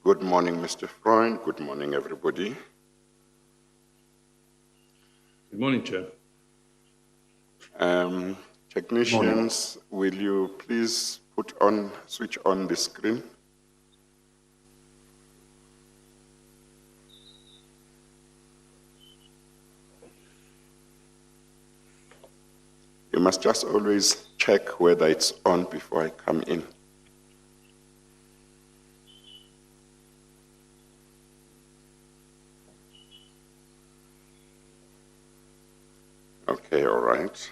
Good morning, Mr. Freund. Good morning, everybody. Good morning, Chair. Technicians, will you please switch on the screen? You must just always check whether it's on before I come in. Okay, all right.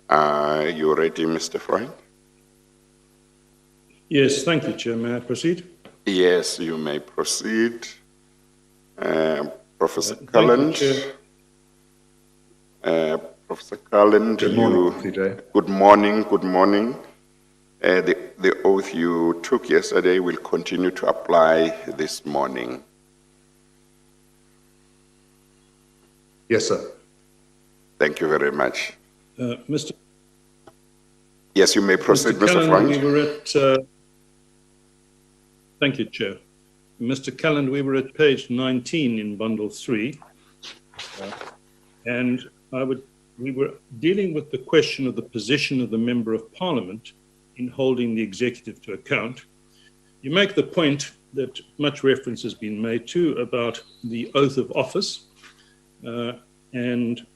Are you ready, Mr. Freund? Yes, thank you, Chair. May I proceed? Yes, you may proceed. Professor Calland. Professor Calland, good morning, CJ. Good morning, good morning. The oath you took yesterday will continue to apply this morning. Yes, sir. Thank you very much. Mr. Yes, you may proceed, Mr. Calland, Freund. we were at, thank you, Chair. Mr. Calland, we were at page 19 in Bundle 3, and we were dealing with the question of the position of the Member of Parliament in holding the executive to account. You make the point that much reference has been made to about the oath of office, and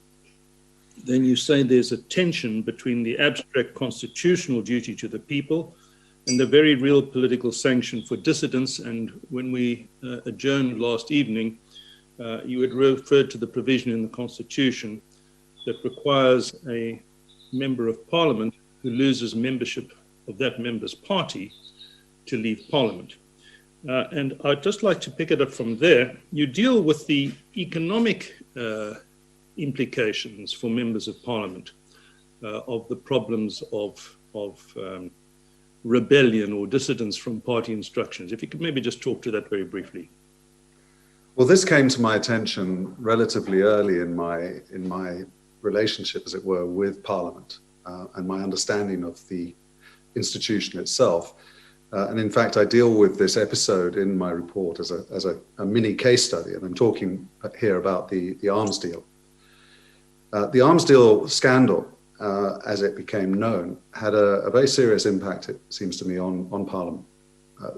then you say there's a tension between the abstract constitutional duty to the people and the very real political sanction for dissidents. And when we adjourned last evening, you had referred to the provision in the Constitution that requires a Member of Parliament who loses membership of that member's party to leave Parliament. And I'd just like to pick it up from there. You deal with the economic implications for members of Parliament of the problems of rebellion or dissidence from party instructions. If you could maybe just talk to that very briefly. Well, this came to my attention relatively early in my relationship, as it were, with Parliament and my understanding of the institution itself. And in fact, I deal with this episode in my report as a mini case study, and I'm talking here about the arms deal. The arms deal scandal, as it became known, had a very serious impact, it seems to me, on Parliament.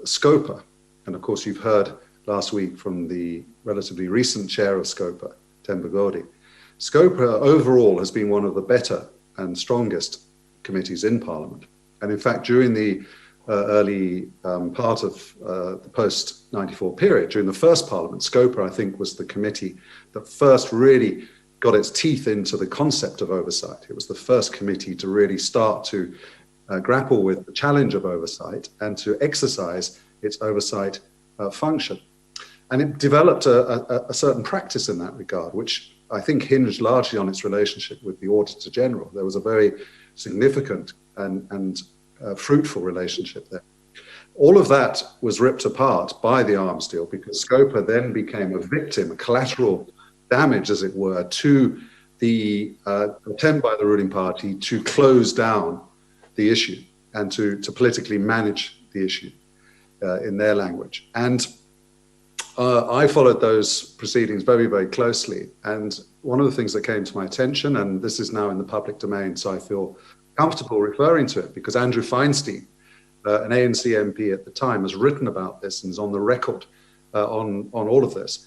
SCOPA, and of course you've heard last week from the relatively recent chair of SCOPA, Themba Gowdy. SCOPA overall has been one of the better and strongest committees in Parliament. And in fact, during the early part of the post-94 period, during the first Parliament, SCOPA, I think, was the committee that first really got its teeth into the concept of oversight. It was the first committee to really start to grapple with the challenge of oversight and to exercise its oversight function. And it developed a certain practice in that regard, which I think hinged largely on its relationship with the Auditor General. There was a very significant and fruitful relationship there. All of that was ripped apart by the arms deal because SCOPA then became a victim, a collateral damage, as it were, to the attempt by the ruling party to close down the issue and to politically manage the issue in their language. And I followed those proceedings very, very closely. And one of the things that came to my attention, and this is now in the public domain, so I feel comfortable referring to it, because Andrew Feinstein, an ANC MP at the time, has written about this and is on the record on all of this.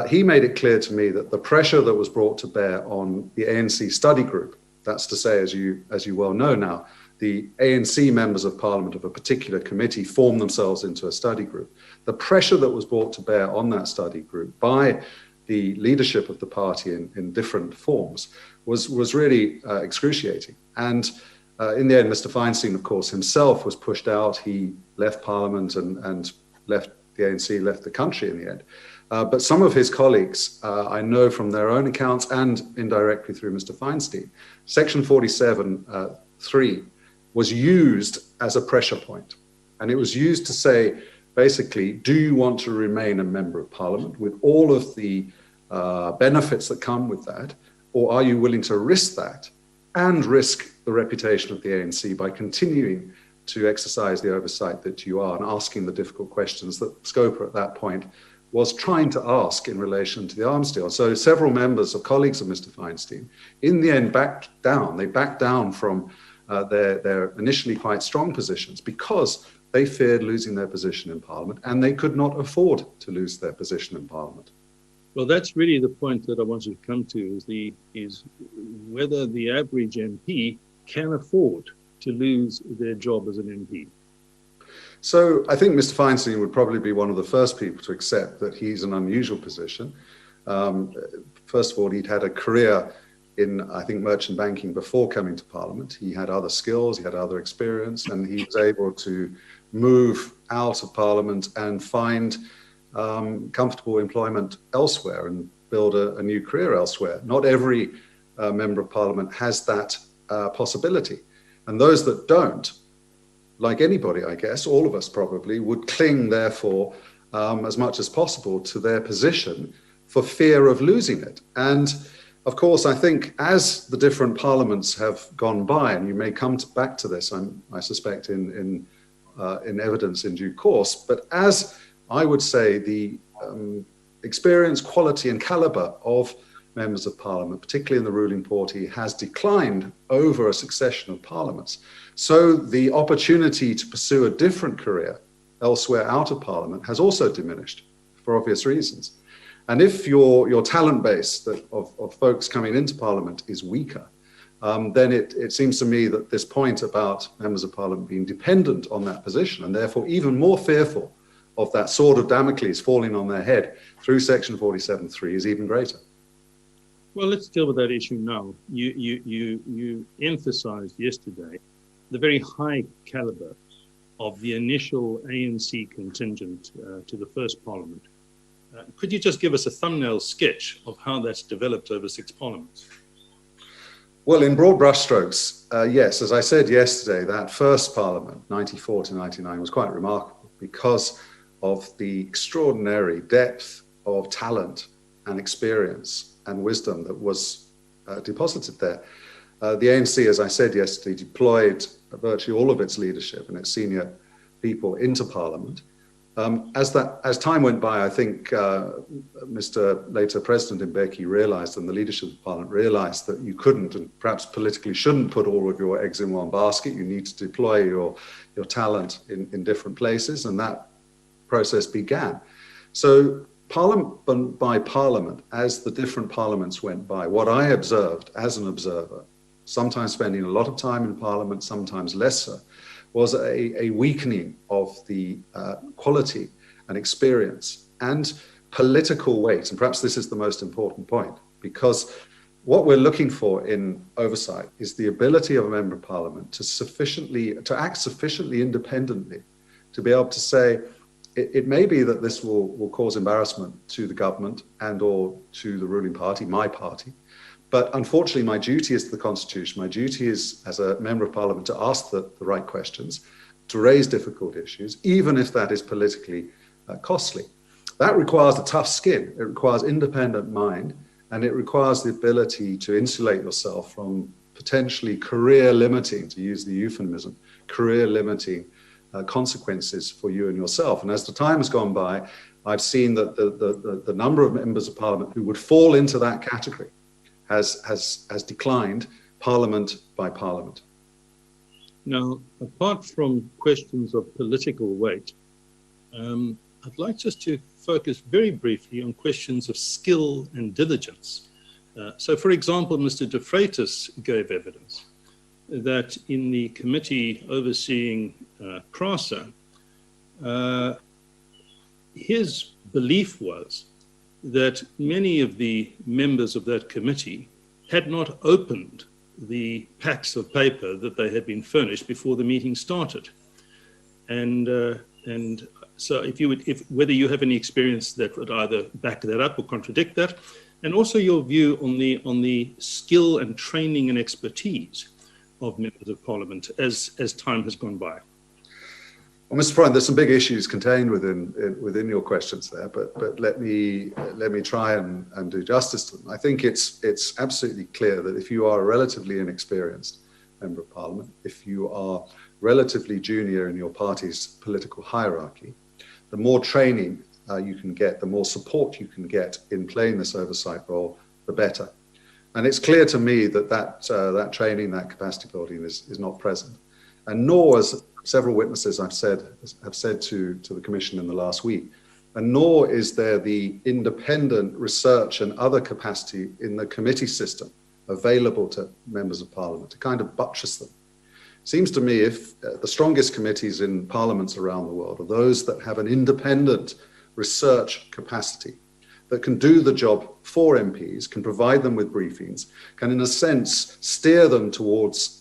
He made it clear to me that the pressure that was brought to bear on the ANC study group, that's to say, as you well know now, the ANC members of Parliament of a particular committee form themselves into a study group. The pressure that was brought to bear on that study group by the leadership of the party in different forms was really excruciating. And in the end, Mr. Feinstein, of course, himself was pushed out. He left Parliament and left the ANC, left the country in the end. But some of his colleagues, I know from their own accounts and indirectly through Mr. Feinstein, Section 47(3) was used as a pressure point. And it was used to say, basically, do you want to remain a member of Parliament with all of the benefits that come with that, or are you willing to risk that and risk the reputation of the ANC by continuing to exercise the oversight that you are and asking the difficult questions that Scopa at that point was trying to ask in relation to the arms deal. So several members or colleagues of Mr. Feinstein in the end backed down. They backed down from their initially quite strong positions because they feared losing their position in Parliament, and they could not afford to lose their position in Parliament. Well, that's really the point that I wanted to come to, is whether the average MP can afford to lose their job as an MP. So I think Mr. Feinstein would probably be one of the first people to accept that he's an unusual position. First of all, he'd had a career in, I think, merchant banking before coming to Parliament. He had other skills, he had other experience, and he was able to move out of Parliament and find comfortable employment elsewhere and build a new career elsewhere. Not every member of Parliament has that possibility. And those that don't, like anybody, I guess, all of us probably, would cling, therefore, as much as possible to their position for fear of losing it. And of course, I think as the different parliaments have gone by, and you may come back to this, I suspect, in evidence in due course, but as I would say the experience, quality and calibre of members of Parliament, particularly in the ruling party, has declined over a succession of parliaments. So the opportunity to pursue a different career elsewhere out of Parliament has also diminished for obvious reasons. And if your talent base of folks coming into Parliament is weaker, then it seems to me that this point about members of Parliament being dependent on that position and therefore even more fearful of that sword of Damocles falling on their head through Section 47(3) is even greater. Well, let's deal with that issue now. You emphasized yesterday the very high caliber of the initial ANC contingent to the first Parliament. Could you just give us a thumbnail sketch of how that's developed over 6 parliaments? Well, in broad brushstrokes, yes, as I said yesterday, that first Parliament, 94 to 99, was quite remarkable because of the extraordinary depth of talent and experience and wisdom that was deposited there. The ANC, as I said yesterday, deployed virtually all of its leadership and its senior people into Parliament. As time went by, I think Mr. later President Mbeki realised, and the leadership of Parliament realised, that you couldn't and perhaps politically shouldn't put all of your eggs in one basket. You need to deploy your talent in different places, and that process began. So Parliament by Parliament, as the different parliaments went by, what I observed as an observer, sometimes spending a lot of time in Parliament, sometimes less so, was a weakening of the quality and experience and political weight. And perhaps this is the most important point, because what we're looking for in oversight is the ability of a member of Parliament to act sufficiently independently, to be able to say, it may be that this will cause embarrassment to the government and or to the ruling party, my party, but unfortunately my duty is to the Constitution. My duty is as a member of Parliament to ask the right questions, to raise difficult issues, even if that is politically costly. That requires a tough skin. It requires independent mind, and it requires the ability to insulate yourself from potentially career limiting, to use the euphemism, career limiting consequences for you and yourself. And as the time has gone by, I've seen that the number of members of Parliament who would fall into that category has declined Parliament by Parliament. Now, apart from questions of political weight, I'd like just to focus very briefly on questions of skill and diligence. So, for example, Mr. De Freitas gave evidence that in the committee overseeing CRASA, his belief was that many of the members of that committee had not opened the packs of paper that they had been furnished before the meeting started. And so whether you have any experience that would either back that up or contradict that, and also your view on the skill and training and expertise of members of Parliament as time has gone by. Well, Mr. Freund, there's some big issues contained within your questions there, but let me try and do justice to them. I think it's absolutely clear that if you are a relatively inexperienced member of Parliament, if you are relatively junior in your party's political hierarchy, the more training you can get, the more support you can get in playing this oversight role, the better. And it's clear to me that that training, that capacity building is not present. And nor, as several witnesses have said to the Commission in the last week, and nor is there the independent research and other capacity in the committee system available to members of Parliament to kind of buttress them. Seems to me if the strongest committees in parliaments around the world are those that have an independent research capacity that can do the job for MPs, can provide them with briefings, can in a sense steer them towards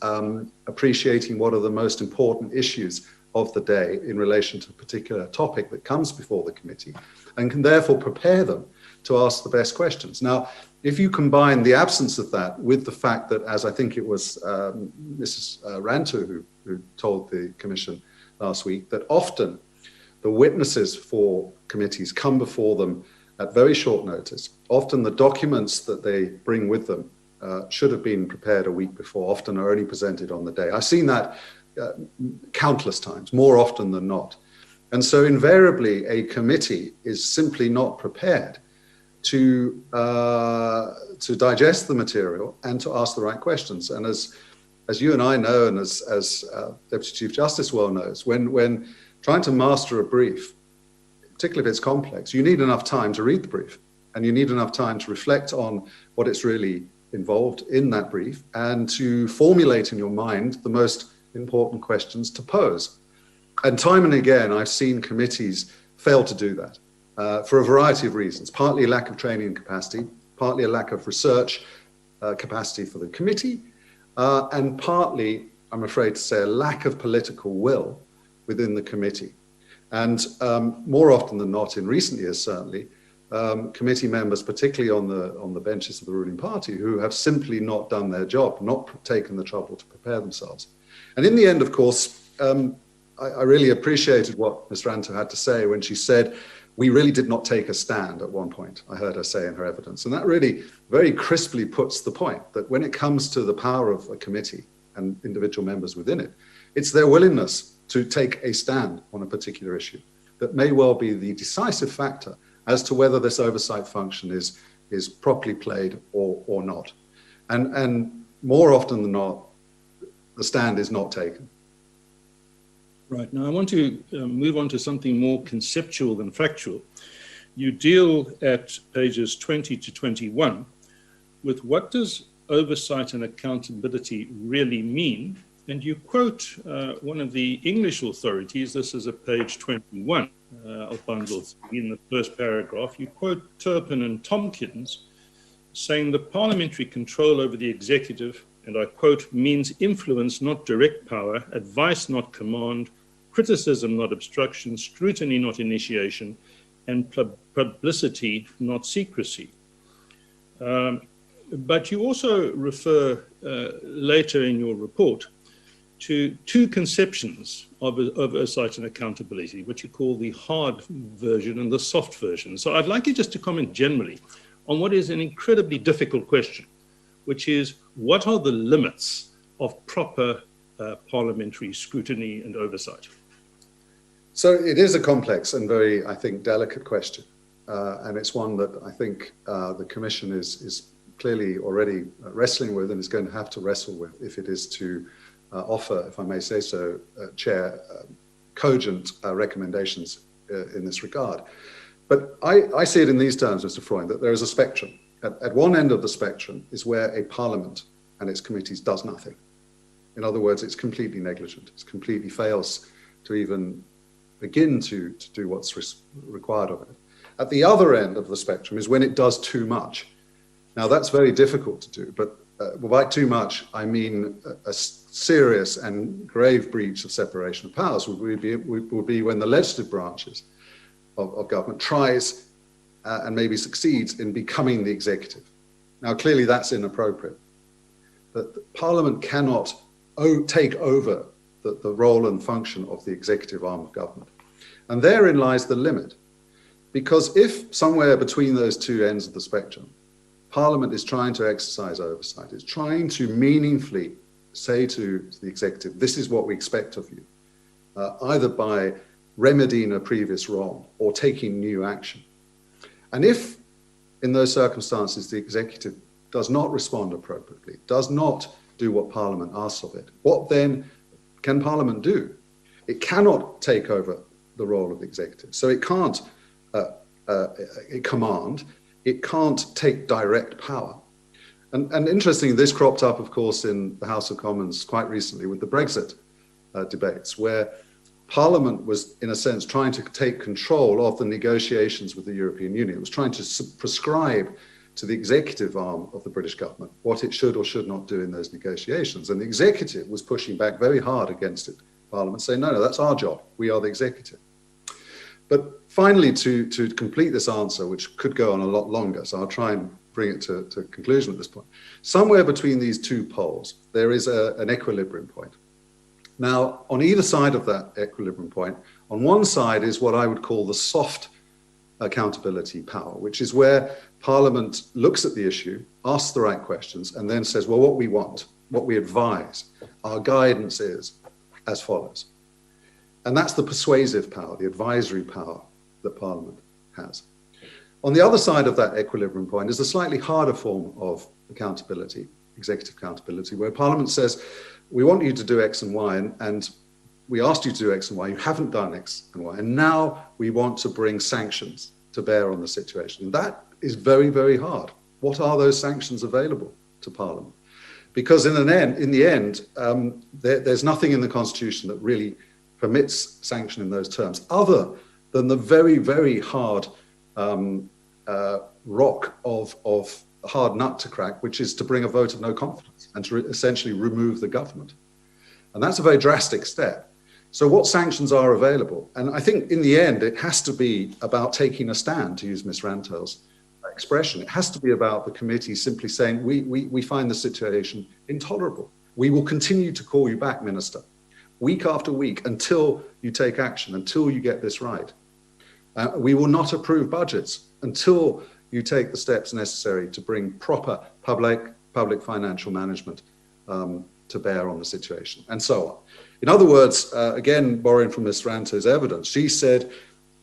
appreciating what are the most important issues of the day in relation to a particular topic that comes before the committee, and can therefore prepare them to ask the best questions. Now, if you combine the absence of that with the fact that, as I think it was Mrs. Rantu who told the Commission last week, that often the witnesses for committees come before them at very short notice. Often the documents that they bring with them should have been prepared a week before, often are only presented on the day. I've seen that countless times, more often than not. And so invariably a committee is simply not prepared to digest the material and to ask the right questions. And as you and I know, and as Deputy Chief Justice well knows, when trying to master a brief, particularly if it's complex, you need enough time to read the brief, and you need enough time to reflect on what it's really involved in that brief, and to formulate in your mind the most important questions to pose. And time and again, I've seen committees fail to do that for a variety of reasons, partly a lack of training and capacity, partly a lack of research capacity for the committee, and partly, I'm afraid to say, a lack of political will within the committee. And more often than not, in recent years certainly, committee members, particularly on the benches of the ruling party, who have simply not done their job, not taken the trouble to prepare themselves. And in the end, of course, I really appreciated what Ms. Rantu had to say when she said, we really did not take a stand at one point, I heard her say in her evidence. And that really very crisply puts the point that when it comes to the power of a committee and individual members within it, it's their willingness to take a stand on a particular issue that may well be the decisive factor as to whether this oversight function is properly played or not. And more often than not, the stand is not taken. Right. Now, I want to move on to something more conceptual than factual. You deal at pages 20 to 21 with what does oversight and accountability really mean? And you quote one of the English authorities. This is at page 21 of Bundle 3 in the first paragraph. You quote Turpin and Tompkins saying the parliamentary control over the executive, and I quote, means influence, not direct power, advice, not command, criticism, not obstruction, scrutiny, not initiation, and publicity, not secrecy. But you also refer later in your report to two conceptions of oversight and accountability, which you call the hard version and the soft version. So I'd like you just to comment generally on what is an incredibly difficult question, which is what are the limits of proper parliamentary scrutiny and oversight? So it is a complex and very, I think, delicate question. And it's one that I think the Commission is clearly already wrestling with and is going to have to wrestle with if it is to offer, if I may say so, Chair, cogent recommendations in this regard. But I see it in these terms, Mr. Freund, that there is a spectrum. At one end of the spectrum is where a parliament and its committees does nothing. In other words, it's completely negligent. It completely fails to even begin to do what's required of it. At the other end of the spectrum is when it does too much. Now, that's very difficult to do, but by too much, I mean a serious and grave breach of separation of powers would be when the legislative branches of government tries and maybe succeeds in becoming the executive. Now, clearly that's inappropriate. But Parliament cannot take over the role and function of the executive arm of government. And therein lies the limit. Because if somewhere between those two ends of the spectrum, Parliament is trying to exercise oversight, it's trying to meaningfully say to the executive, this is what we expect of you, either by remedying a previous wrong or taking new action. And if in those circumstances the executive does not respond appropriately, does not do what Parliament asks of it, what then can Parliament do? It cannot take over the role of the executive. So it can't command, it can't take direct power. And interestingly, this cropped up, of course, in the House of Commons quite recently with the Brexit debates, where Parliament was, in a sense, trying to take control of the negotiations with the European Union. It was trying to prescribe to the executive arm of the British government what it should or should not do in those negotiations. And the executive was pushing back very hard against it. Parliament saying, no, that's our job. We are the executive. But finally, to complete this answer, which could go on a lot longer, so I'll try and bring it to conclusion at this point. Somewhere between these two poles, there is an equilibrium point. Now, on either side of that equilibrium point, on one side is what I would call the soft accountability power, which is where Parliament looks at the issue, asks the right questions, and then says, well, what we want, what we advise, our guidance is as follows. And that's the persuasive power, the advisory power that Parliament has. On the other side of that equilibrium point is a slightly harder form of accountability, executive accountability, where Parliament says, we want you to do X and Y, and we asked you to do X and Y, you haven't done X and Y, and now we want to bring sanctions to bear on the situation. And that is very, very hard. What are those sanctions available to Parliament? Because in the end, there's nothing in the Constitution that really permits sanction in those terms, other than the very, very hard rock of a hard nut to crack, which is to bring a vote of no confidence and to essentially remove the government. And that's a very drastic step. So what sanctions are available? And I think in the end, it has to be about taking a stand, to use Ms. Rantel's expression. It has to be about the committee simply saying, we find the situation intolerable. We will continue to call you back, Minister, week after week until you take action, until you get this right. We will not approve budgets until you take the steps necessary to bring proper public financial management to bear on the situation, and so on. In other words, again, borrowing from Ms. Ranto's evidence, she said,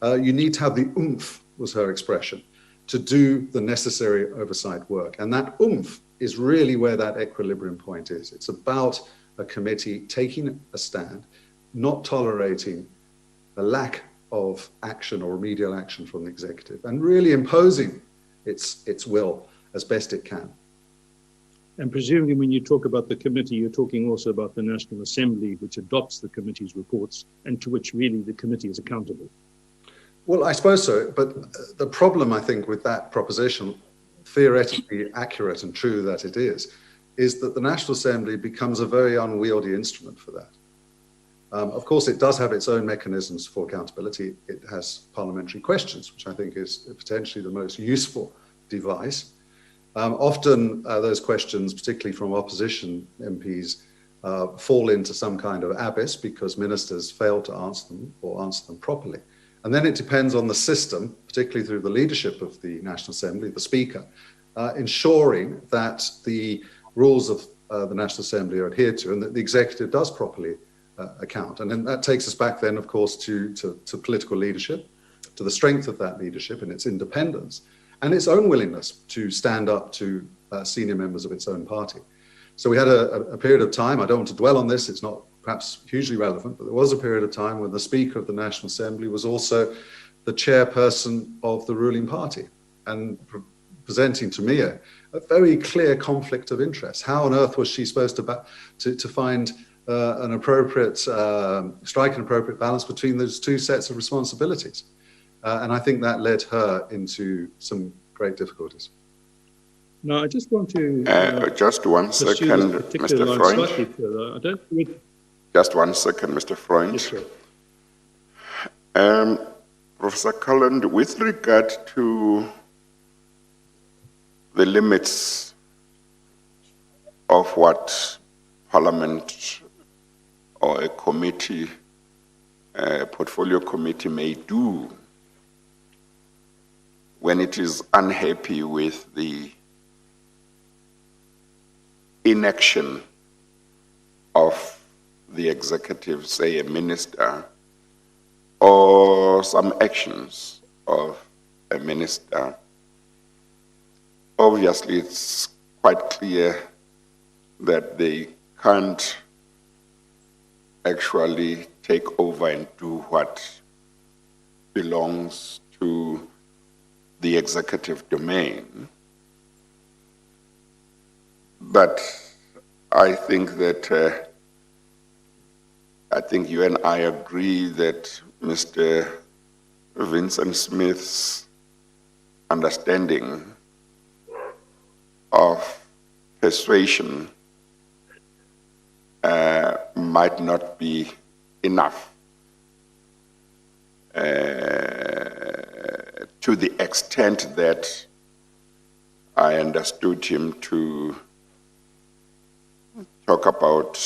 you need to have the oomph, was her expression, to do the necessary oversight work. And that oomph is really where that equilibrium point is. It's about a committee taking a stand, not tolerating a lack of action or remedial action from the executive, and really imposing its will as best it can. And presumably when you talk about the committee, you're talking also about the National Assembly, which adopts the committee's reports and to which really the committee is accountable. Well, I suppose so, but the problem, I think, with that proposition, theoretically accurate and true that it is that the National Assembly becomes a very unwieldy instrument for that. Of course, it does have its own mechanisms for accountability. It has parliamentary questions, which I think is potentially the most useful device. Often those questions, particularly from opposition MPs, fall into some kind of abyss because ministers fail to answer them or answer them properly. And then it depends on the system, particularly through the leadership of the National Assembly, the Speaker, ensuring that the rules of the National Assembly are adhered to and that the executive does properly account. And then that takes us back then, of course, to political leadership, to the strength of that leadership and its independence, and its own willingness to stand up to senior members of its own party. So we had a period of time, I don't want to dwell on this, it's not perhaps hugely relevant, but there was a period of time when the Speaker of the National Assembly was also the chairperson of the ruling party and presenting to me a very clear conflict of interest. How on earth was she supposed to find an appropriate, strike an appropriate balance between those two sets of responsibilities? And I think that led her into some great difficulties. Now, I just want to... just one second, Mr. Freund. Just 1 second, Mr. Freund. Yes, sir. Professor Calland, with regard to the limits of what Parliament or a committee, a portfolio committee may do when it is unhappy with the inaction of the executive, say a minister, or some actions of a minister, obviously it's quite clear that they can't actually take over and do what belongs to the executive domain. But I think that I think you and I agree that Mr. Vincent Smith's understanding of persuasion might not be enough to the extent that I understood him to talk about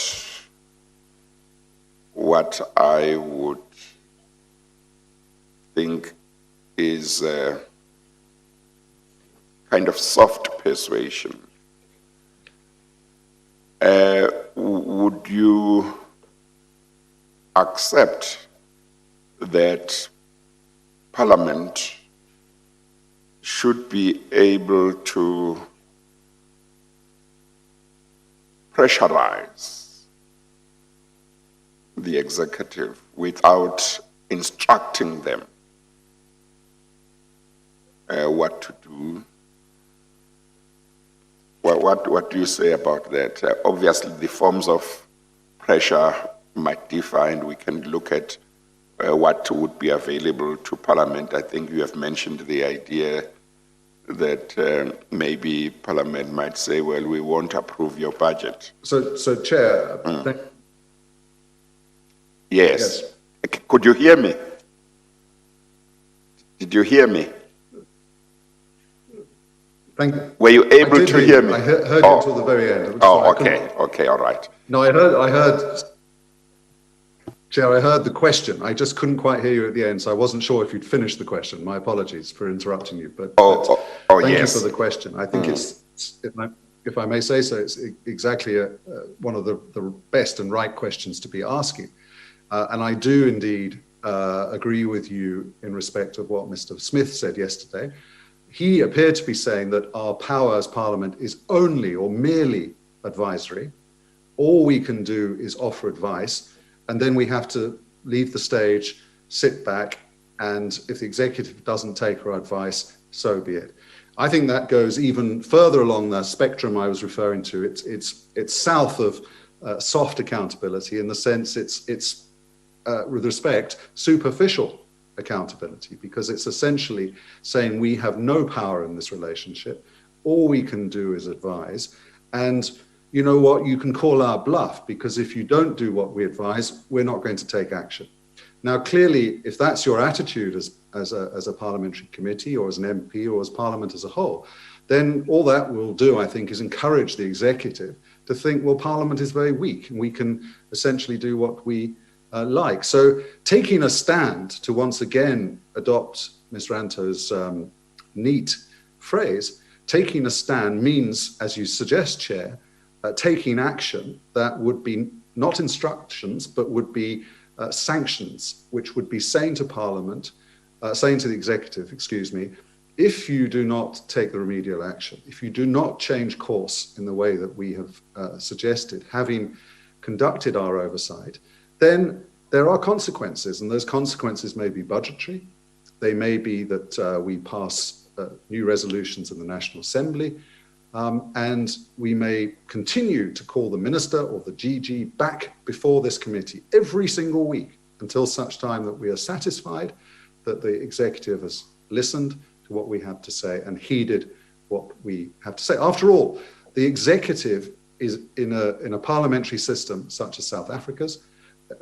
what I would think is a kind of soft persuasion. Would you accept that Parliament should be able to pressurize the executive without instructing them what to do? Well, what do you say about that? Obviously, the forms of pressure might differ, and we can look at what would be available to Parliament. I think you have mentioned the idea that maybe Parliament might say, well, we won't approve your budget. So Chair, Yes. Could you hear me? Did you hear me? Thank you. Were you able to hear me? I heard you until the very end. Oh, okay, all right. No, I heard, Chair, I heard the question. I just couldn't quite hear you at the end, so I wasn't sure if you'd finished the question. My apologies for interrupting you, but thank yes. you for the question. I think if I may say so, it's exactly one of the best and right questions to be asking. And I do indeed agree with you in respect of what Mr. Smith said yesterday. He appeared to be saying that our power as Parliament is only or merely advisory. All we can do is offer advice, and then we have to leave the stage, sit back, and if the executive doesn't take our advice, so be it. I think that goes even further along the spectrum I was referring to. It's south of soft accountability in the sense it's with respect, superficial accountability, because it's essentially saying we have no power in this relationship. All we can do is advise. And you know what? You can call our bluff, because if you don't do what we advise, we're not going to take action. Now, clearly, if that's your attitude as a parliamentary committee or as an MP or as Parliament as a whole, then all that will do, I think, is encourage the executive to think, well, Parliament is very weak and we can essentially do what we like. So taking a stand to once again adopt Ms. Ranto's neat phrase, taking a stand means, as you suggest, Chair, taking action that would be not instructions, but would be sanctions, which would be saying to Parliament, saying to the executive, excuse me, if you do not take the remedial action, if you do not change course in the way that we have suggested, having conducted our oversight, then there are consequences, and those consequences may be budgetary. They may be that we pass new resolutions in the National Assembly, and we may continue to call the Minister or the GG back before this committee every single week until such time that we are satisfied that the executive has listened to what we have to say and heeded what we have to say. After all, the executive is in a parliamentary system such as South Africa's.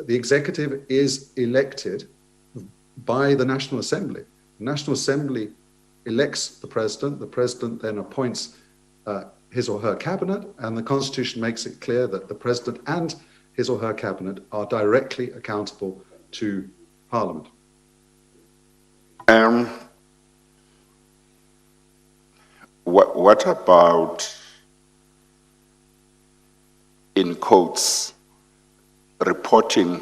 The executive is elected by the National Assembly. The National Assembly elects the president then appoints his or her cabinet, and the Constitution makes it clear that the president and his or her cabinet are directly accountable to Parliament. What about, in quotes, reporting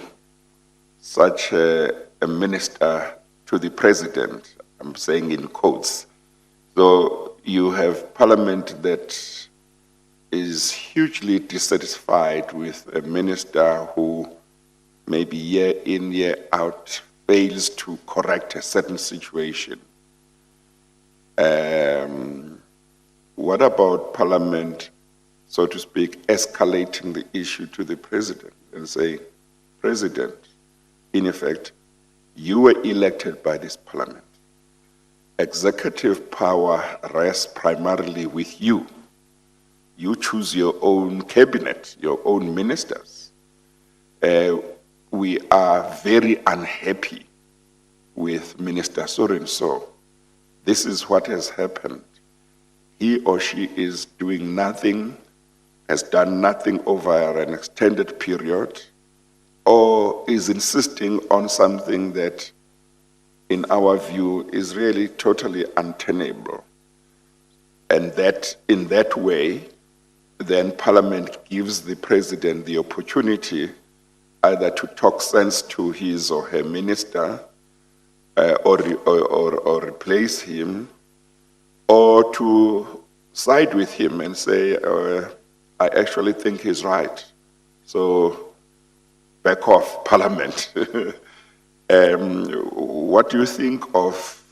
such a minister to the president, I'm saying in quotes. So you have Parliament that is hugely dissatisfied with a minister who maybe year in, year out fails to correct a certain situation. What about Parliament, so to speak, escalating the issue to the president and say, President, in effect, you were elected by this Parliament. Executive power rests primarily with you. You choose your own cabinet, your own ministers. We are very unhappy with Minister so-and-so. This is what has happened. He or she is doing nothing, has done nothing over an extended period, or is insisting on something that, in our view, is really totally untenable. And that, in that way, then Parliament gives the president the opportunity either to talk sense to his or her minister, or replace him, or to side with him and say, I actually think he's right. So back off, Parliament. What do you think of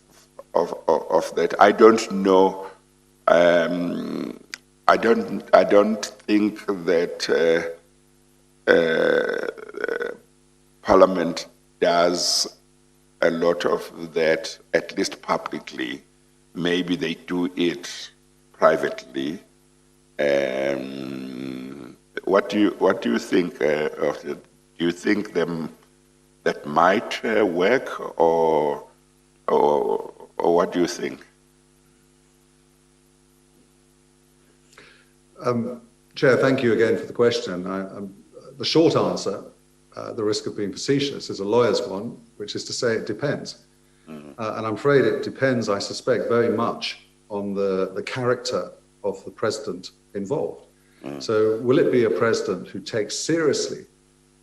that? I don't know. I don't think that Parliament does a lot of that, at least publicly. Maybe they do it privately. What do you think of it? Do you think that might work, or what do you think? Chair, thank you again for the question. The short answer, the risk of being facetious, is a lawyer's one, which is to say it depends. And I'm afraid it depends, I suspect, very much on the character of the president involved. So will it be a president who takes seriously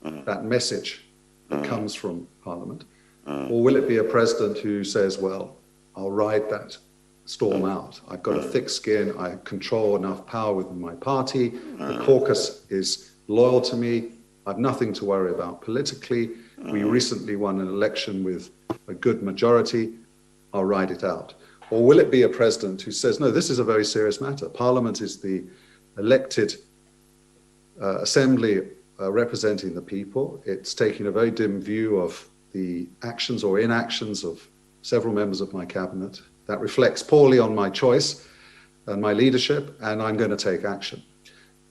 that message that comes from Parliament? Or will it be a president who says, well, I'll ride that storm out. I've got a thick skin, I control enough power within my party, the caucus is loyal to me, I've nothing to worry about politically, we recently won an election with a good majority, I'll ride it out. Or will it be a president who says, no, this is a very serious matter. Parliament is the elected assembly representing the people. It's taking a very dim view of the actions or inactions of several members of my cabinet. That reflects poorly on my choice and my leadership, and I'm going to take action.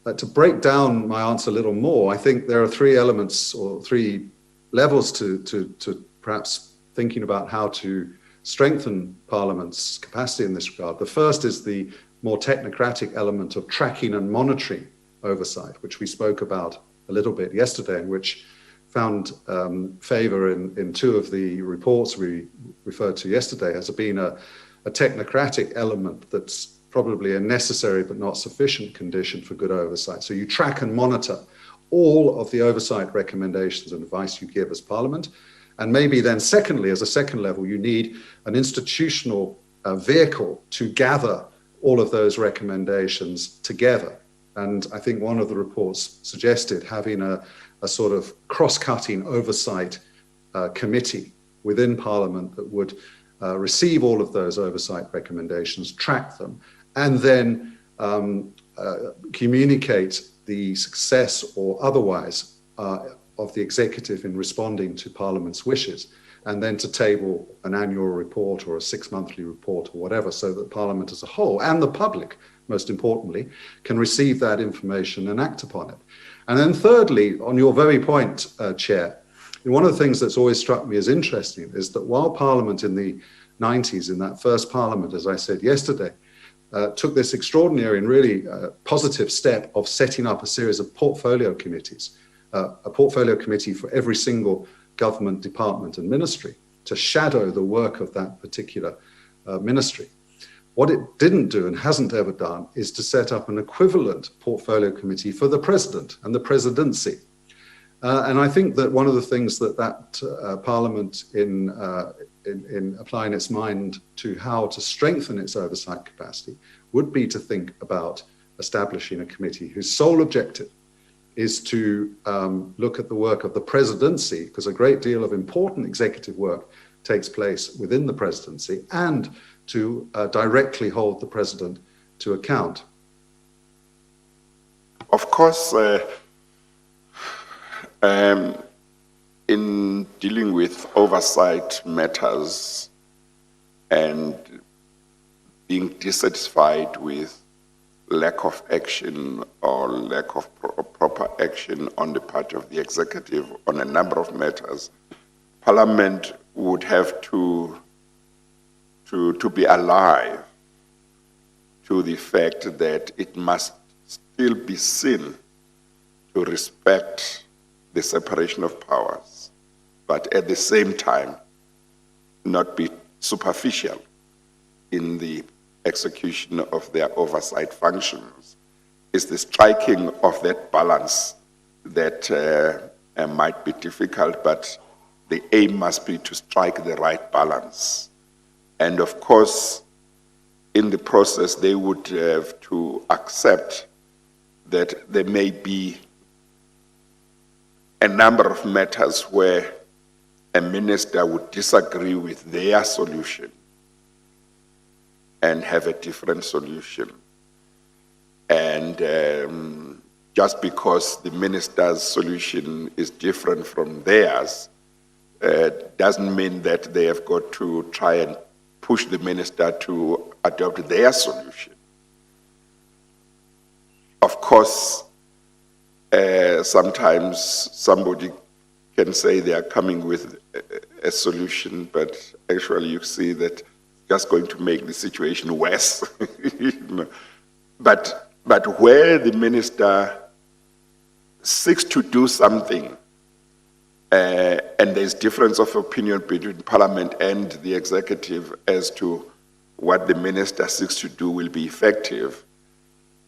To break down my answer a little more, I think there are three elements or three levels to perhaps thinking about how to strengthen Parliament's capacity in this regard. The first is the more technocratic element of tracking and monitoring oversight, which we spoke about a little bit yesterday, and which found favour in two of the reports we referred to yesterday as being a technocratic element that's probably a necessary but not sufficient condition for good oversight. So you track and monitor all of the oversight recommendations and advice you give as Parliament. And maybe then secondly, as a second level, you need an institutional vehicle to gather all of those recommendations together. And I think one of the reports suggested having a sort of cross-cutting oversight committee within Parliament that would receive all of those oversight recommendations, track them, and then communicate the success or otherwise of the executive in responding to Parliament's wishes, and then to table an annual report or a 6-monthly report or whatever, so that Parliament as a whole and the public, most importantly, can receive that information and act upon it. And then thirdly, on your very point, Chair, one of the things that's always struck me as interesting is that while Parliament in the 90s, in that first Parliament, as I said yesterday, took this extraordinary and really positive step of setting up a series of portfolio committees, a portfolio committee for every single government department and ministry to shadow the work of that particular ministry. What it didn't do and hasn't ever done is to set up an equivalent portfolio committee for the president and the presidency. And I think that one of the things that Parliament, in applying its mind to how to strengthen its oversight capacity, would be to think about establishing a committee whose sole objective is to look at the work of the presidency, because a great deal of important executive work takes place within the presidency, and to directly hold the president to account. Of course, in dealing with oversight matters and being dissatisfied with lack of action or lack of proper action on the part of the executive on a number of matters, Parliament would have to be alive to the fact that it must still be seen to respect the separation of powers, but at the same time not be superficial in the execution of their oversight functions. It's the striking of that balance that might be difficult, but the aim must be to strike the right balance. And of course, in the process, they would have to accept that there may be a number of matters where a minister would disagree with their solution and have a different solution. And just because the minister's solution is different from theirs, doesn't mean that they have got to try and push the minister to adopt their solution. Of course, sometimes somebody can say they are coming with a solution, but actually you see that it's just going to make the situation worse. But where the minister seeks to do something, and there's difference of opinion between Parliament and the executive as to what the minister seeks to do will be effective,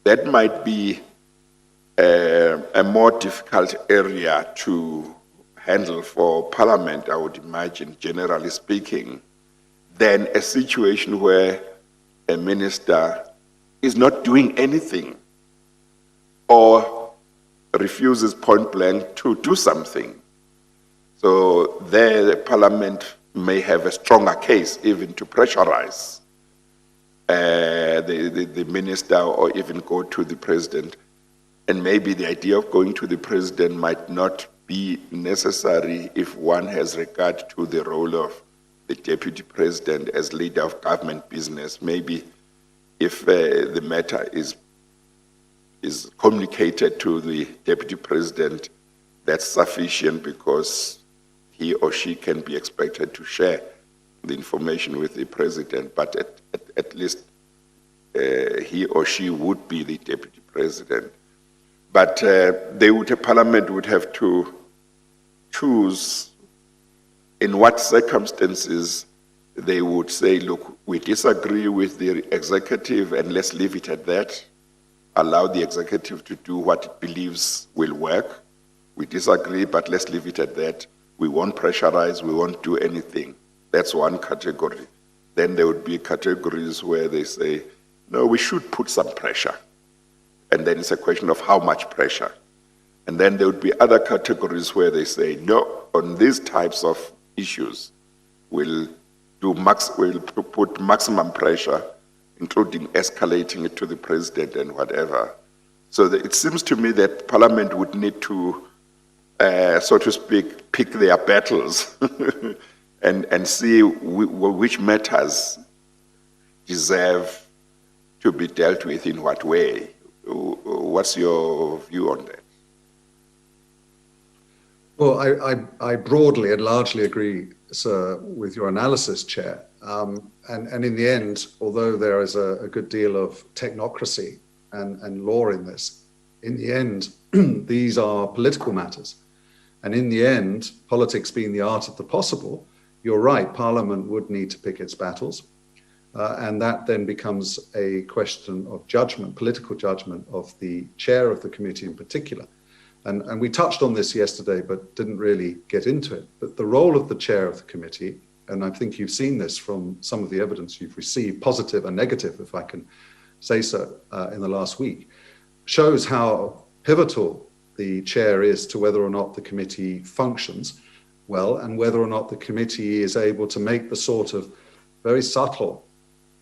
that might be a more difficult area to handle for Parliament, I would imagine, generally speaking, than a situation where a minister is not doing anything or refuses point blank to do something. So there, the Parliament may have a stronger case even to pressurize the minister or even go to the president. And maybe the idea of going to the president might not be necessary if one has regard to the role of the deputy president as leader of government business. Maybe if the matter is communicated to the deputy president, that's sufficient because he or she can be expected to share the information with the president, but at least he or she would be the deputy president. But Parliament would have to choose in what circumstances they would say, look, we disagree with the executive and let's leave it at that. Allow the executive to do what it believes will work. We disagree, but let's leave it at that. We won't pressurize, we won't do anything. That's one category. Then there would be categories where they say, no, we should put some pressure. And then it's a question of how much pressure. And then there would be other categories where they say, no, on these types of issues, we'll put maximum pressure, including escalating it to the president and whatever. So it seems to me that Parliament would need to, so to speak, pick their battles and see which matters deserve to be dealt with in what way. What's your view on that? Well, I broadly and largely agree, sir, with your analysis, Chair. And in the end, although there is a good deal of technocracy and law in this, in the end, these are political matters. And in the end, politics being the art of the possible, you're right, Parliament would need to pick its battles. And that then becomes a question of judgment, political judgment of the chair of the committee in particular, and we touched on this yesterday, but didn't really get into it, but the role of the chair of the committee, and I think you've seen this from some of the evidence you've received, positive and negative, if I can say so, in the last week, shows how pivotal the chair is to whether or not the committee functions well, and whether or not the committee is able to make the sort of very subtle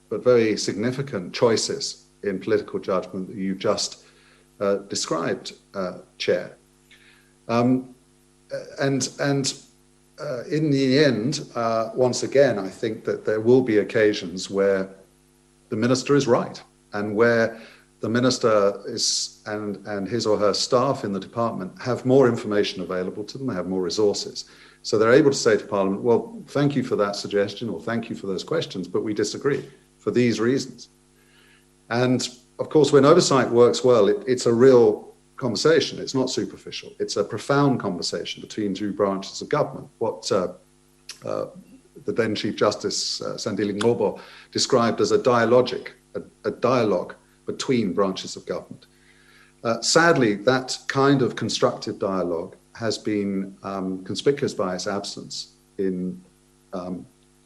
but very significant choices in political judgment that you've just described, Chair. In the end, once again, I think that there will be occasions where the minister is right, and where the minister is and his or her staff in the department have more information available to them, they have more resources. So they're able to say to Parliament, well, thank you for that suggestion, or thank you for those questions, but we disagree for these reasons. And of course, when oversight works well, it's a real conversation. It's not superficial. It's a profound conversation between two branches of government. What the then Chief Justice, Sandile Ngcobo, described as a dialogue between branches of government. Sadly, that kind of constructive dialogue has been conspicuous by its absence in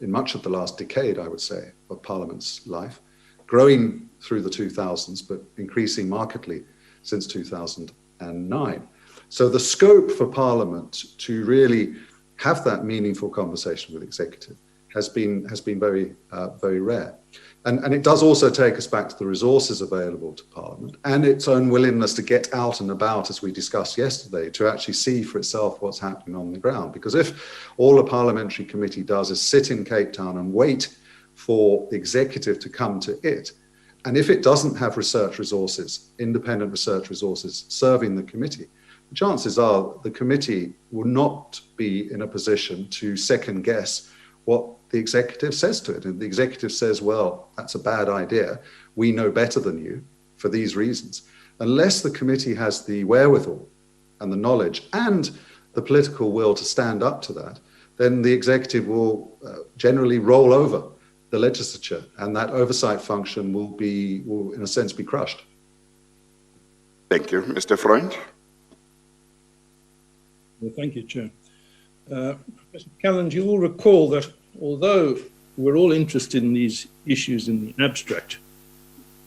much of the last decade, I would say, of Parliament's life, growing through the 2000s, but increasing markedly since 2009. So the scope for Parliament to really have that meaningful conversation with executive has been very, very rare. And it does also take us back to the resources available to Parliament and its own willingness to get out and about, as we discussed yesterday, to actually see for itself what's happening on the ground. Because if all a parliamentary committee does is sit in Cape Town and wait for the executive to come to it, and if it doesn't have research resources, independent research resources serving the committee, the chances are the committee will not be in a position to second guess what the executive says to it. And the executive says, well, that's a bad idea. We know better than you for these reasons. Unless the committee has the wherewithal and the knowledge and the political will to stand up to that, then the executive will generally roll over the legislature, and that oversight function will in a sense be crushed. Thank you. Mr. Freund? Well, thank you, Chair. Mr. Calland, you will recall that although we're all interested in these issues in the abstract,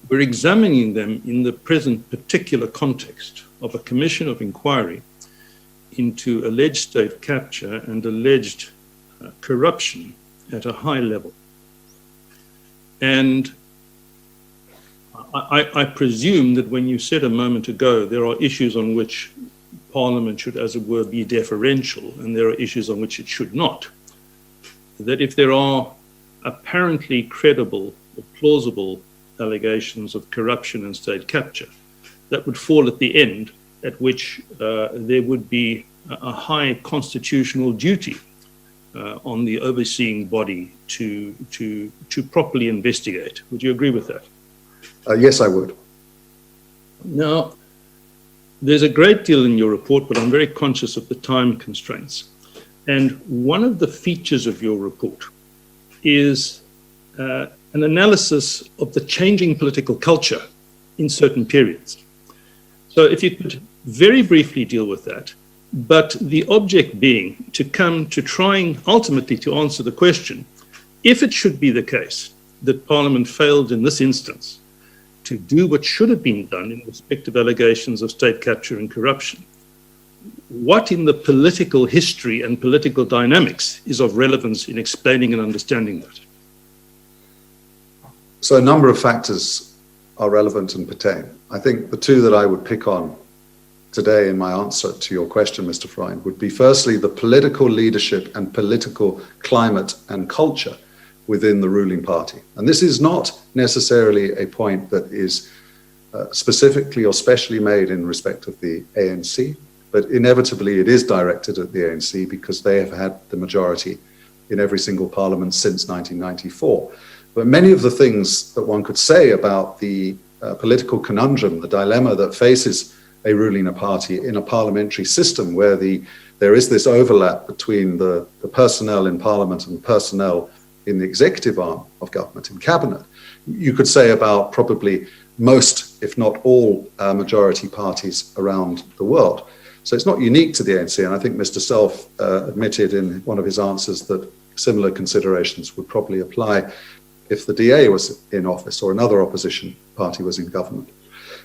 we're examining them in the present particular context of a commission of inquiry into alleged state capture and alleged corruption at a high level. And I presume that when you said a moment ago, there are issues on which Parliament should, as it were, be deferential, and there are issues on which it should not. That if there are apparently credible or plausible allegations of corruption and state capture, that would fall at the end, at which there would be a high constitutional duty on the overseeing body to properly investigate. Would you agree with that? Yes, I would. Now, there's a great deal in your report, but I'm very conscious of the time constraints. And one of the features of your report is an analysis of the changing political culture in certain periods. So if you could very briefly deal with that, but the object being to come to trying ultimately to answer the question, if it should be the case that Parliament failed in this instance to do what should have been done in respect of allegations of state capture and corruption, what in the political history and political dynamics is of relevance in explaining and understanding that? So a number of factors are relevant and pertain. I think the two that I would pick on today in my answer to your question, Mr. Freund, would be firstly the political leadership and political climate and culture within the ruling party. And this is not necessarily a point that is specifically or specially made in respect of the ANC, but inevitably it is directed at the ANC because they have had the majority in every single parliament since 1994. But many of the things that one could say about the political conundrum, the dilemma that faces a ruling party in a parliamentary system where there is this overlap between the personnel in parliament and personnel in the executive arm of government, in cabinet, you could say about probably most, if not all, majority parties around the world. So it's not unique to the ANC, and I think Mr. Self admitted in one of his answers that similar considerations would probably apply if the DA was in office or another opposition party was in government.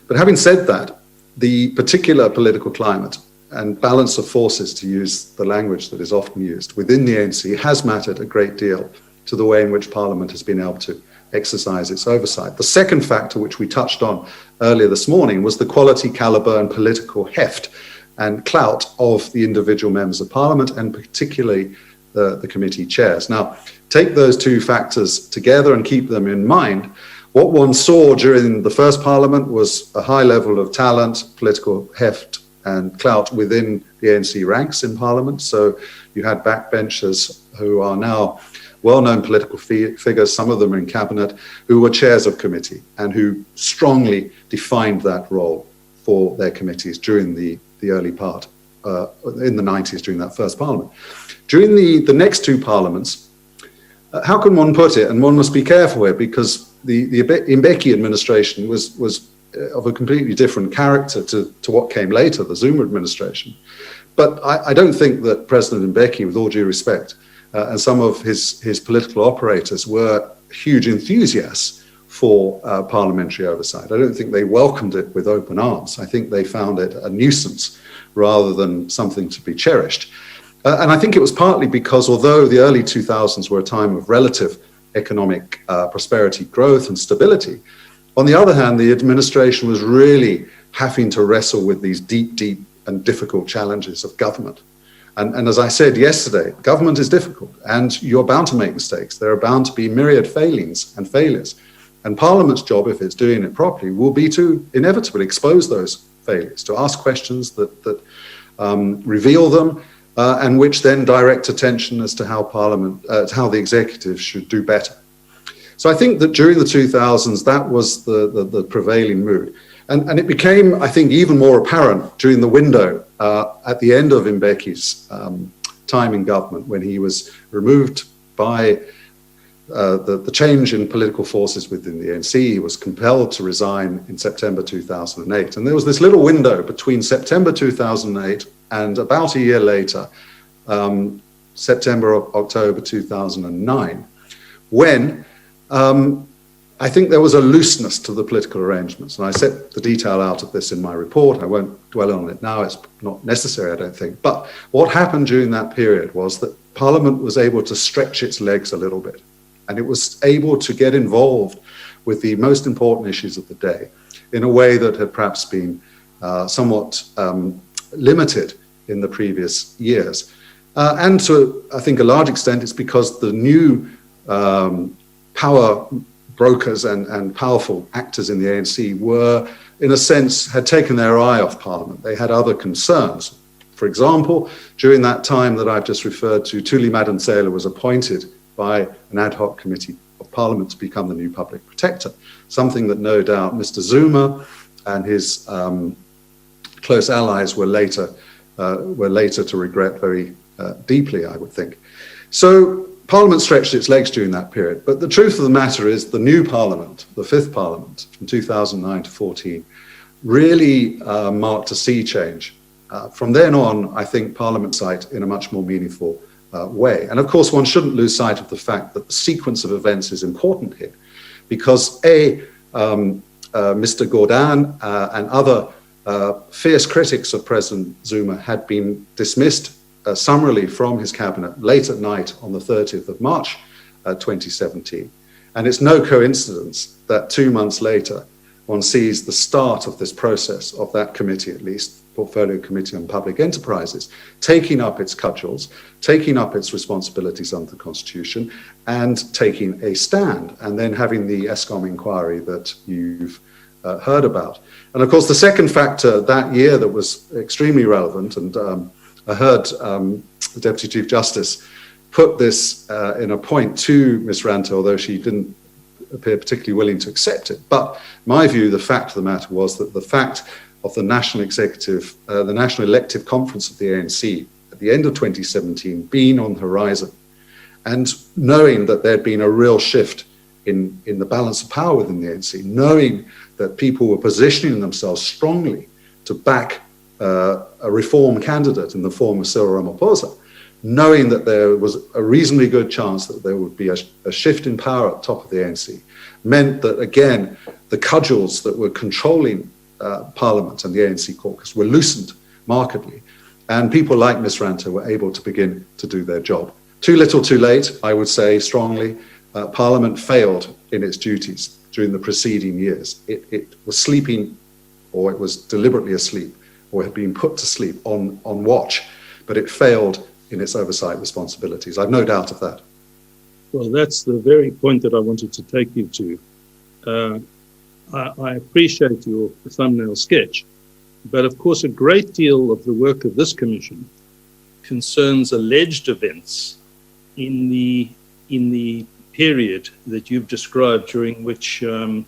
But having said that, the particular political climate and balance of forces, to use the language that is often used within the ANC, has mattered a great deal to the way in which Parliament has been able to exercise its oversight. The second factor, which we touched on earlier this morning, was the quality, calibre and political heft and clout of the individual members of Parliament, and particularly the committee chairs. Now, take those two factors together and keep them in mind. What one saw during the first Parliament was a high level of talent, political heft and clout within the ANC ranks in Parliament. So you had backbenchers who are now well-known political figures, some of them are in cabinet, who were chairs of committee and who strongly defined that role for their committees during the early part, in the 90s, during that first Parliament. During the next two Parliaments, how can one put it, and one must be careful here, because the Mbeki administration was of a completely different character to what came later, the Zuma administration. But I don't think that President Mbeki, with all due respect, and some of his political operators were huge enthusiasts for parliamentary oversight. I don't think they welcomed it with open arms. I think they found it a nuisance rather than something to be cherished. And I think it was partly because although the early 2000s were a time of relative economic prosperity, growth and stability, on the other hand, the administration was really having to wrestle with these deep and difficult challenges of government. And as I said yesterday, government is difficult and you're bound to make mistakes. There are bound to be myriad failings and failures. And Parliament's job, if it's doing it properly, will be to inevitably expose those failures, to ask questions that reveal them, and which then direct attention as to how how the executive should do better. So I think that during the 2000s, that was the prevailing mood. And it became, I think, even more apparent during the window at the end of Mbeki's time in government, when he was removed by the change in political forces within the ANC. He was compelled to resign in September 2008. And there was this little window between September 2008 and about a year later, September, October 2009, when I think there was a looseness to the political arrangements. And I set the detail out of this in my report. I won't dwell on it now. It's not necessary, I don't think. But what happened during that period was that Parliament was able to stretch its legs a little bit. And it was able to get involved with the most important issues of the day in a way that had perhaps been somewhat limited in the previous years. And to, I think, a large extent, it's because the new power brokers and powerful actors in the ANC were, in a sense, had taken their eye off Parliament. They had other concerns. For example, during that time that I've just referred to, Thuli Madonsela was appointed by an ad hoc committee of Parliament to become the new public protector, something that no doubt Mr. Zuma and his close allies were later to regret very deeply, I would think. So Parliament stretched its legs during that period, but the truth of the matter is the new Parliament, the fifth Parliament from 2009 to 14, really marked a sea change. From then on, I think Parliament sight in a much more meaningful way. And of course, one shouldn't lose sight of the fact that the sequence of events is important here, because Mr. Gordhan and other fierce critics of President Zuma had been dismissed summarily from his cabinet late at night on the 30th of March 2017. And it's no coincidence that 2 months later, one sees the start of this process of that committee, at least, Portfolio Committee on Public Enterprises, taking up its cudgels, taking up its responsibilities under the Constitution, and taking a stand, and then having the ESCOM inquiry that you've heard about. And of course, the second factor that year that was extremely relevant, and I heard the Deputy Chief Justice put this in a point to Ms. Ranta, although she didn't appear particularly willing to accept it. But my view, the fact of the matter was that the fact of the National Executive, the National Elective Conference of the ANC at the end of 2017 being on the horizon, and knowing that there'd been a real shift in the balance of power within the ANC, knowing that people were positioning themselves strongly to back a reform candidate in the form of Cyril Ramaphosa, knowing that there was a reasonably good chance that there would be a shift in power at the top of the ANC, meant that, again, the cudgels that were controlling Parliament and the ANC caucus were loosened markedly, and people like Ms. Ranta were able to begin to do their job. Too little, too late, I would say strongly. Parliament failed in its duties during the preceding years. It was sleeping, or it was deliberately asleep, or had been put to sleep on watch, but it failed in its oversight responsibilities. I've no doubt of that. Well, that's the very point that I wanted to take you to. I appreciate your thumbnail sketch, but of course a great deal of the work of this commission concerns alleged events in the period that you've described, during which the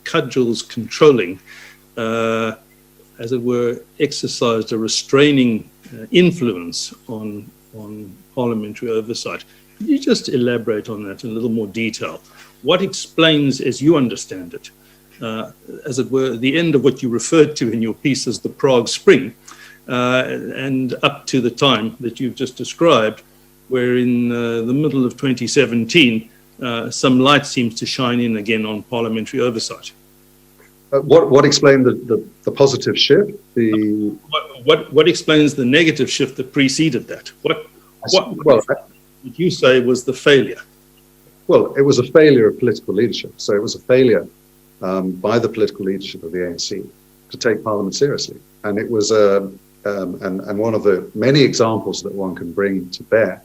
cudgels controlling, as it were, exercised a restraining influence on parliamentary oversight. Could you just elaborate on that in a little more detail? What explains, as you understand it, as it were, the end of what you referred to in your piece as the Prague Spring, and up to the time that you've just described, where in the middle of 2017, some light seems to shine in again on parliamentary oversight? What explained the positive shift? What explains the negative shift that preceded that? What would you say was the failure? Well, it was a failure of political leadership. So it was a failure by the political leadership of the ANC to take Parliament seriously. And it was, and one of the many examples that one can bring to bear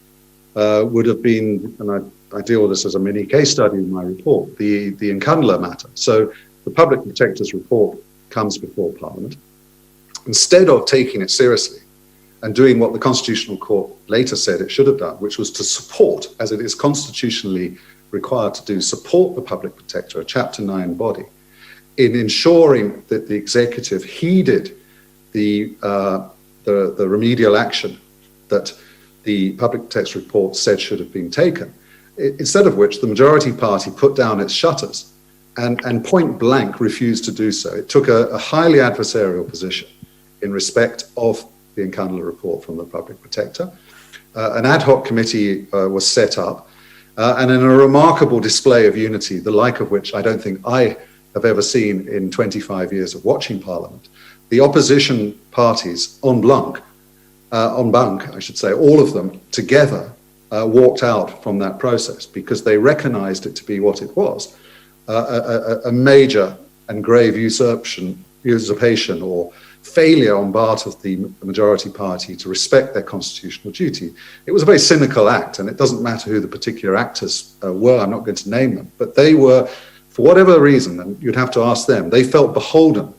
would have been, and I deal with this as a mini case study in my report, the Nkandla matter. So the Public Protector's report comes before Parliament. Instead of taking it seriously and doing what the Constitutional Court later said it should have done, which was to support, as it is constitutionally required to do, support the Public Protector, a Chapter 9 body, in ensuring that the executive heeded the remedial action that the Public Protector's report said should have been taken. Instead of which, the majority party put down its shutters and point blank refused to do so. It took a highly adversarial position in respect of the Nkandla report from the Public Protector. An ad hoc committee was set up, and in a remarkable display of unity, the like of which I don't think I have ever seen in 25 years of watching Parliament, the opposition parties en banc, I should say, all of them together walked out from that process because they recognized it to be what it was, a major and grave usurpation or failure on part of the majority party to respect their constitutional duty. It was a very cynical act, and it doesn't matter who the particular actors were, I'm not going to name them, but they were, for whatever reason, and you'd have to ask them, they felt beholden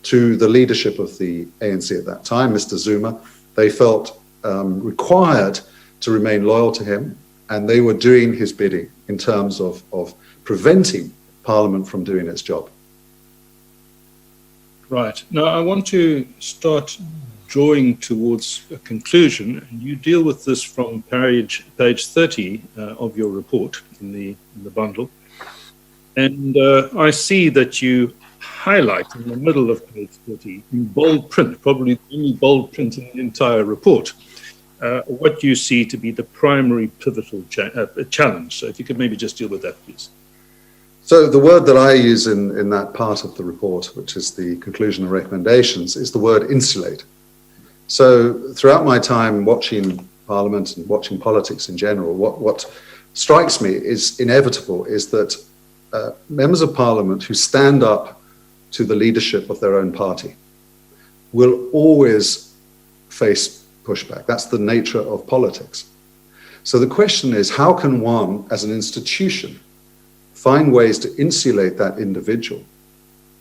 to the leadership of the ANC at that time, Mr. Zuma. They felt required to remain loyal to him, and they were doing his bidding in terms of preventing Parliament from doing its job. Right. Now, I want to start drawing towards a conclusion, and you deal with this from page 30 of your report in the bundle. And I see that you highlight in the middle of page 30, in bold print, probably the only bold print in the entire report, what you see to be the primary pivotal challenge. So if you could maybe just deal with that, please. So the word that I use in that part of the report, which is the conclusion and recommendations, is the word insulate. So throughout my time watching Parliament and watching politics in general, what strikes me is inevitable is that members of Parliament who stand up to the leadership of their own party will always face pushback. That's the nature of politics. So the question is, how can one, as an institution, find ways to insulate that individual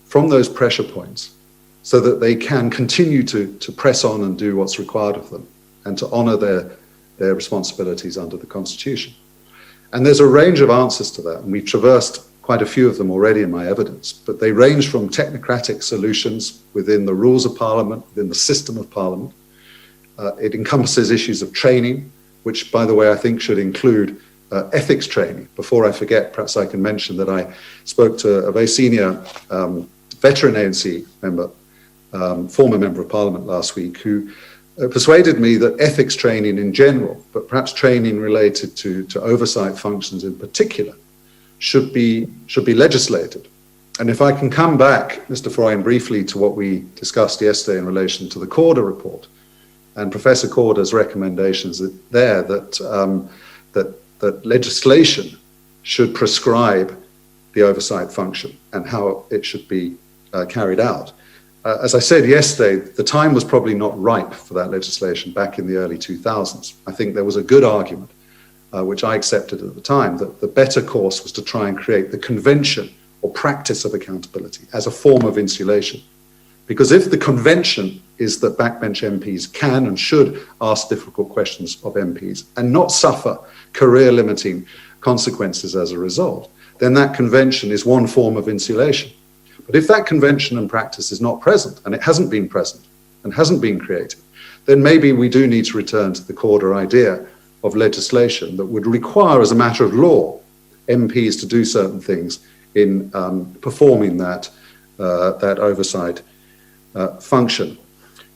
from those pressure points so that they can continue to press on and do what's required of them and to honor their responsibilities under the Constitution? And there's a range of answers to that, and we've traversed quite a few of them already in my evidence, but they range from technocratic solutions within the rules of Parliament, within the system of Parliament. It encompasses issues of training, which, by the way, I think should include ethics training. Before I forget, perhaps I can mention that I spoke to a very senior veteran ANC member former Member of Parliament last week, who persuaded me that ethics training in general, but perhaps training related to oversight functions in particular, should be legislated. And if I can come back, Mr. Freund, briefly to what we discussed yesterday in relation to the Corder report, and Professor Corder's recommendations there that legislation should prescribe the oversight function and how it should be carried out. As I said yesterday, the time was probably not ripe for that legislation back in the early 2000s. I think there was a good argument, which I accepted at the time, that the better course was to try and create the convention or practice of accountability as a form of insulation. Because if the convention is that backbench MPs can and should ask difficult questions of MPs and not suffer career-limiting consequences as a result, then that convention is one form of insulation. But if that convention and practice is not present, and it hasn't been present and hasn't been created, then maybe we do need to return to the Corder idea of legislation that would require, as a matter of law, MPs to do certain things in performing that oversight function.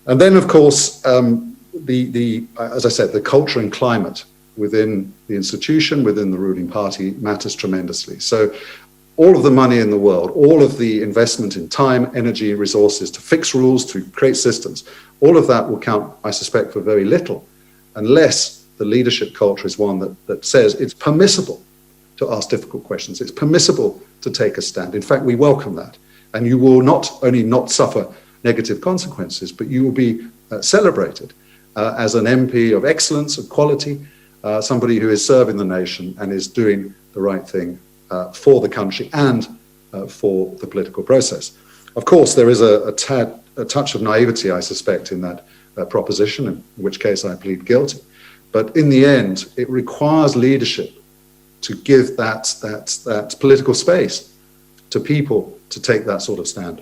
And then, of course, as I said, the culture and climate within the institution, within the ruling party, matters tremendously. So all of the money in the world, all of the investment in time, energy, resources to fix rules, to create systems, all of that will count, I suspect, for very little, unless the leadership culture is one that says it's permissible to ask difficult questions. It's permissible to take a stand. In fact, we welcome that. And you will not only not suffer negative consequences, but you will be celebrated as an MP of excellence, of quality, somebody who is serving the nation and is doing the right thing for the country and for the political process. Of course, there is a touch of naivety, I suspect, in that proposition, in which case I plead guilty. But in the end, it requires leadership to give that political space to people to take that sort of stand.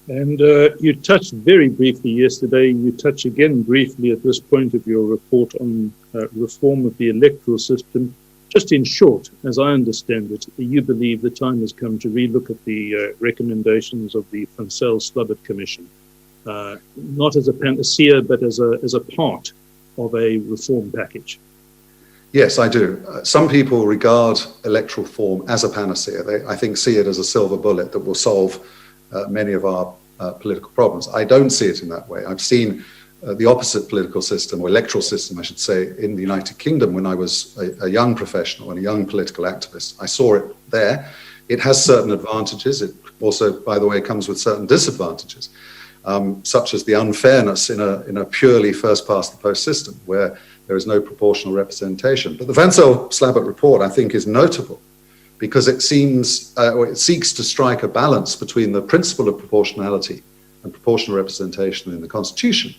And you touched very briefly yesterday, you touch again briefly at this point of your report on reform of the electoral system. Just in short, as I understand it, you believe the time has come to relook at the recommendations of the Slubbert Commission, not as a panacea, but as a part of a reform package. Yes, I do. Some people regard electoral reform as a panacea. They, I think, see it as a silver bullet that will solve many of our political problems. I don't see it in that way. I've seen the opposite political system, or electoral system, I should say, in the United Kingdom when I was a young professional and a young political activist. I saw it there. It has certain advantages. It also, by the way, comes with certain disadvantages, such as the unfairness in a purely first-past-the-post system where there is no proportional representation. But the Slubbert report, I think, is notable because it seeks to strike a balance between the principle of proportionality and proportional representation in the Constitution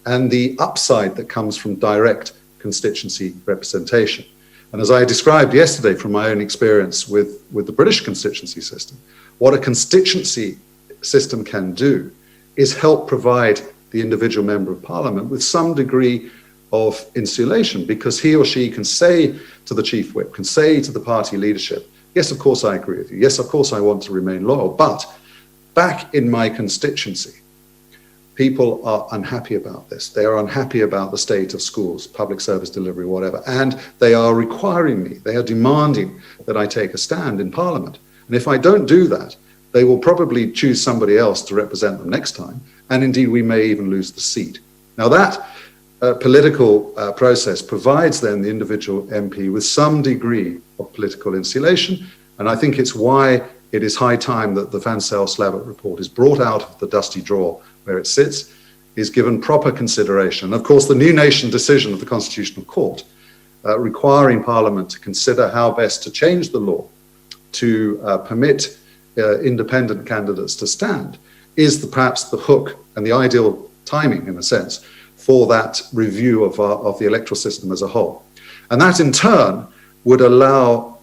and the upside that comes from direct constituency representation. And as I described yesterday from my own experience with the British constituency system, what a constituency system can do is help provide the individual member of parliament with some degree of insulation, because he or she can say to the chief whip, can say to the party leadership, yes, of course I agree with you. Yes, of course I want to remain loyal. But back in my constituency, people are unhappy about this. They are unhappy about the state of schools, public service delivery, whatever. And they are requiring me, they are demanding that I take a stand in Parliament. And if I don't do that, they will probably choose somebody else to represent them next time. And indeed, we may even lose the seat. Now that political process provides then the individual MP with some degree of political insulation. And I think it's why it is high time that the Slubbert report is brought out of the dusty drawer where it sits, is given proper consideration. And of course, the New Nation decision of the Constitutional Court requiring Parliament to consider how best to change the law to permit independent candidates to stand is perhaps the hook and the ideal timing, in a sense, for that review of the electoral system as a whole. And that in turn would allow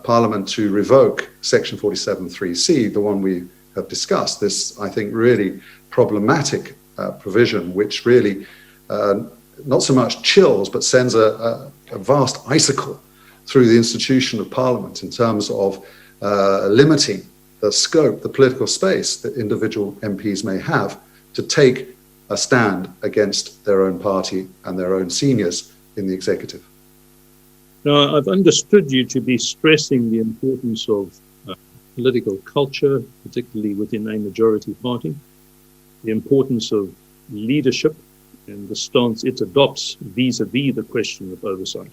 Parliament to revoke Section 47(3)(c), the one we have discussed, this, I think, really problematic provision, which really not so much chills, but sends a vast icicle through the institution of Parliament in terms of limiting the scope, the political space that individual MPs may have to take a stand against their own party and their own seniors in the executive. Now, I've understood you to be stressing the importance of political culture, particularly within a majority party, the importance of leadership and the stance it adopts vis-a-vis the question of oversight.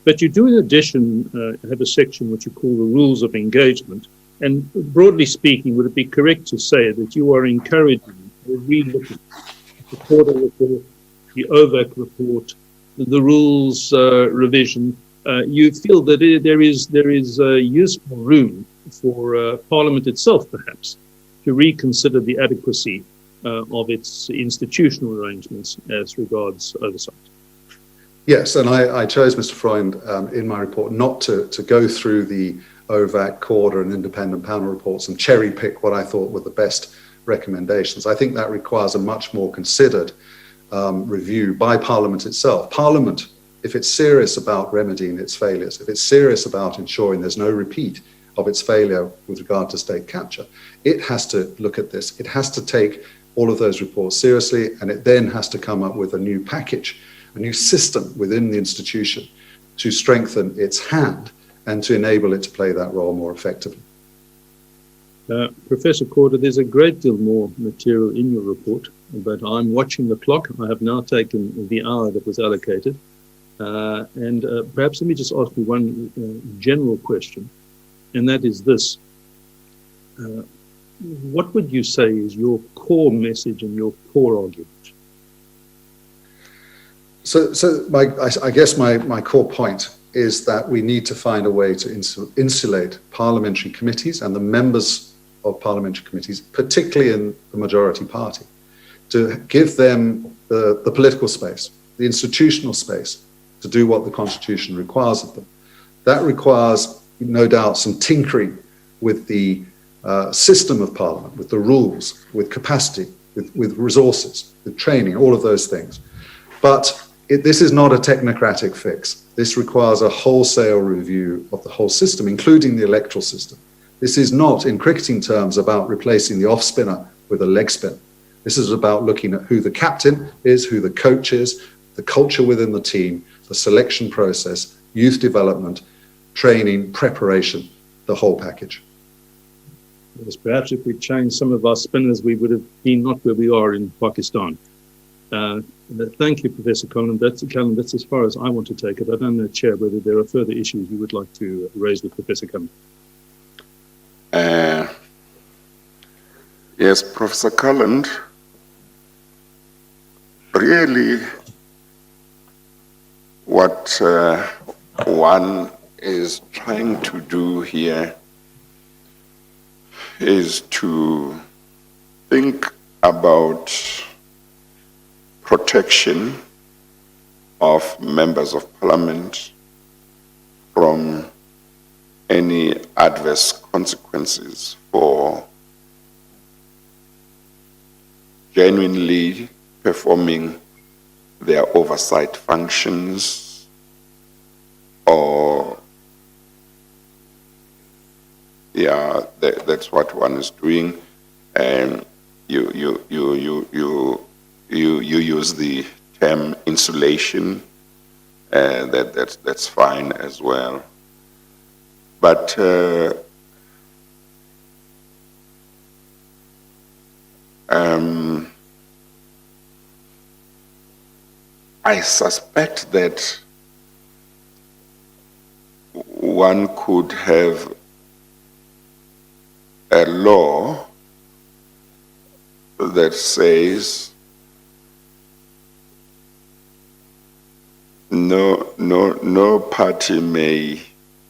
But you do, in addition, have a section which you call the rules of engagement. And broadly speaking, would it be correct to say that you are encouraging or re-looking at the Porter report, the OVAC report, the rules revision? You feel that there is useful room for Parliament itself, perhaps, to reconsider the adequacy of its institutional arrangements as regards oversight. Yes, and I chose, Mr. Freund, in my report not to go through the OVAC, Corder and independent panel reports and cherry pick what I thought were the best recommendations. I think that requires a much more considered review by Parliament itself. Parliament, if it's serious about remedying its failures, if it's serious about ensuring there's no repeat of its failure with regard to state capture, it has to look at this. It has to take all of those reports seriously, and it then has to come up with a new package, a new system within the institution to strengthen its hand and to enable it to play that role more effectively. Professor Corder, there's a great deal more material in your report, but I'm watching the clock. I have now taken the hour that was allocated. And perhaps let me just ask you one general question, and that is this. What would you say is your core message and your core argument? So I guess my core point is that we need to find a way to insulate parliamentary committees and the members of parliamentary committees, particularly in the majority party, to give them the political space, the institutional space, to do what the Constitution requires of them. That requires, no doubt, some tinkering with the system of Parliament, with the rules, with capacity, with resources, with training, all of those things. But this is not a technocratic fix. This requires a wholesale review of the whole system, including the electoral system. This is not, in cricketing terms, about replacing the off-spinner with a leg spin. This is about looking at who the captain is, who the coach is, the culture within the team, the selection process, youth development, training, preparation, the whole package. Yes, perhaps if we changed some of our spinners, we would have been not where we are in Pakistan. Thank you, Professor Calland. That's as far as I want to take it. I don't know, Chair, whether there are further issues you would like to raise with Professor Calland. Yes, Professor Calland, really what one is trying to do here is to think about protection of members of Parliament from any adverse consequences for genuinely performing their oversight functions, or that's what one is doing. And you use the term insulation, that's fine as well. But I suspect that one could have a law that says no party may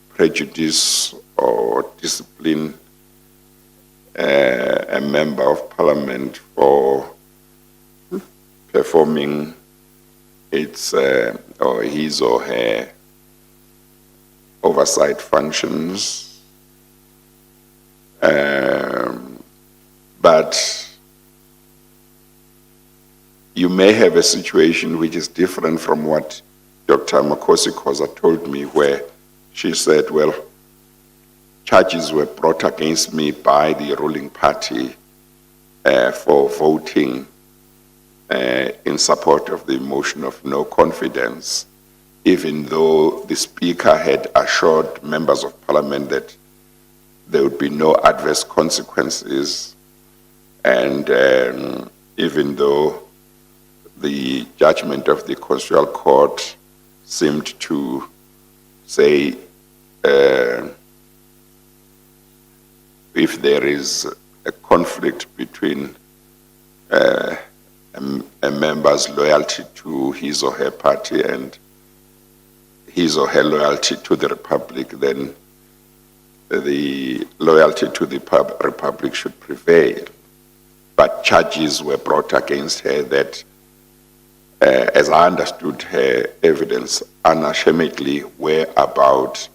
prejudice or discipline a member of Parliament for performing its or his or her oversight functions, but you may have a situation which is different from what Dr. Makosi Khoza told me, where she said, well, charges were brought against me by the ruling party for voting in support of the motion of no confidence, even though the Speaker had assured members of Parliament that there would be no adverse consequences, and even though the judgment of the Constitutional Court seemed to say if there is a conflict between a member's loyalty to his or her party and his or her loyalty to the Republic, then the loyalty to the Republic should prevail. But charges were brought against her that, as I understood her evidence, unashamedly were about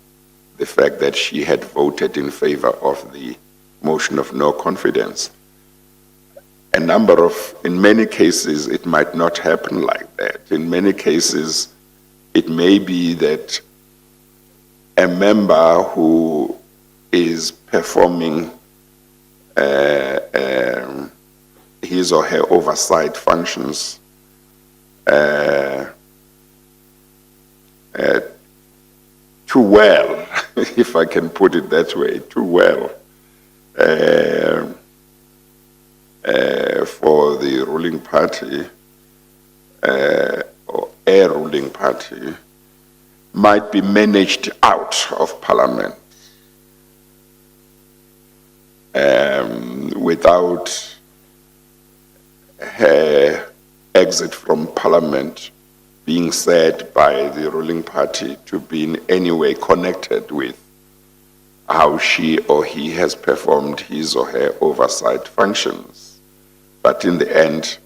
the fact that she had voted in favor of the motion of no confidence. In many cases, it might not happen like that. In many cases, it may be that a member who is performing his or her oversight functions too well, if I can put it that way, too well, for the ruling party, or a ruling party, might be managed out of Parliament without her exit from Parliament being said by the ruling party to be in any way connected with how she or he has performed his or her oversight functions. But in the end,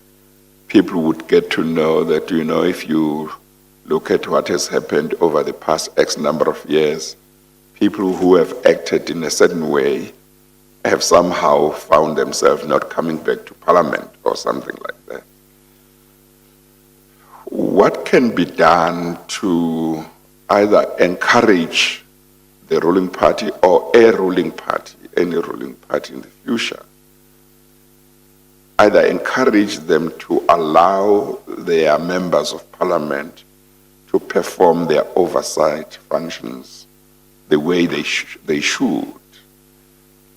people would get to know that, you know, if you look at what has happened over the past X number of years, people who have acted in a certain way have somehow found themselves not coming back to Parliament or something like that. What can be done to either encourage the ruling party or a ruling party, any ruling party in the future, either encourage them to allow their members of Parliament to perform their oversight functions the way they should,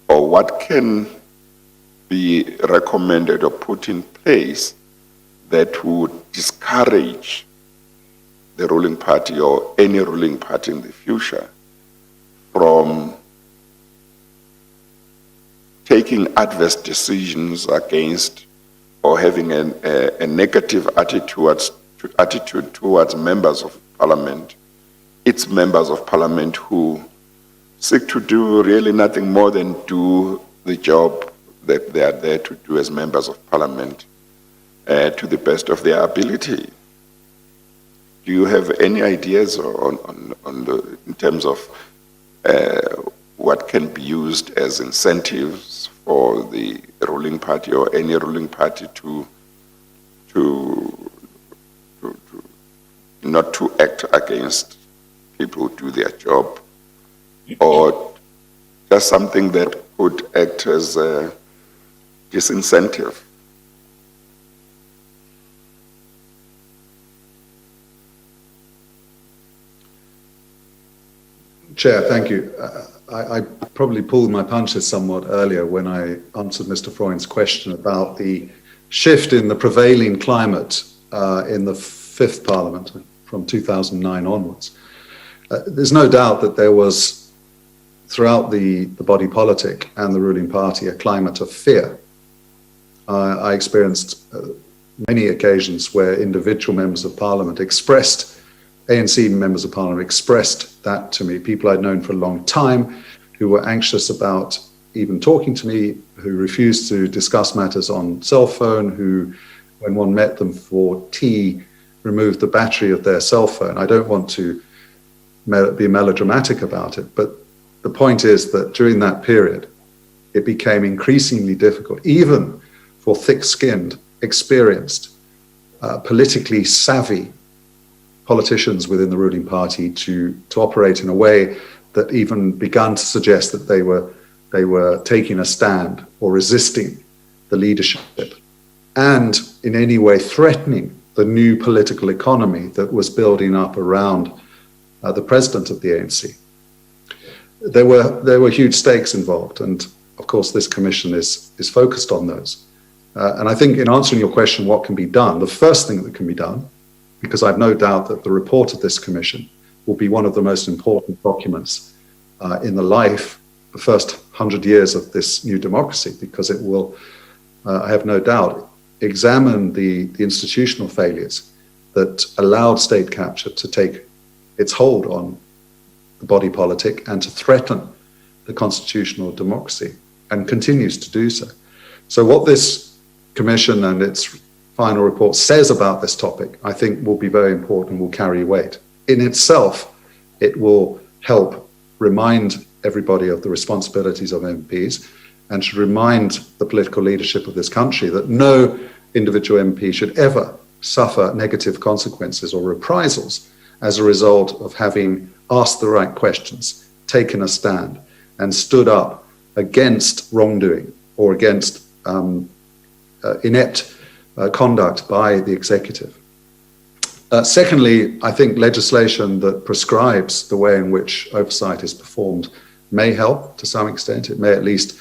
or what can be recommended or put in place that would discourage the ruling party or any ruling party in the future from taking adverse decisions against or having a negative attitude towards members of Parliament, its members of Parliament who seek to do really nothing more than do the job that they are there to do as members of Parliament to the best of their ability. Do you have any ideas in terms of what can be used as incentives for the ruling party or any ruling party to not to act against people who do their job, or just something that could act as a disincentive? Chair, thank you. I probably pulled my punches somewhat earlier when I answered Mr. Freund's question about the shift in the prevailing climate in the Fifth Parliament from 2009 onwards. There's no doubt that there was, throughout the body politic and the ruling party, a climate of fear. I experienced many occasions where individual members of Parliament ANC members of Parliament expressed that to me, people I'd known for a long time who were anxious about even talking to me, who refused to discuss matters on cell phone, who, when one met them for tea, removed the battery of their cell phone. I don't want to be melodramatic about it, but the point is that during that period, it became increasingly difficult, even for thick-skinned, experienced, politically savvy politicians within the ruling party to operate in a way that even begun to suggest that they were taking a stand or resisting the leadership and in any way threatening the new political economy that was building up around the president of the ANC. There were huge stakes involved, and of course this commission is focused on those. And I think in answering your question, what can be done, the first thing that can be done, because I've no doubt that the report of this commission will be one of the most important documents in the first 100 years of this new democracy, because it will, I have no doubt, examine the institutional failures that allowed state capture to take its hold on the body politic and to threaten the constitutional democracy, and continues to do so. So what this commission and its final report says about this topic, I think will be very important, will carry weight. In itself, it will help remind everybody of the responsibilities of MPs, and should remind the political leadership of this country that no individual MP should ever suffer negative consequences or reprisals as a result of having asked the right questions, taken a stand, and stood up against wrongdoing or against inept conduct by the executive. Secondly, I think legislation that prescribes the way in which oversight is performed may help to some extent. It may at least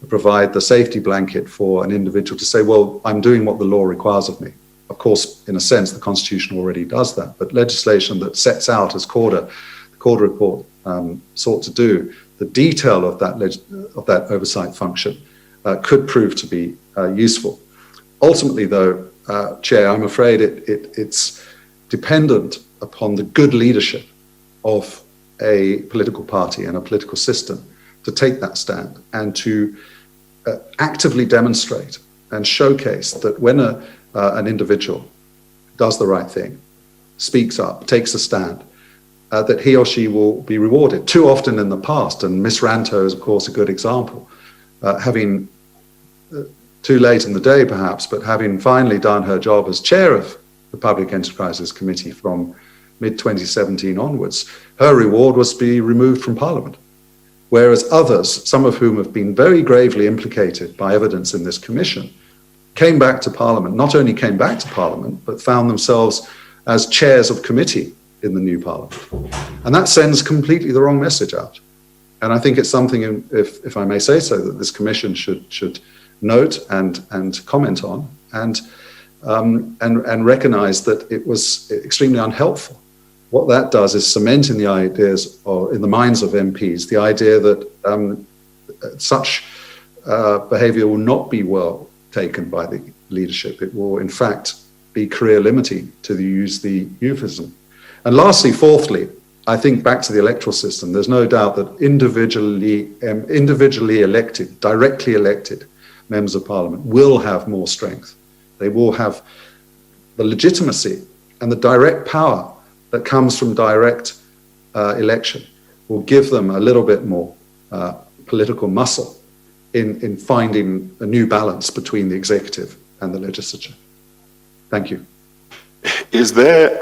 provide the safety blanket for an individual to say, well, I'm doing what the law requires of me. Of course, in a sense, the Constitution already does that, but legislation that sets out, as the Corder report sought to do, the detail of that oversight function could prove to be useful. Ultimately, though, Chair, I'm afraid it's dependent upon the good leadership of a political party and a political system to take that stand and to actively demonstrate and showcase that when an individual does the right thing, speaks up, takes a stand, that he or she will be rewarded. Too often in the past, and Miss Ranto is of course a good example, having too late in the day perhaps, but having finally done her job as chair of the Public Enterprises Committee from mid-2017 onwards, her reward was to be removed from Parliament. Whereas others, some of whom have been very gravely implicated by evidence in this commission, came back to Parliament, not only came back to Parliament, but found themselves as chairs of committee in the new Parliament. And that sends completely the wrong message out. And I think it's something, if I may say so, that this commission should note and comment on, and recognise that it was extremely unhelpful. What that does is cement in the ideas, or in the minds of MPs, the idea that such behaviour will not be well taken by the leadership. It will, in fact, be career limiting, to use the euphemism. And lastly, fourthly, I think back to the electoral system, there's no doubt that individually elected, directly elected members of Parliament will have more strength. They will have the legitimacy and the direct power that comes from direct election, will give them a little bit more political muscle in finding a new balance between the executive and the legislature. Thank you. Is there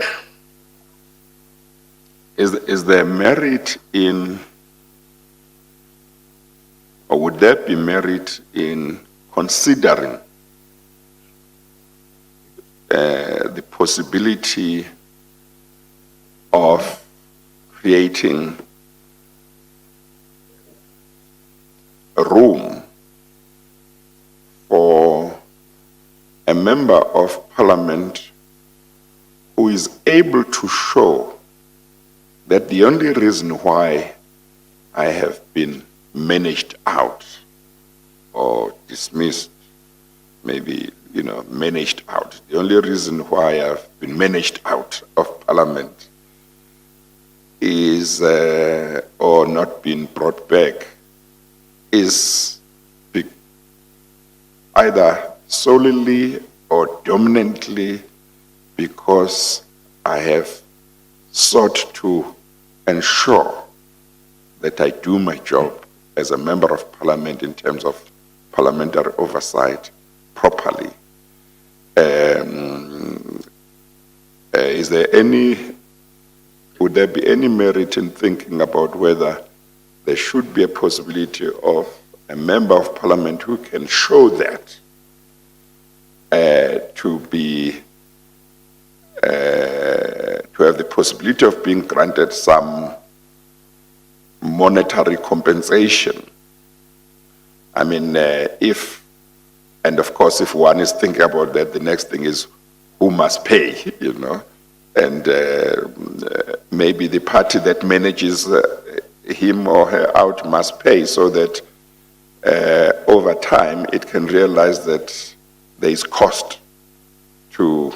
merit in, or would there be merit in considering the possibility of creating a room for a member of Parliament who is able to show that the only reason why I have been managed out or dismissed, maybe, managed out, the only reason why I've been managed out of Parliament is, or not been brought back, is either solely or dominantly because I have sought to ensure that I do my job as a member of Parliament in terms of parliamentary oversight properly. would there be any merit in thinking about whether there should be a possibility of a member of parliament who can show that to have the possibility of being granted some monetary compensation? I mean, and of course, if one is thinking about that, the next thing is who must pay, you know, and maybe the party that manages him or her out must pay, so that over time it can realize that there is cost to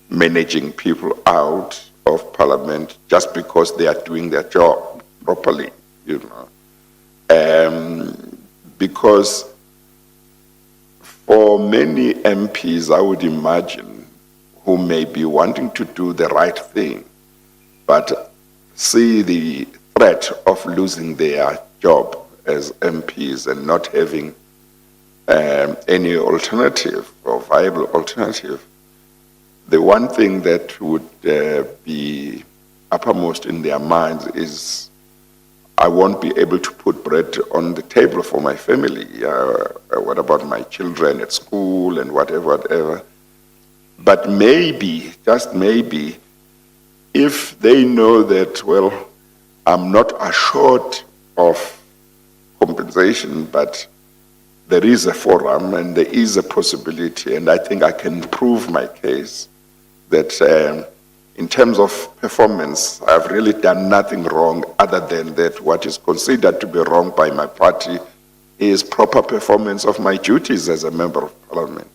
managing people out of parliament just because they are doing their job properly, you know. Because for many MPs, I would imagine, who may be wanting to do the right thing, but see the threat of losing their job as MPs and not having any alternative or viable alternative, the one thing that would be uppermost in their minds is, I won't be able to put bread on the table for my family. What about my children at school and whatever. But maybe, just maybe, if they know that, well, I'm not assured of compensation, but there is a forum and there is a possibility, and I think I can prove my case that in terms of performance, I've really done nothing wrong other than that what is considered to be wrong by my party is proper performance of my duties as a member of parliament.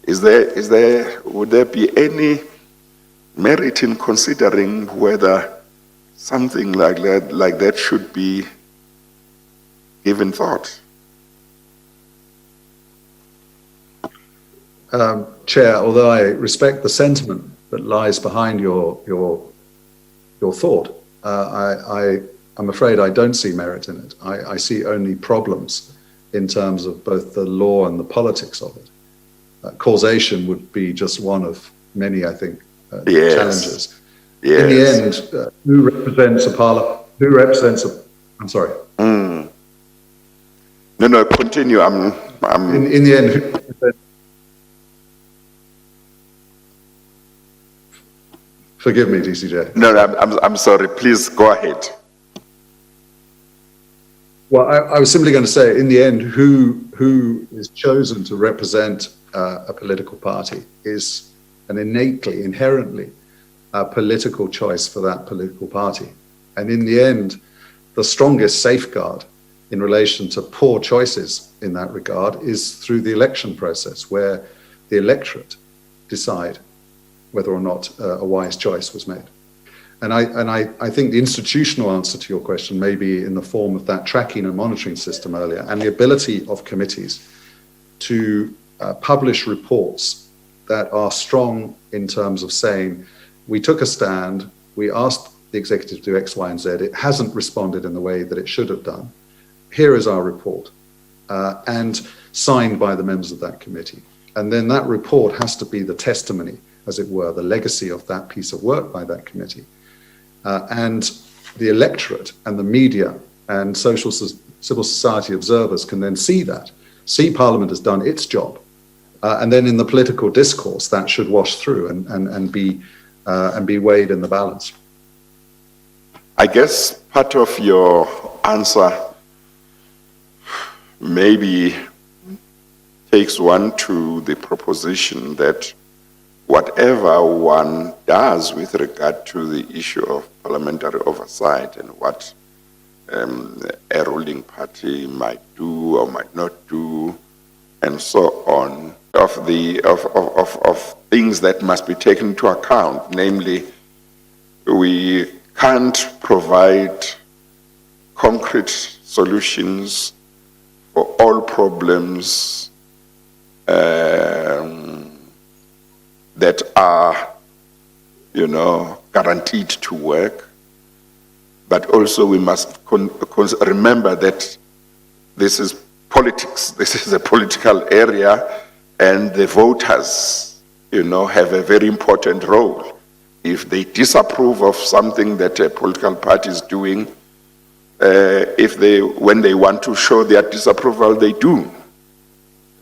Would there be any merit in considering whether something like that should be given thought? Chair, although I respect the sentiment that lies behind your thought, I'm afraid I don't see merit in it. I see only problems in terms of both the law and the politics of it. Causation would be just one of many, I think, challenges. Yes. In the end, who represents a parliament? Who represents a? I'm sorry. No, continue. In the end, who represents? Forgive me, DCJ. No, I'm sorry. Please go ahead. Well, I was simply going to say, in the end, who is chosen to represent a political party is an innately, inherently political choice for that political party. And in the end, the strongest safeguard in relation to poor choices in that regard is through the election process, where the electorate decide whether or not a wise choice was made. And I think the institutional answer to your question may be in the form of that tracking and monitoring system earlier, and the ability of committees to publish reports that are strong in terms of saying, we took a stand, we asked the executive to do X, Y, and Z, it hasn't responded in the way that it should have done. Here is our report, and signed by the members of that committee. And then that report has to be the testimony, as it were, the legacy of that piece of work by that committee. And the electorate and the media and civil society observers can then see that, see Parliament has done its job. And then in the political discourse, that should wash through and be weighed in the balance. I guess part of your answer maybe takes one to the proposition that whatever one does with regard to the issue of parliamentary oversight and what a ruling party might do or might not do, and so on, of things that must be taken into account. Namely, we can't provide concrete solutions for all problems that are, guaranteed to work. But also we must remember that this is politics. This is a political area, and the voters, have a very important role if they disapprove of something that a political party is doing, when they want to show their disapproval, they do.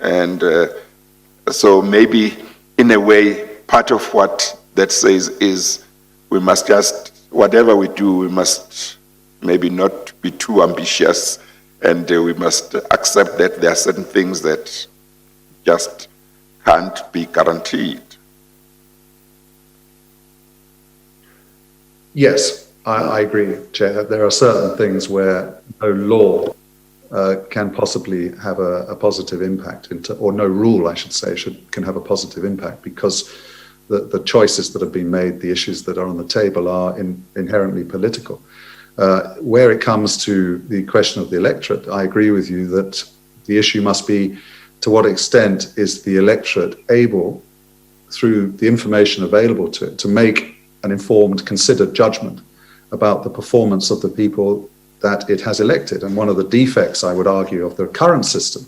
And so maybe in a way, part of what that says is we must just, whatever we do, we must maybe not be too ambitious, and we must accept that there are certain things that just can't be guaranteed. Yes, I agree, Chair. There are certain things where no law can possibly have a positive impact, or no rule, I should say, can have a positive impact, because the choices that have been made, the issues that are on the table are inherently political. Where it comes to the question of the electorate, I agree with you that the issue must be, to what extent is the electorate able, through the information available to it, to make an informed, considered judgment about the performance of the people that it has elected. And one of the defects, I would argue, of the current system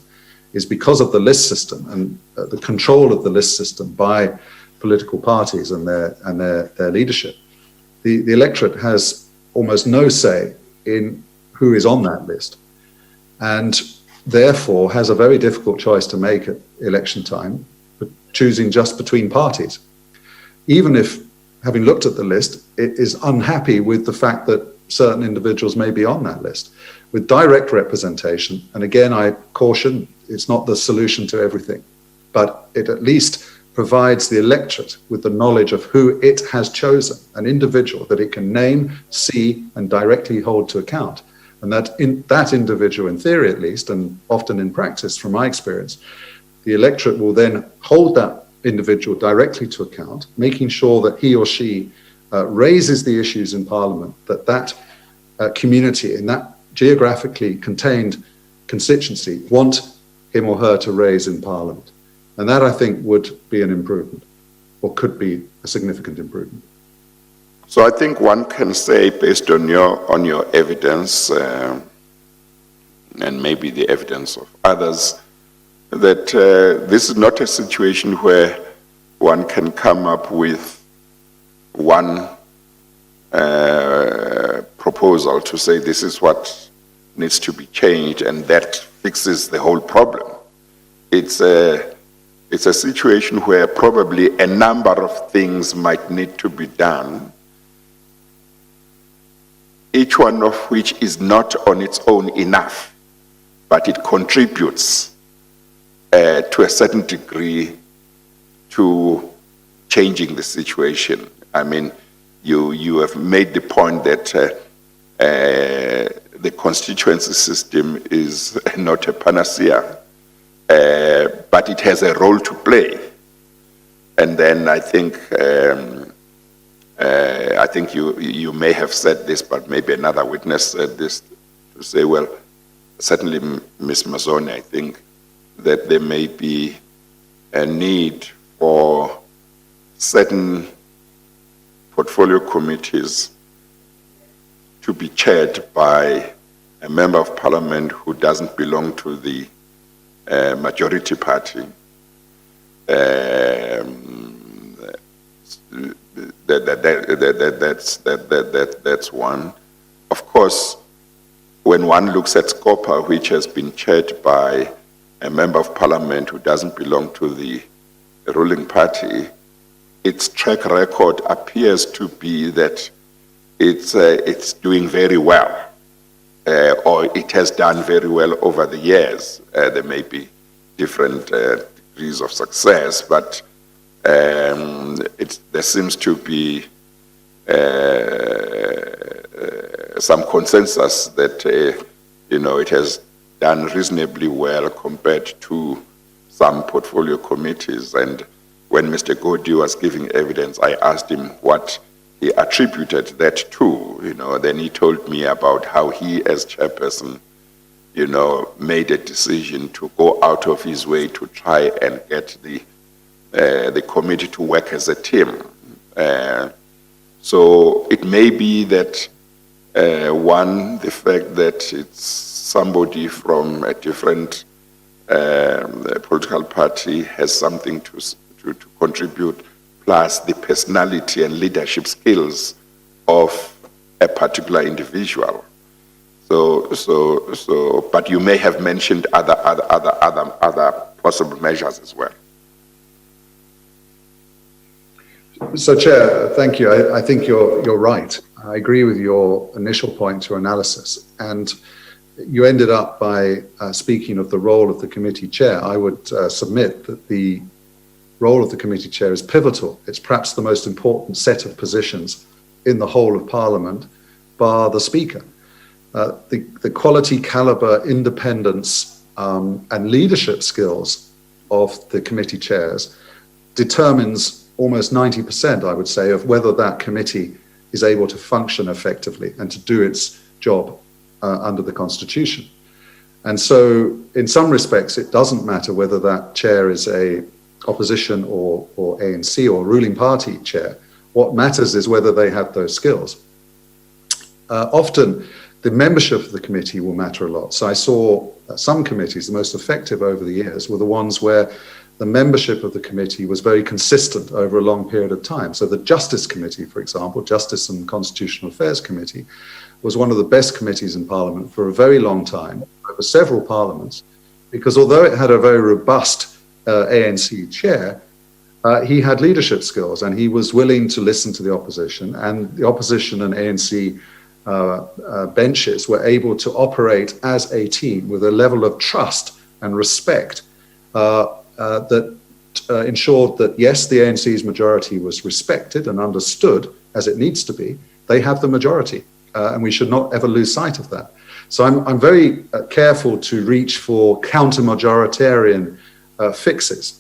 is because of the list system and the control of the list system by political parties and their leadership. The electorate has almost no say in who is on that list, and therefore has a very difficult choice to make at election time, choosing just between parties. Even if, having looked at the list, it is unhappy with the fact that certain individuals may be on that list. With direct representation, and again I caution, it's not the solution to everything, but it at least provides the electorate with the knowledge of who it has chosen, an individual that it can name, see, and directly hold to account. And that individual, in theory at least, and often in practice from my experience, the electorate will then hold that individual directly to account, making sure that he or she raises the issues in Parliament that community in that geographically contained constituency want him or her to raise in Parliament. And that, I think, would be an improvement, or could be a significant improvement. So I think one can say, based on your evidence, and maybe the evidence of others, that this is not a situation where one can come up with one proposal to say this is what needs to be changed and that fixes the whole problem. It's a situation where probably a number of things might need to be done, each one of which is not on its own enough, but it contributes to a certain degree to changing the situation. I mean, you have made the point that the constituency system is not a panacea, but it has a role to play. And then I think you may have said this, but maybe another witness said this, to say, well, certainly Ms. Mazzoni, I think that there may be a need for certain portfolio committees to be chaired by a member of parliament who doesn't belong to the majority party. That's one. Of course, when one looks at SCOPA, which has been chaired by a member of parliament who doesn't belong to the ruling party, its track record appears to be that it's doing very well, or it has done very well over the years. There may be different degrees of success, but there seems to be some consensus that it has done reasonably well compared to some portfolio committees. And when Mr. Godi was giving evidence, I asked him what he attributed that to. Then he told me about how he, as chairperson, made a decision to go out of his way to try and get the committee to work as a team. So it may be that the fact that it's somebody from a different political party has something to contribute, plus the personality and leadership skills of a particular individual. But you may have mentioned other possible measures as well. So, Chair, thank you. I think you're right. I agree with your initial point to analysis. And you ended up by speaking of the role of the committee chair. I would submit that the role of the committee chair is pivotal. It's perhaps the most important set of positions in the whole of Parliament, bar the Speaker. The quality, calibre, independence and leadership skills of the committee chairs determines almost 90%, I would say, of whether that committee is able to function effectively and to do its job under the Constitution. And so, in some respects, it doesn't matter whether that chair is a opposition or ANC or ruling party chair. What matters is whether they have those skills. Often, the membership of the committee will matter a lot. So I saw some committees, the most effective over the years, were the ones where the membership of the committee was very consistent over a long period of time. So the Justice Committee, for example, Justice and Constitutional Affairs Committee, was one of the best committees in Parliament for a very long time, over several parliaments, because although it had a very robust ANC chair, he had leadership skills and he was willing to listen to the opposition, and the opposition and ANC benches were able to operate as a team with a level of trust and respect that ensured that, yes, the ANC's majority was respected and understood as it needs to be. They have the majority, and we should not ever lose sight of that. So I'm very careful to reach for counter-majoritarian fixes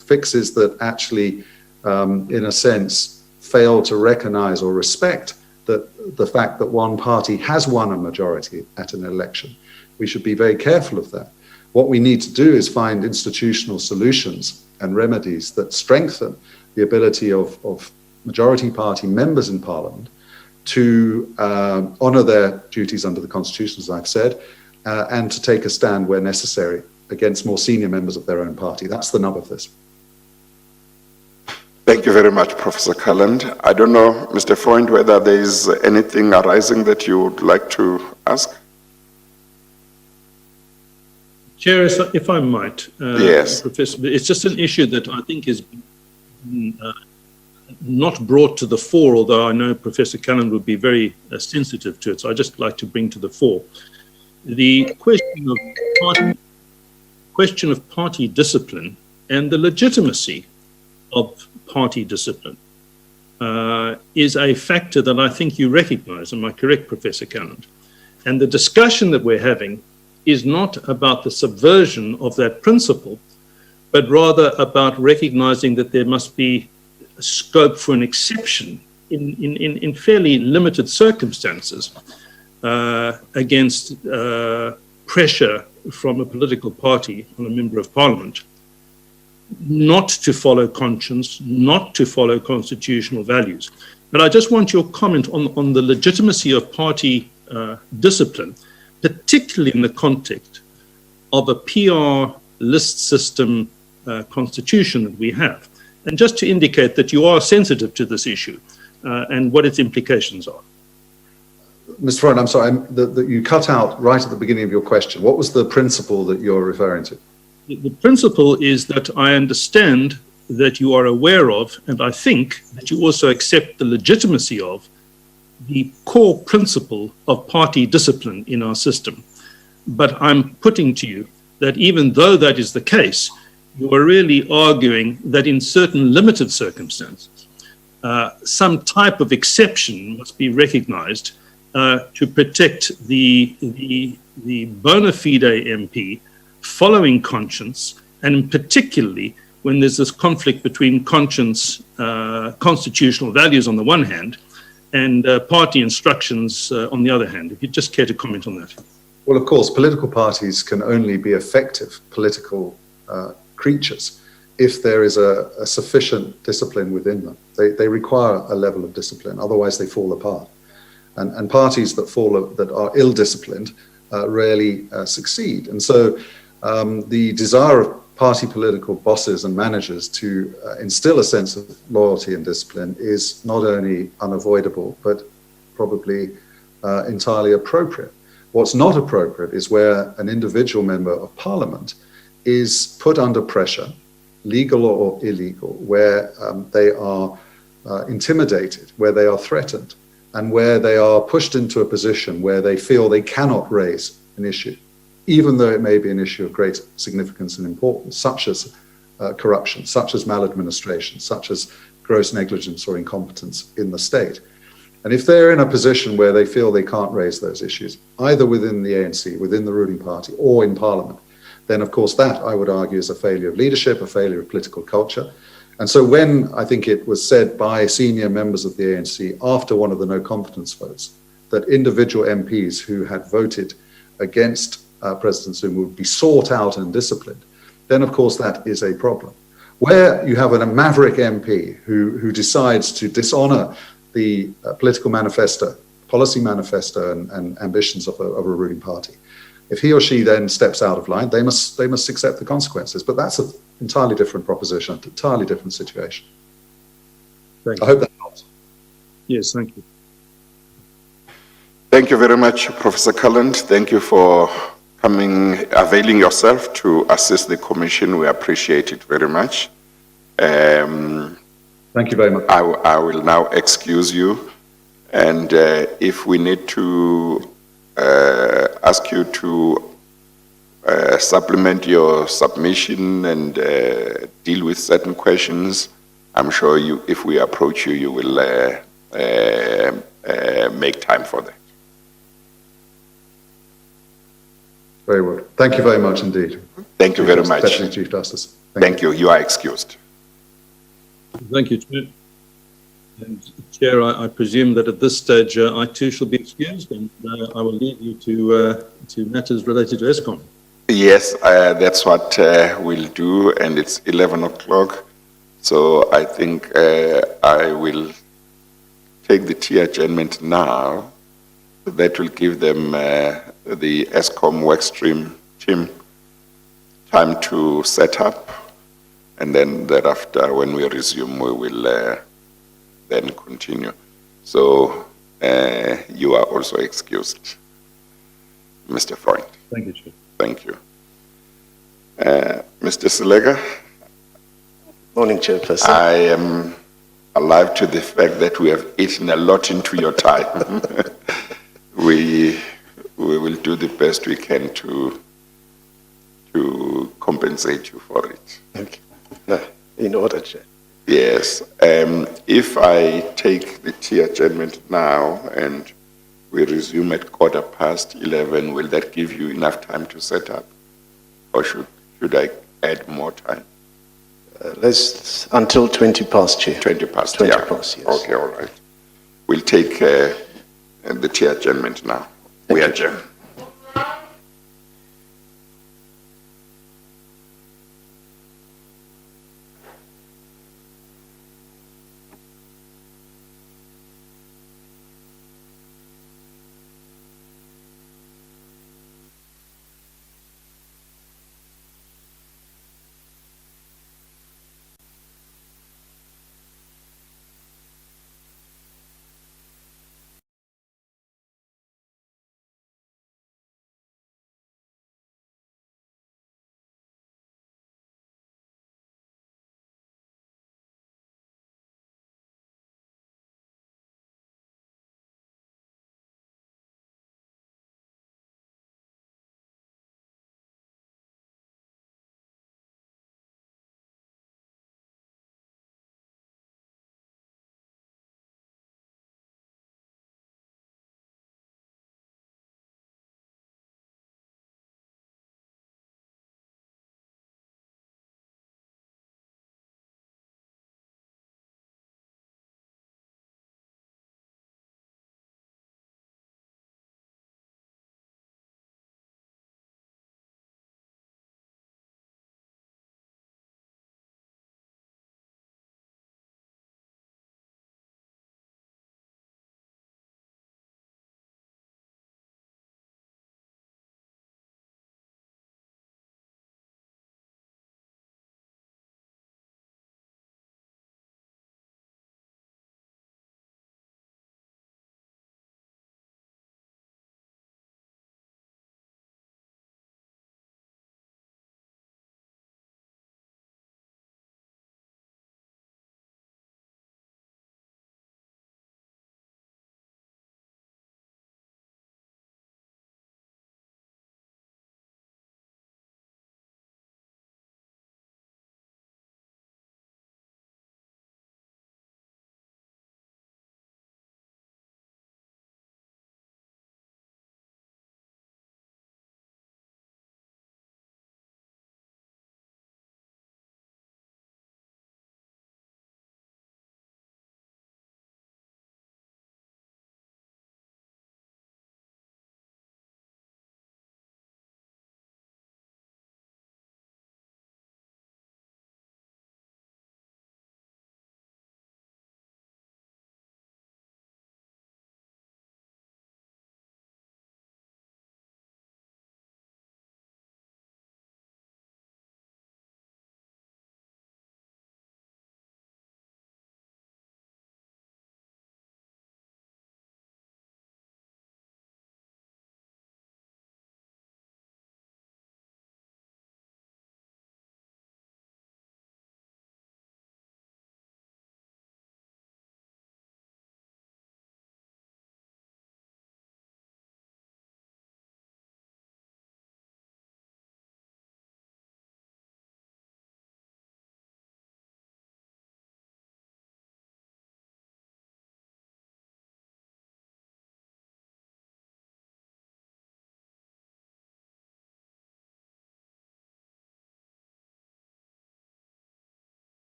that actually, in a sense, fail to recognize or respect that the fact that one party has won a majority at an election. We should be very careful of that. What we need to do is find institutional solutions and remedies that strengthen the ability of majority party members in Parliament to honour their duties under the Constitution, as I've said, and to take a stand where necessary against more senior members of their own party. That's the nub of this. Thank you very much, Professor Calland. I don't know, Mr. Freund, whether there is anything arising that you would like to ask? Chair, if I might, yes. Professor, it's just an issue that I think is not brought to the fore, although I know Professor Calland would be very sensitive to it, so I'd just like to bring to the fore. The question of party discipline and the legitimacy of party discipline is a factor that I think you recognise. Am I correct, Professor Calland? And the discussion that we're having is not about the subversion of that principle, but rather about recognising that there must be scope for an exception in fairly limited circumstances against pressure from a political party on a member of Parliament not to follow conscience, not to follow constitutional values. But I just want your comment on the legitimacy of party discipline, particularly in the context of a PR list system constitution that we have. And just to indicate that you are sensitive to this issue and what its implications are. Mr. Freund, I'm sorry, you cut out right at the beginning of your question. What was the principle that you're referring to? The principle is that I understand that you are aware of, and I think that you also accept the legitimacy of, the core principle of party discipline in our system. But I'm putting to you that even though that is the case, you are really arguing that in certain limited circumstances, some type of exception must be recognized to protect the bona fide MP following conscience, and particularly when there's this conflict between conscience, constitutional values on the one hand, and party instructions on the other hand. If you'd just care to comment on that. Well, of course, political parties can only be effective political creatures if there is a sufficient discipline within them. They require a level of discipline, otherwise they fall apart. And parties that are ill-disciplined rarely succeed. And so the desire of party political bosses and managers to instill a sense of loyalty and discipline is not only unavoidable, but probably entirely appropriate. What's not appropriate is where an individual member of parliament is put under pressure, legal or illegal, where they are intimidated, where they are threatened, and where they are pushed into a position where they feel they cannot raise an issue, even though it may be an issue of great significance and importance, such as corruption, such as maladministration, such as gross negligence or incompetence in the state. And if they're in a position where they feel they can't raise those issues, either within the ANC, within the ruling party, or in Parliament, then of course that, I would argue, is a failure of leadership, a failure of political culture. And so when I think it was said by senior members of the ANC after one of the no confidence votes that individual MPs who had voted against President Zuma would be sought out and disciplined, then of course that is a problem. Where you have a maverick MP who decides to dishonor the political manifesto, policy manifesto and ambitions of a ruling party, if he or she then steps out of line, they must accept the consequences. But that's an entirely different proposition, an entirely different situation. I hope that helps. Yes, thank you. Thank you very much, Professor Calland. Thank you for availing yourself to assist the Commission. We appreciate it very much. Thank you very much. I will now excuse you, and if we need to ask you to supplement your submission and deal with certain questions, I'm sure if we approach you, you will make time for that. Very well. Thank you very much indeed. Thank you very much. Deputy Chief Justice. Thank you. You are excused. Thank you, Chair. And Chair, I presume that at this stage I too shall be excused, and I will leave you to matters related to ESCOM. Yes, that's what we'll do, and it's 11 o'clock. So I think I will take the tea adjournment now. That will give them the ESCOM workstream team time to set up, and then thereafter, when we resume, we will then continue. So you are also excused, Mr. Freund. Thank you, Chair. Thank you. Mr. Selega? Morning, Chairperson. I am alive to the fact that we have eaten a lot into your time. We will do the best we can to compensate you for it. Okay. No, in order, Chair. Yes. If I take the tea adjournment now and we resume at 11:15, will that give you enough time to set up? Or should I add more time? Let's until 20 past, Chair. 20 past, 20 yeah. past, yes. Okay, all right. We'll take the tea adjournment now. We adjourn.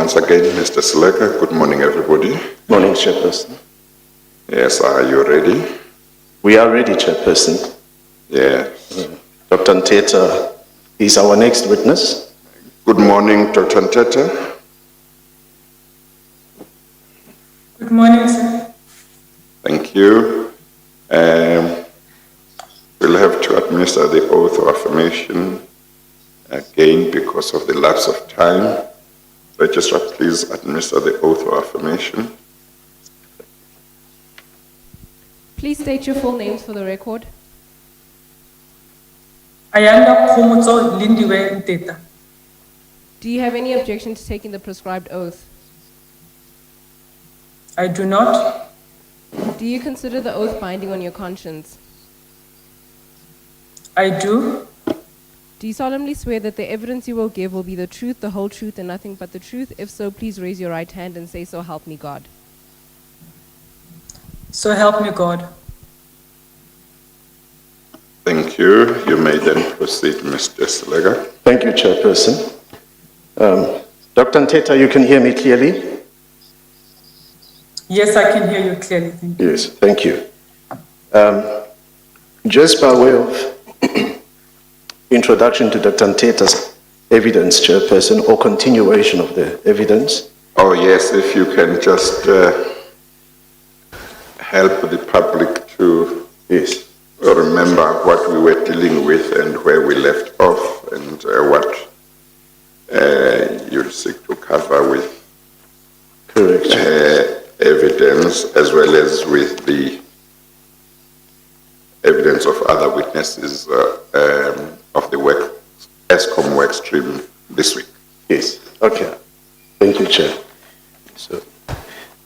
once again, Mr. Sleka. Good morning, everybody. Morning, Chairperson. Yes, are you ready? We are ready, Chairperson. Yes. Dr. Nteta is our next witness. Good morning, Dr. Nteta. Good morning, sir. Thank you. We'll have to administer the oath of affirmation again because of the lapse of time. Registrar, please administer the oath of affirmation. Please state your full names for the record. Ayanda Khomotso Lindiwe Nteta. Do you have any objection to taking the prescribed oath? I do not. Do you consider the oath binding on your conscience? I do. Do you solemnly swear that the evidence you will give will be the truth, the whole truth, and nothing but the truth? If so, please raise your right hand and say, "So help me God." So help me God. Thank you. You may then proceed, Mr. Slega. Thank you, Chairperson. Dr. Nteta, you can hear me clearly? Yes, I can hear you clearly. Thank you. Yes, thank you. Just by way of introduction to Dr. Nteta's evidence, Chairperson, or continuation of the evidence. Oh, yes, if you can just help the public to Yes. remember what we were dealing with and where we left off and what you seek to cover with Correct. evidence as well as with the evidence of other witnesses of the ESCOM work stream this week. Yes, okay. Thank you, Chair. So,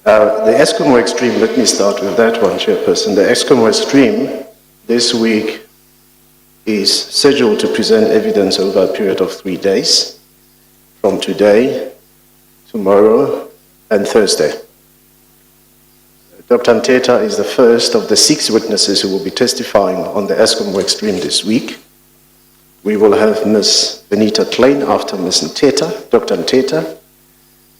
the ESCOM work stream, let me start with that one, Chairperson. The ESCOM work stream this week is scheduled to present evidence over a period of 3 days, from today, tomorrow, and Thursday. Dr. Nteta is the first of the 6 witnesses who will be testifying on the ESCOM work stream this week. We will have Ms. Benita Klein after Ms. Nteta, Dr. Nteta.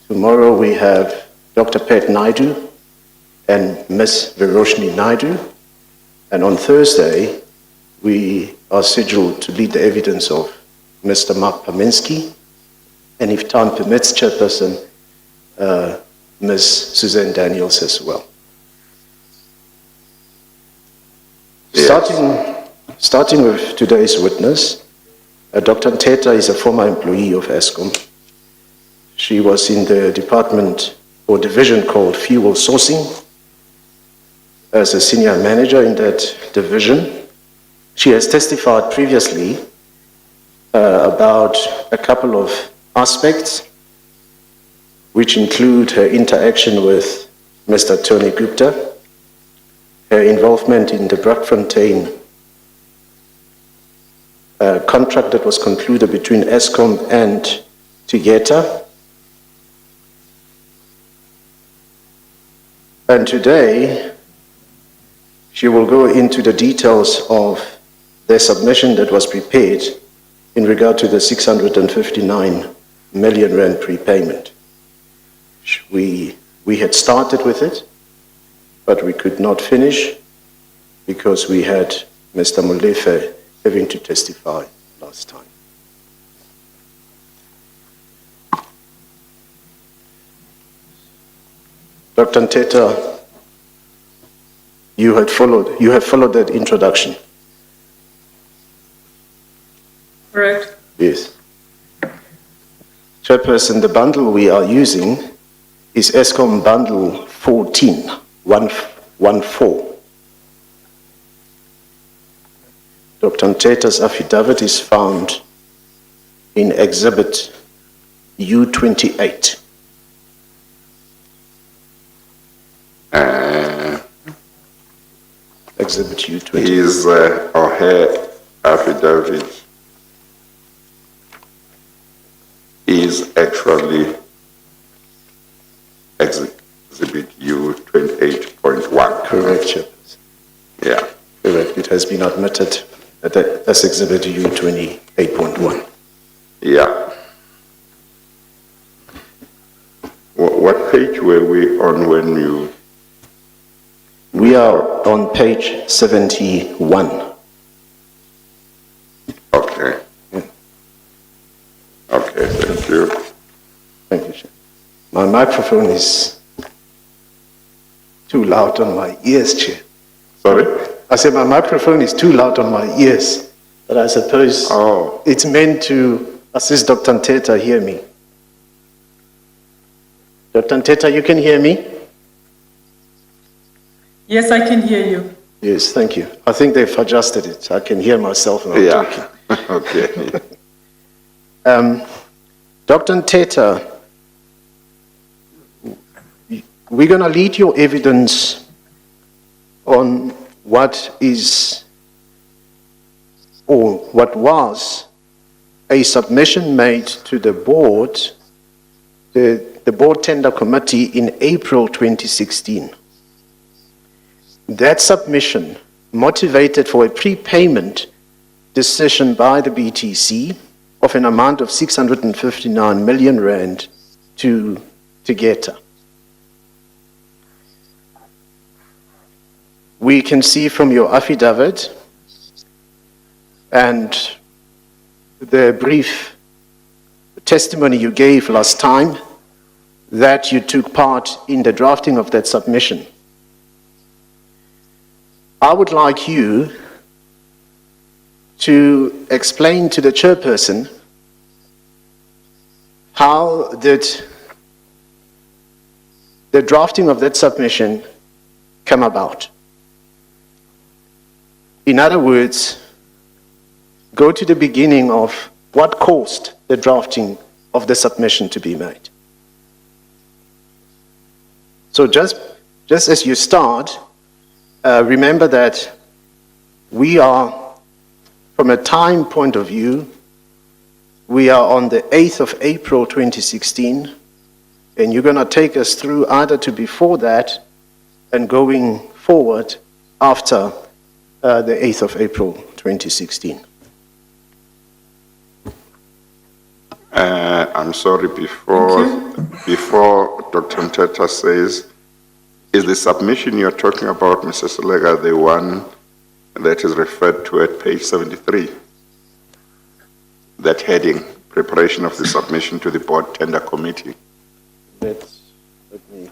Tomorrow we have Dr. Pat Naidu and Ms. Viroshni Naidu. And on Thursday, we are scheduled to lead the evidence of Mr. Mark Paminsky. And if time permits, Chairperson, Ms. Suzanne Daniels as well. Yes. Starting with today's witness, Dr. Nteta is a former employee of ESCOM. She was in the department or division called Fuel Sourcing as a senior manager in that division. She has testified previously about a couple of aspects, which include her interaction with Mr. Tony Gupta, her involvement in the Brakfontein contract that was concluded between ESCOM and Tigeta. And today, she will go into the details of the submission that was prepared in regard to the 659 million rand prepayment. We had started with it, but we could not finish because we had Mr. Molefe having to testify last time. Dr. Nteta, you have followed that introduction. Correct. Yes. Chairperson, the bundle we are using is ESCOM bundle 14114. Dr. Nteta's affidavit is found in Exhibit U28. Exhibit U28. His or her affidavit is actually Exhibit U28.1. Correct, Chairperson. Yeah. Correct. It has been admitted as Exhibit U28.1. Yeah. What page were we on when you... We are on page 71. Okay. Okay, thank you. Thank you, Chair. My microphone is too loud on my ears, Chair. Sorry? I said my microphone is too loud on my ears, but I suppose it's meant to assist Dr. Nteta hear me. Dr. Nteta, you can hear me? Yes, I can hear you. Yes, thank you. I think they've adjusted it. I can hear myself now talking. Okay. Dr. Nteta, we're going to lead your evidence on what is, or what was, a submission made to the board, the board tender committee in April 2016. That submission motivated for a prepayment decision by the BTC of an amount of 659 million rand to Tegeta. We can see from your affidavit and the brief testimony you gave last time that you took part in the drafting of that submission. I would like you to explain to the chairperson how did the drafting of that submission come about. In other words, go to the beginning of what caused the drafting of the submission to be made. So just as you start, remember that we are, from a time point of view, we are on the 8th of April 2016, and you're going to take us through either to before that and going forward after the 8th of April 2016. I'm sorry, before Dr. Nteta says, is the submission you're talking about, Mrs. Lega, the one that is referred to at page 73? That heading, preparation of the submission to the board tender committee. Let me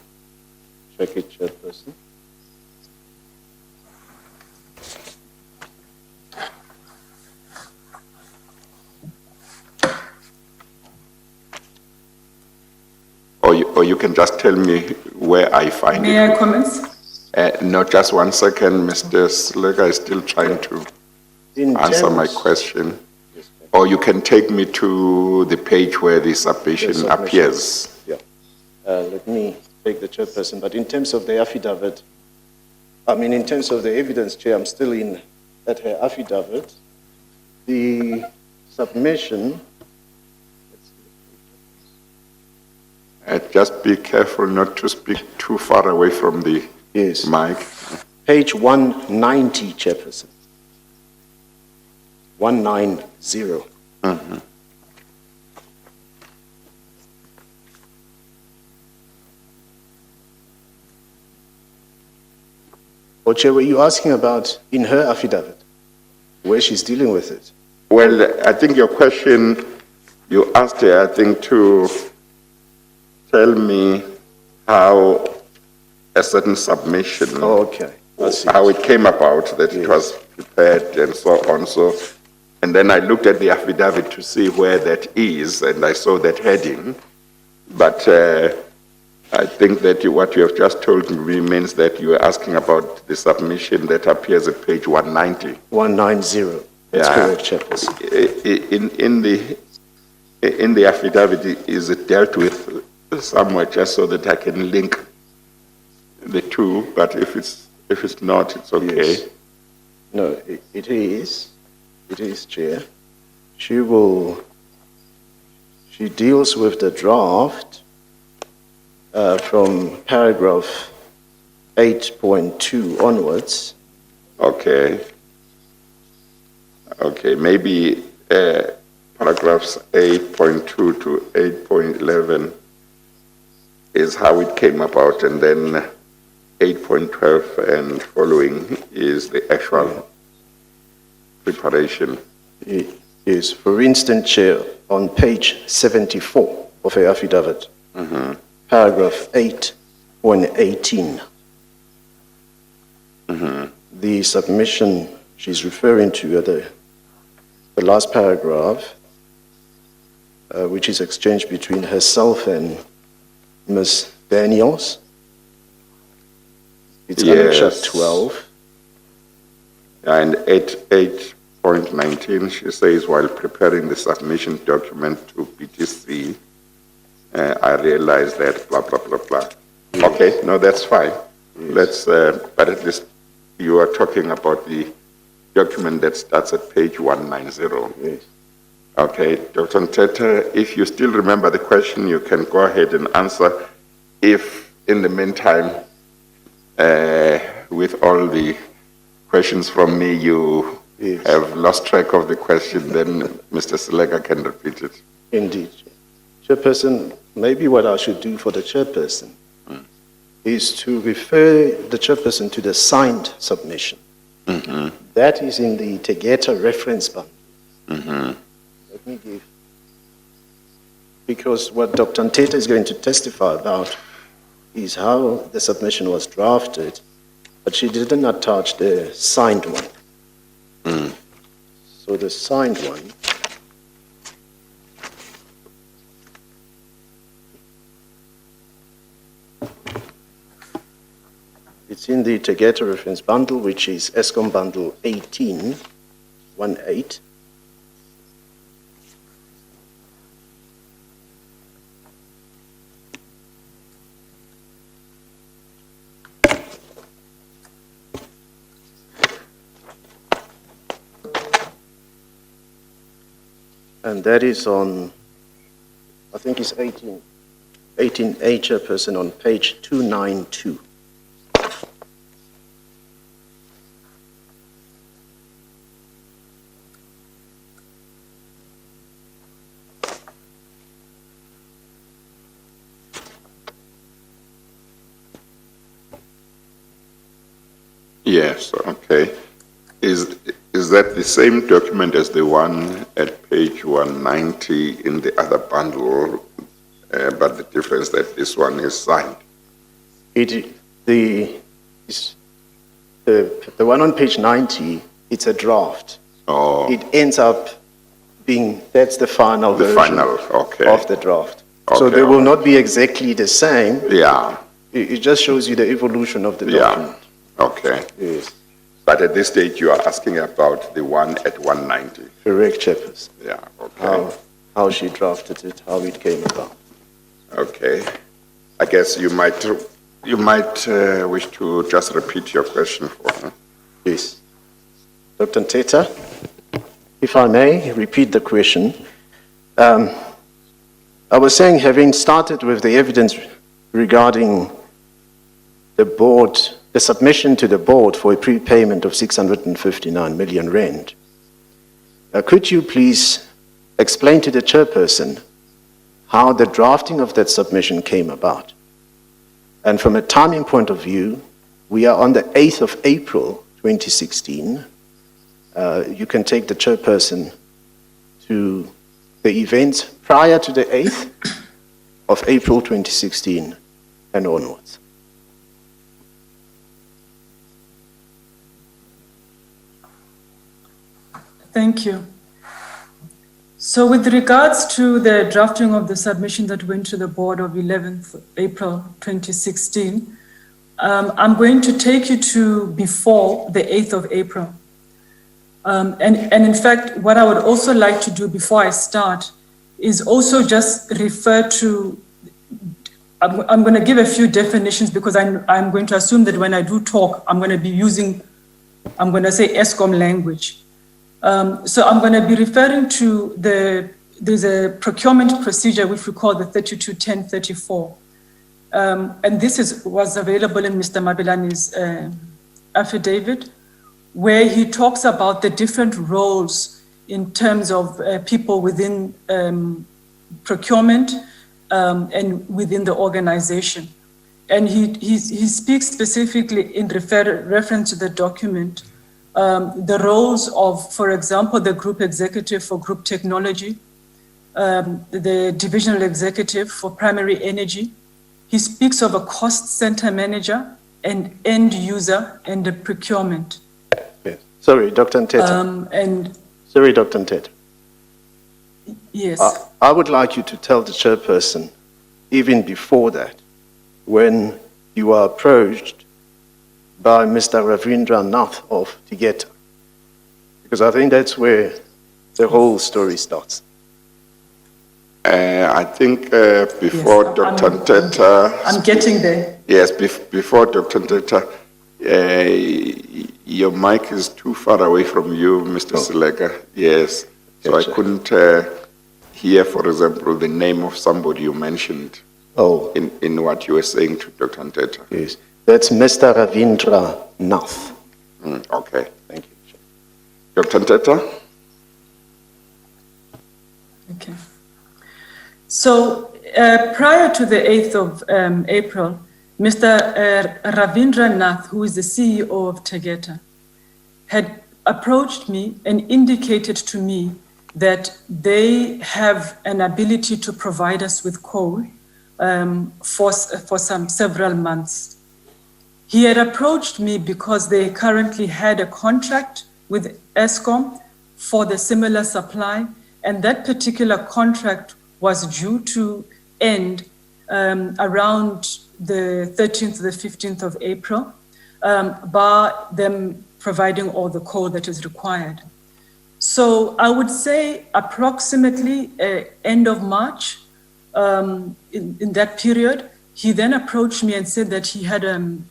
check it, Chairperson. Or you can just tell me where I find it. May I comment? No, just 1 second. Mr. Slega is still trying to answer my question. Or you can take me to the page where the submission appears. Yeah. Let me take the chairperson. But in terms of the affidavit, in terms of the evidence, Chair, I'm still in at her affidavit. The submission. Just be careful not to speak too far away from the mic. Page 190, Chairperson. 190. Mm-hmm. What, Chair, were you asking about in her affidavit, where she's dealing with it? Well, I think your question, you asked her, I think, to tell me how a certain submission, how it came about, that it was prepared and so on. And then I looked at the affidavit to see where that is, and I saw that heading. But I think that what you have just told me means that you are asking about the submission that appears at page 190. 190. That's correct, Chairperson. In the affidavit, is it dealt with somewhere, just so that I can link the two? But if it's not, it's okay. Yes. No, it is. It is, Chair. She deals with the draft from paragraph 8.2 onwards. Okay. Okay, maybe paragraphs 8.2 to 8.11. is how it came about, and then 8.12 and following is the actual preparation. Yes, for instance, Chair, on page 74 of her affidavit, paragraph 8.18, the submission she's referring to at the last paragraph, which is exchanged between herself and Ms. Daniels. It's Annexure 12. And 8.19, she says, while preparing the submission document to BTC, I realized that blah, blah, blah, blah. Okay, no, that's fine. Let's, but at least you are talking about the document that starts at page 190. Yes. Okay, Dr. Nteta, if you still remember the question, you can go ahead and answer. If in the meantime, with all the questions from me, you have lost track of the question, then Mr. Selega can repeat it. Indeed. Chairperson, maybe what I should do for the chairperson is to refer the chairperson to the signed submission. That is in the Tegeta reference bundle. Let me give, because what Dr. Nteta is going to testify about is how the submission was drafted, but she didn't attach the signed one. So the signed one, it's in the Tegeta reference bundle, which is ESCOM bundle 1818. And that is on, I think it's 18A, Chairperson, on page 292. Yes, okay. Is that the same document as the one at page 190 in the other bundle, but the difference that this one is signed? The one on page 90, it's a draft. Oh, It ends up being, that's the final the version final, okay. of the draft. So Okay, they will not be exactly the same. Yeah, It just shows you the evolution of the yeah, document. okay. Yes, But at this stage, you are asking about the one at 190. correct, Chairperson. Yeah, okay. How she drafted it, how it came about. Okay. I guess you might wish to just repeat your question for her. Yes. Dr. Nteta, if I may repeat the question. I was saying, having started with the evidence regarding the board, the submission to the board for a prepayment of 659 million rand, could you please explain to the chairperson how the drafting of that submission came about? And from a timing point of view, we are on the 8th of April, 2016. You can take the chairperson to the events prior to the 8th of April, 2016 and onwards. Thank you. So with regards to the drafting of the submission that went to the board of 11th April 2016, I'm going to take you to before the 8th of April. And in fact, what I would also like to do before I start is also just refer to, I'm going to give a few definitions because I'm going to assume that when I do talk, I'm going to be using, I'm going to say ESCOM language. So I'm going to be referring to there's a procurement procedure which we call the 321034. And this was available in Mr. Mabelani's affidavit, where he talks about the different roles in terms of people within procurement, and within the organization. And he speaks specifically in reference to the document, the roles of, for example, the group executive for group technology, the divisional executive for primary energy. He speaks of a cost center manager, an end user, and the procurement. Yes. Sorry, Dr. Nteta. Sorry, Dr. Nteta. Yes. I would like you to tell the chairperson, even before that, when you were approached by Mr. Ravindra Nath of Tigeta, because I think that's where the whole story starts. I think before Yes, Dr. Nteta... I'm getting there. Yes, before Dr. Nteta, your mic is too far away from you, Mr. Silega. Yes, so Gotcha. I couldn't hear, for example, the name of somebody you mentioned in what you were saying to Dr. Nteta. Yes, that's Mr. Ravindra Nath. Okay, Thank you. Dr. Nteta? Okay. So prior to the 8th of April, Mr. Ravindra Nath, who is the CEO of Tegeta, had approached me and indicated to me that they have an ability to provide us with coal for several months. He had approached me because they currently had a contract with Eskom for the similar supply, and that particular contract was due to end around the 13th to the 15th of April, by them providing all the coal that is required. So I would say approximately end of March, in that period, he then approached me and said that he had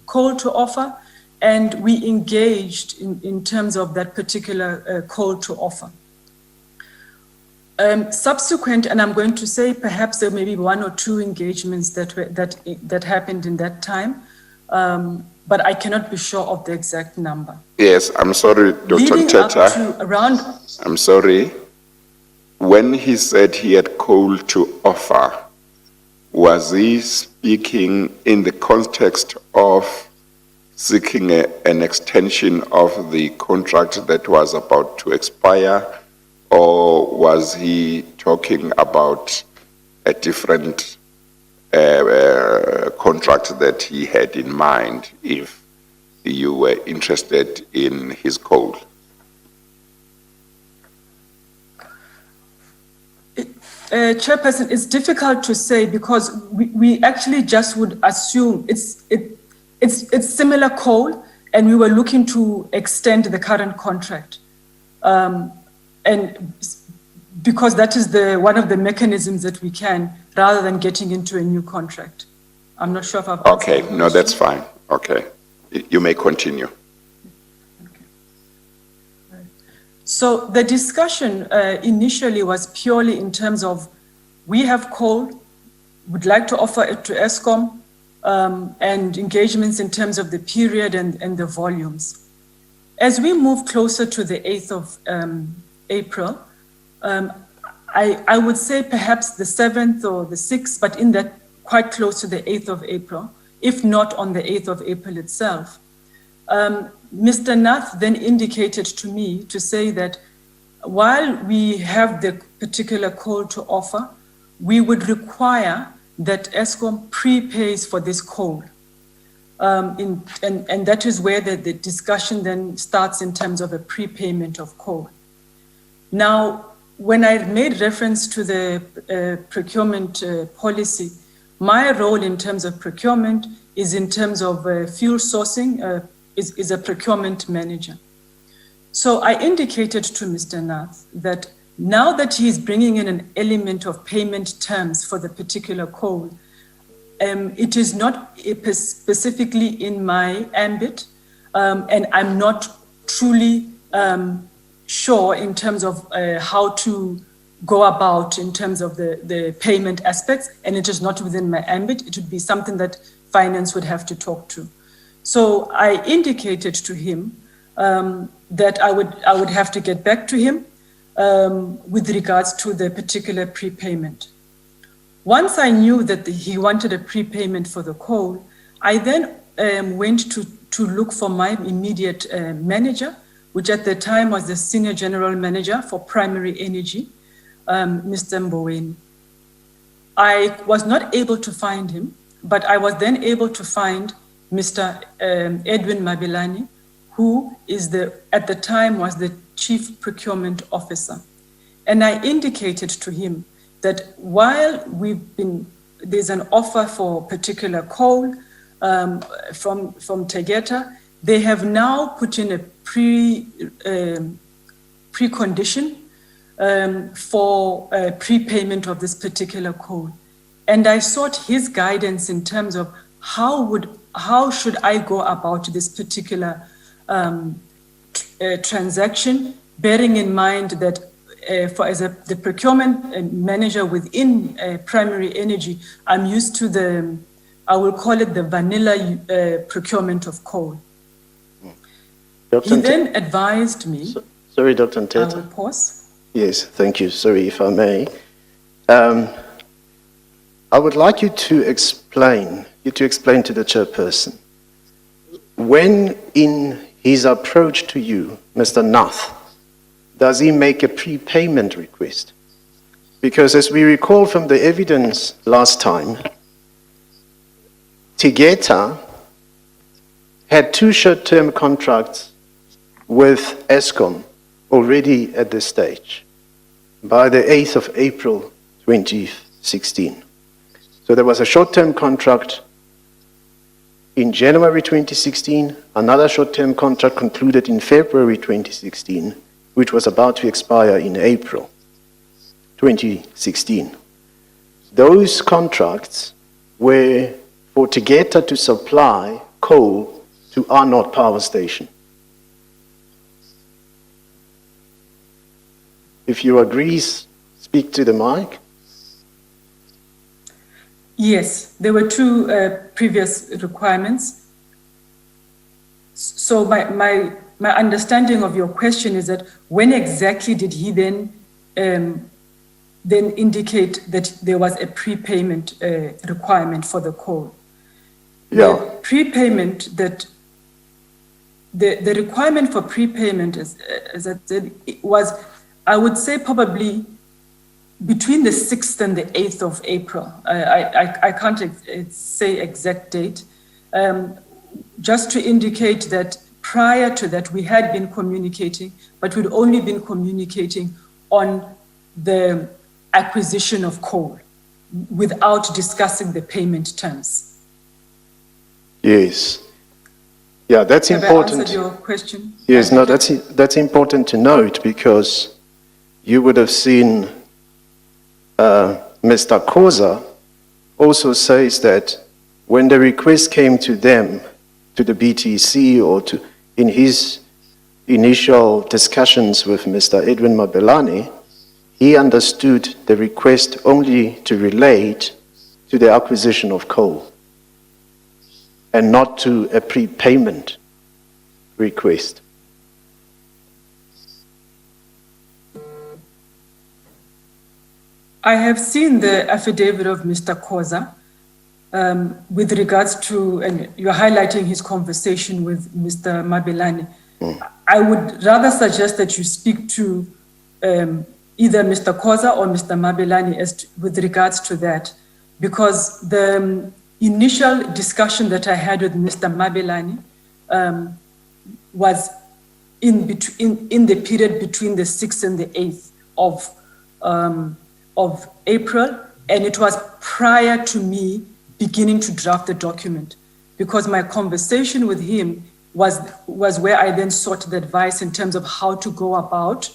coal to offer, and we engaged in terms of that particular coal to offer. Subsequent, and I'm going to say perhaps there may be one or two engagements that happened in that time, but I cannot be sure of the exact number. Yes, I'm sorry, Dr. Leading Nteta. up to around, I'm sorry. When he said he had coal to offer, was he speaking in the context of seeking an extension of the contract that was about to expire, or was he talking about a different contract that he had in mind if you were interested in his coal? Chairperson, it's difficult to say because we actually just would assume it's similar coal, and we were looking to extend the current contract. And because that is one of the mechanisms that we can, rather than getting into a new contract. I'm not sure if I've answered Okay, the no, that's question. fine. Okay, you may continue. So the discussion initially was purely in terms of, we have coal, would like to offer it to Eskom, and engagements in terms of the period and the volumes. As we move closer to the 8th of April, I would say perhaps the 7th or the 6th, but in that quite close to the 8th of April, if not on the 8th of April itself. Mr. Nath then indicated to me to say that while we have the particular coal to offer, we would require that Eskom prepays for this coal. And that is where the discussion then starts in terms of a prepayment of coal. Now, when I made reference to the procurement policy, my role in terms of procurement is in terms of fuel sourcing, is a procurement manager. So I indicated to Mr. Nath that now that he is bringing in an element of payment terms for the particular coal, it is not specifically in my ambit, and I'm not truly sure in terms of how to go about in terms of the payment aspects, and it is not within my ambit. It would be something that finance would have to talk to. So I indicated to him that I would have to get back to him with regards to the particular prepayment. Once I knew that he wanted a prepayment for the coal, I then went to look for my immediate manager, which at the time was the Senior General Manager for Primary Energy, Mr. Mboweni. I was not able to find him, but I was then able to find Mr. Edwin Mabelane, who is at the time was the Chief Procurement Officer. And I indicated to him that while there's an offer for particular coal from Tegeta, they have now put in a precondition for prepayment of this particular coal. And I sought his guidance in terms of how should I go about this particular transaction, bearing in mind that as the procurement manager within Primary Energy, I'm used to I will call it the vanilla procurement of coal. He then advised me. Sorry, Dr. Nteta. I will pause. Yes, thank you. Sorry, if I may. I would like you to explain to the chairperson, when in his approach to you, Mr. Nath, does he make a prepayment request? Because as we recall from the evidence last time, Tegeta had 2 short-term contracts with Eskom already at this stage by the 8th of April 2016. So there was a short-term contract in January 2016, another short-term contract concluded in February 2016, which was about to expire in April 2016. Those contracts were for Tegeta to supply coal to Arnott Power Station. If you agree, speak to the mic. Yes, there were 2 previous requirements. So my understanding of your question is that when exactly did he then indicate that there was a prepayment requirement for the coal? Yeah. The prepayment that the requirement for prepayment as I said, was, I would say, probably between the 6th and the 8th of April. I can't say exact date. Just to indicate that prior to that, we had been communicating, but we'd only been communicating on the acquisition of coal without discussing the payment terms. Yes. Yeah, that's important. Have I answered your question? Yes, no, that's important to note, because you would have seen Mr. Koza also says that when the request came to them, to the BTC, or in his initial discussions with Mr. Edwin Mabelane, he understood the request only to relate to the acquisition of coal and not to a prepayment request. I have seen the affidavit of Mr. Koza with regards to, and you're highlighting his conversation with Mr. Mabelane. I would rather suggest that you speak to either Mr. Koza or Mr. Mabelane with regards to that, because the initial discussion that I had with Mr. Mabelane was in the period between the 6th and the 8th of April, and it was prior to me beginning to draft the document, because my conversation with him was where I then sought the advice in terms of how to go about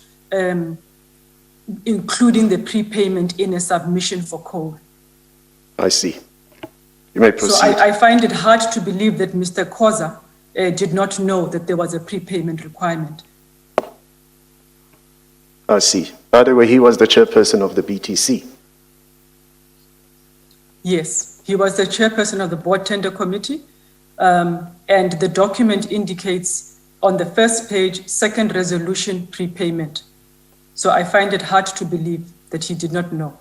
including the prepayment in a submission for coal. I see. You may proceed. So I find it hard to believe that Mr. Koza did not know that there was a prepayment requirement. I see. By the way, he was the chairperson of the BTC. Yes, he was the chairperson of the board tender committee, and the document indicates on the first page, second resolution prepayment. So I find it hard to believe that he did not know.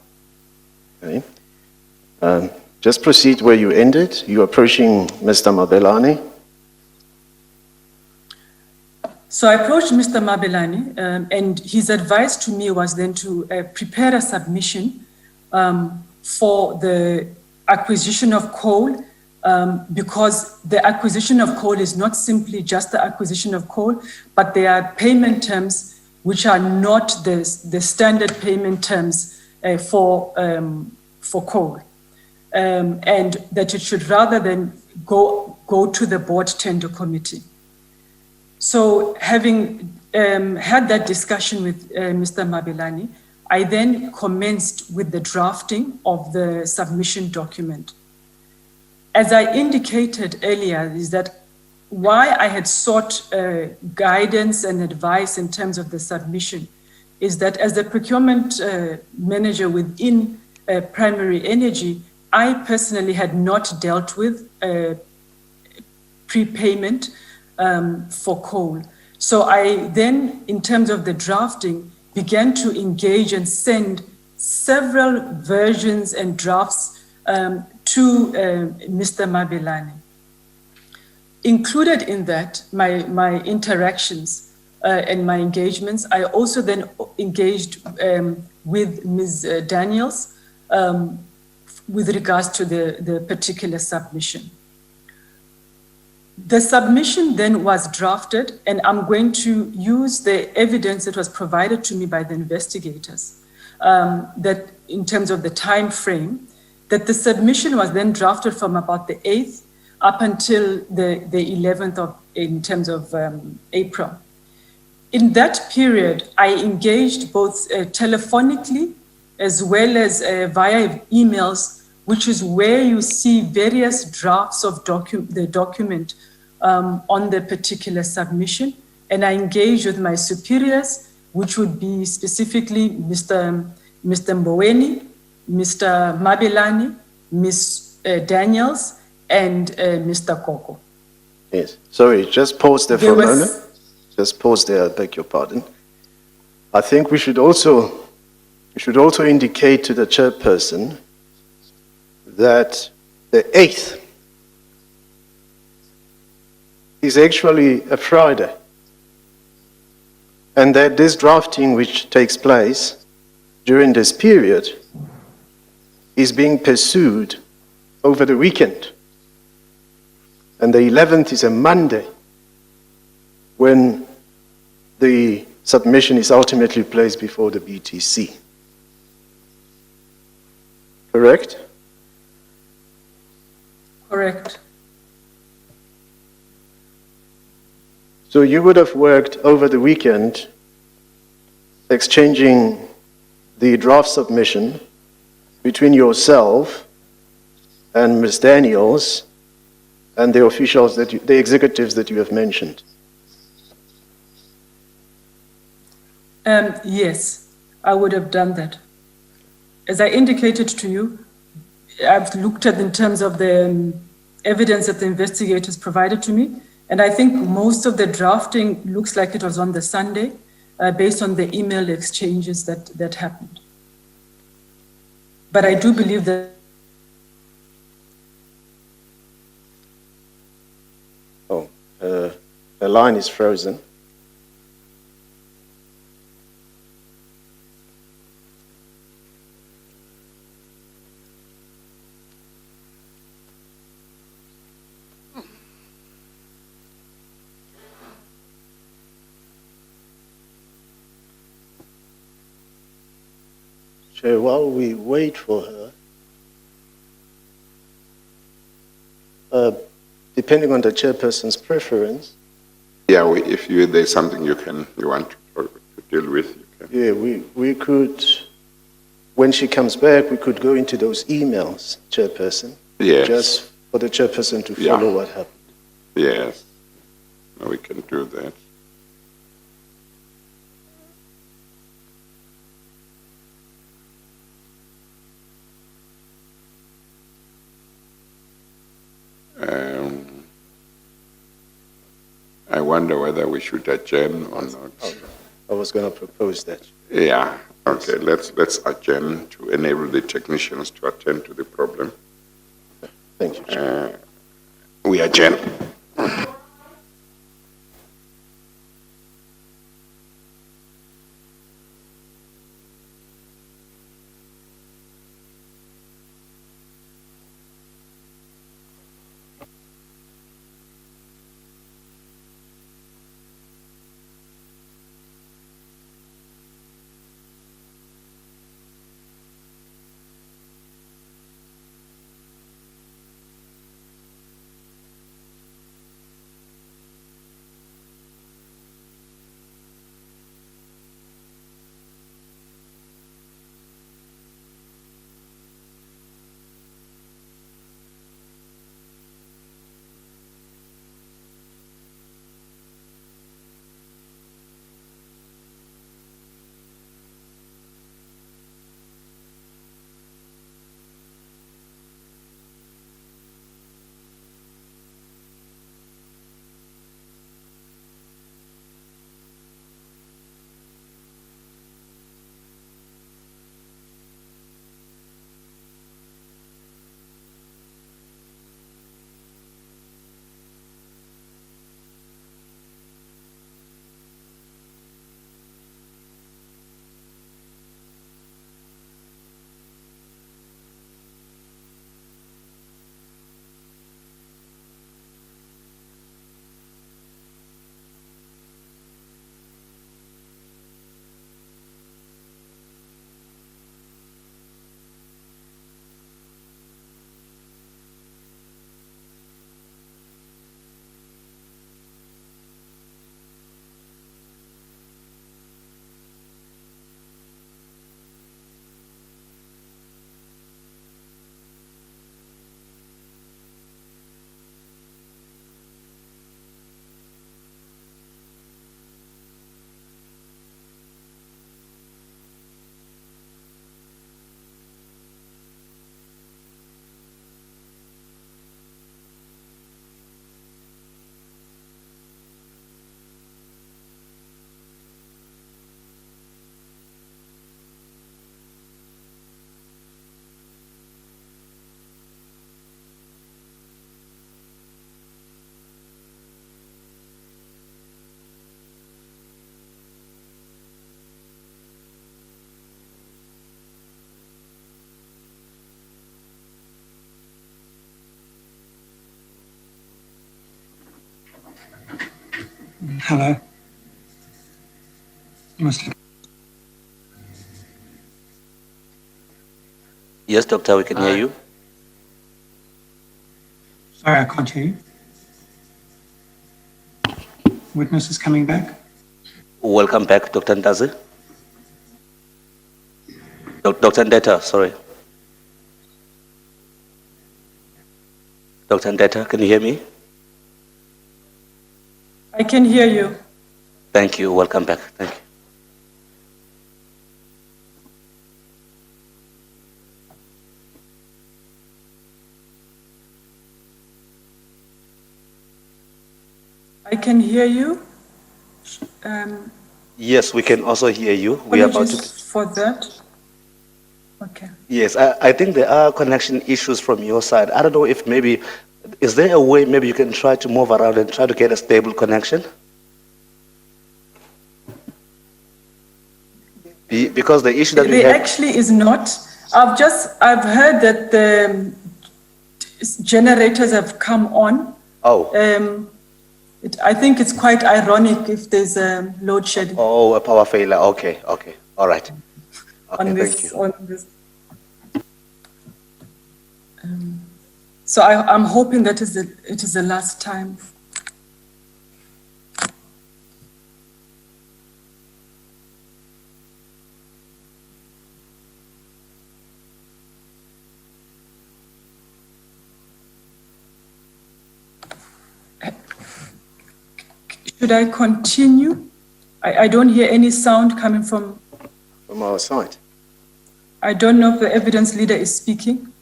Okay. Just proceed where you ended. You're approaching Mr. Mabelani. So I approached Mr. Mabelani, and his advice to me was then to prepare a submission for the acquisition of coal, because the acquisition of coal is not simply just the acquisition of coal, but there are payment terms which are not the standard payment terms for coal, and that it should rather than go to the board tender committee. So having had that discussion with Mr. Mabelani, I then commenced with the drafting of the submission document. As I indicated earlier, is that why I had sought guidance and advice in terms of the submission is that as the procurement manager within Primary Energy, I personally had not dealt with prepayment for coal. So I then, in terms of the drafting, began to engage and send several versions and drafts to Mr. Mabelani. Included in that, my interactions and my engagements, I also then engaged with Ms. Daniels with regards to the particular submission. The submission then was drafted, and I'm going to use the evidence that was provided to me by the investigators, that in terms of the time frame, that the submission was then drafted from about the 8th up until the 11th in terms of April. In that period, I engaged both telephonically as well as via emails, which is where you see various drafts of the document on the particular submission. And I engaged with my superiors, which would be specifically Mr. Mboweni, Mr. Mabelani, Ms. Daniels, and Mr. Koko. Yes. Sorry, just pause there for a moment. Just pause there, I beg your pardon. I think we should also indicate to the chairperson that the 8th is actually a Friday, and that this drafting which takes place during this period is being pursued over the weekend. And the 11th is a Monday, when the submission is ultimately placed before the BTC. Correct? Correct. So you would have worked over the weekend exchanging the draft submission between yourself and Ms. Daniels and the officials, the executives that you have mentioned. Yes, I would have done that. As I indicated to you, I've looked at in terms of the evidence that the investigators provided to me, and I think most of the drafting looks like it was on the Sunday, based on the email exchanges that happened. But I do believe that. Oh, the line is frozen. So while we wait for her, depending on the chairperson's preference. Yeah, if there's something you want to deal with, you can. Yeah, we could, when she comes back, we could go into those emails, chairperson. Yes. Just for the chairperson to follow what happened. Yes, we can do that. I wonder whether we should adjourn or not. I was going to propose that. Yeah, Okay, let's adjourn to enable the technicians to attend to the problem. Thank you, Chair. We adjourn. Hello. Must Yes, doctor, we can hear you. Sorry, I can't hear you. Witness is coming back. Welcome back, Dr. Ndazi. Dr. Ndeta, sorry. Dr. Ndeta, can you hear me? I can hear you. Thank you. Welcome back. Thank you. I can hear you. Yes, we can also hear you. We are about to. Apologies for that. Okay. Yes, I think there are connection issues from your side. I don't know if maybe, is there a way maybe you can try to move around and try to get a stable connection? Because the issue that we There have. actually is not. I've heard that the generators have come on. Oh. I think it's quite ironic if there's a load shedding. Oh, a power failure. Okay, okay. All right. Okay, On thank this, you. on this. So I'm hoping that it is the last time. Should I continue? I don't hear any sound coming from our side. I don't know if the evidence leader is speaking.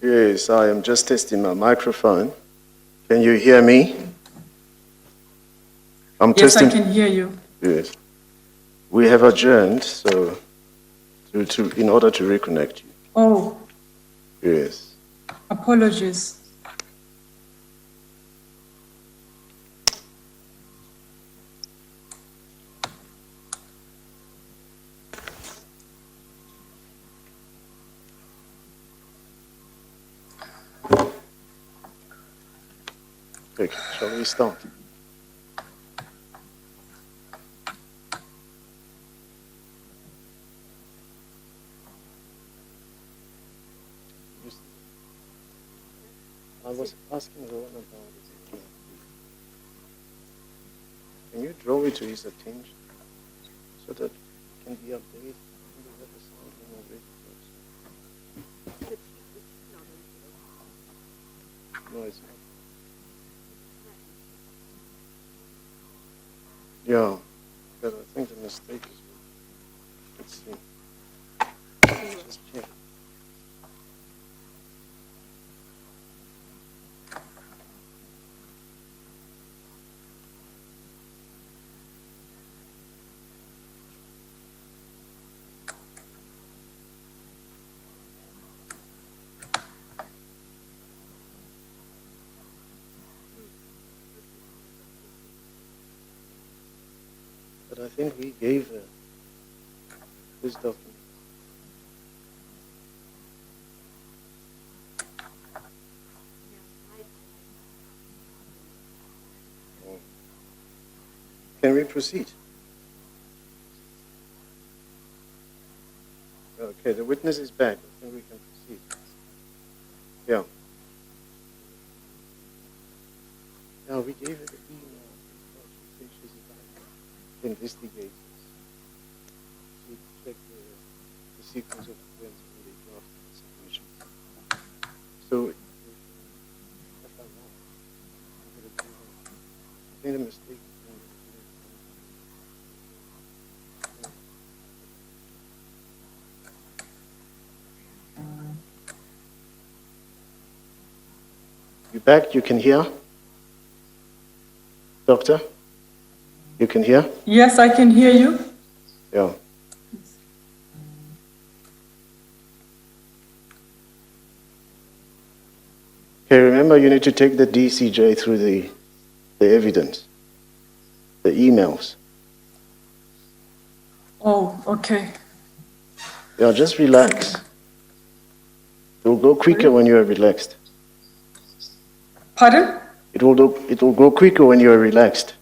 Yes, I am just testing my microphone. Can you hear me? I'm Yes, testing. I can hear you. Yes. We have adjourned, so in order to reconnect you. Oh, Yes. apologies. Okay, shall we start? I was asking Rowan about it. Can you draw it to his attention so that it can be updated? Maybe have a sound when we're ready first. No, it's not. Yeah, but I think the mistake is, let's see. Just check. But I think we gave this document. Can we proceed? Okay, the witness is back. I think we can proceed. Yeah. Yeah, we gave her the email. She said she's about to investigate. She checked the sequence of events when they drafted the submission. So, if I'm wrong, I'm going to do that. I made a mistake. You back? You can hear? Doctor? You can hear? Yes, I can hear you. Yeah. Okay, remember you need to take the DCJ through the evidence, the emails. Oh, okay. Yeah, just relax. It will go quicker when you are relaxed. Pardon? It will go quicker when you are relaxed.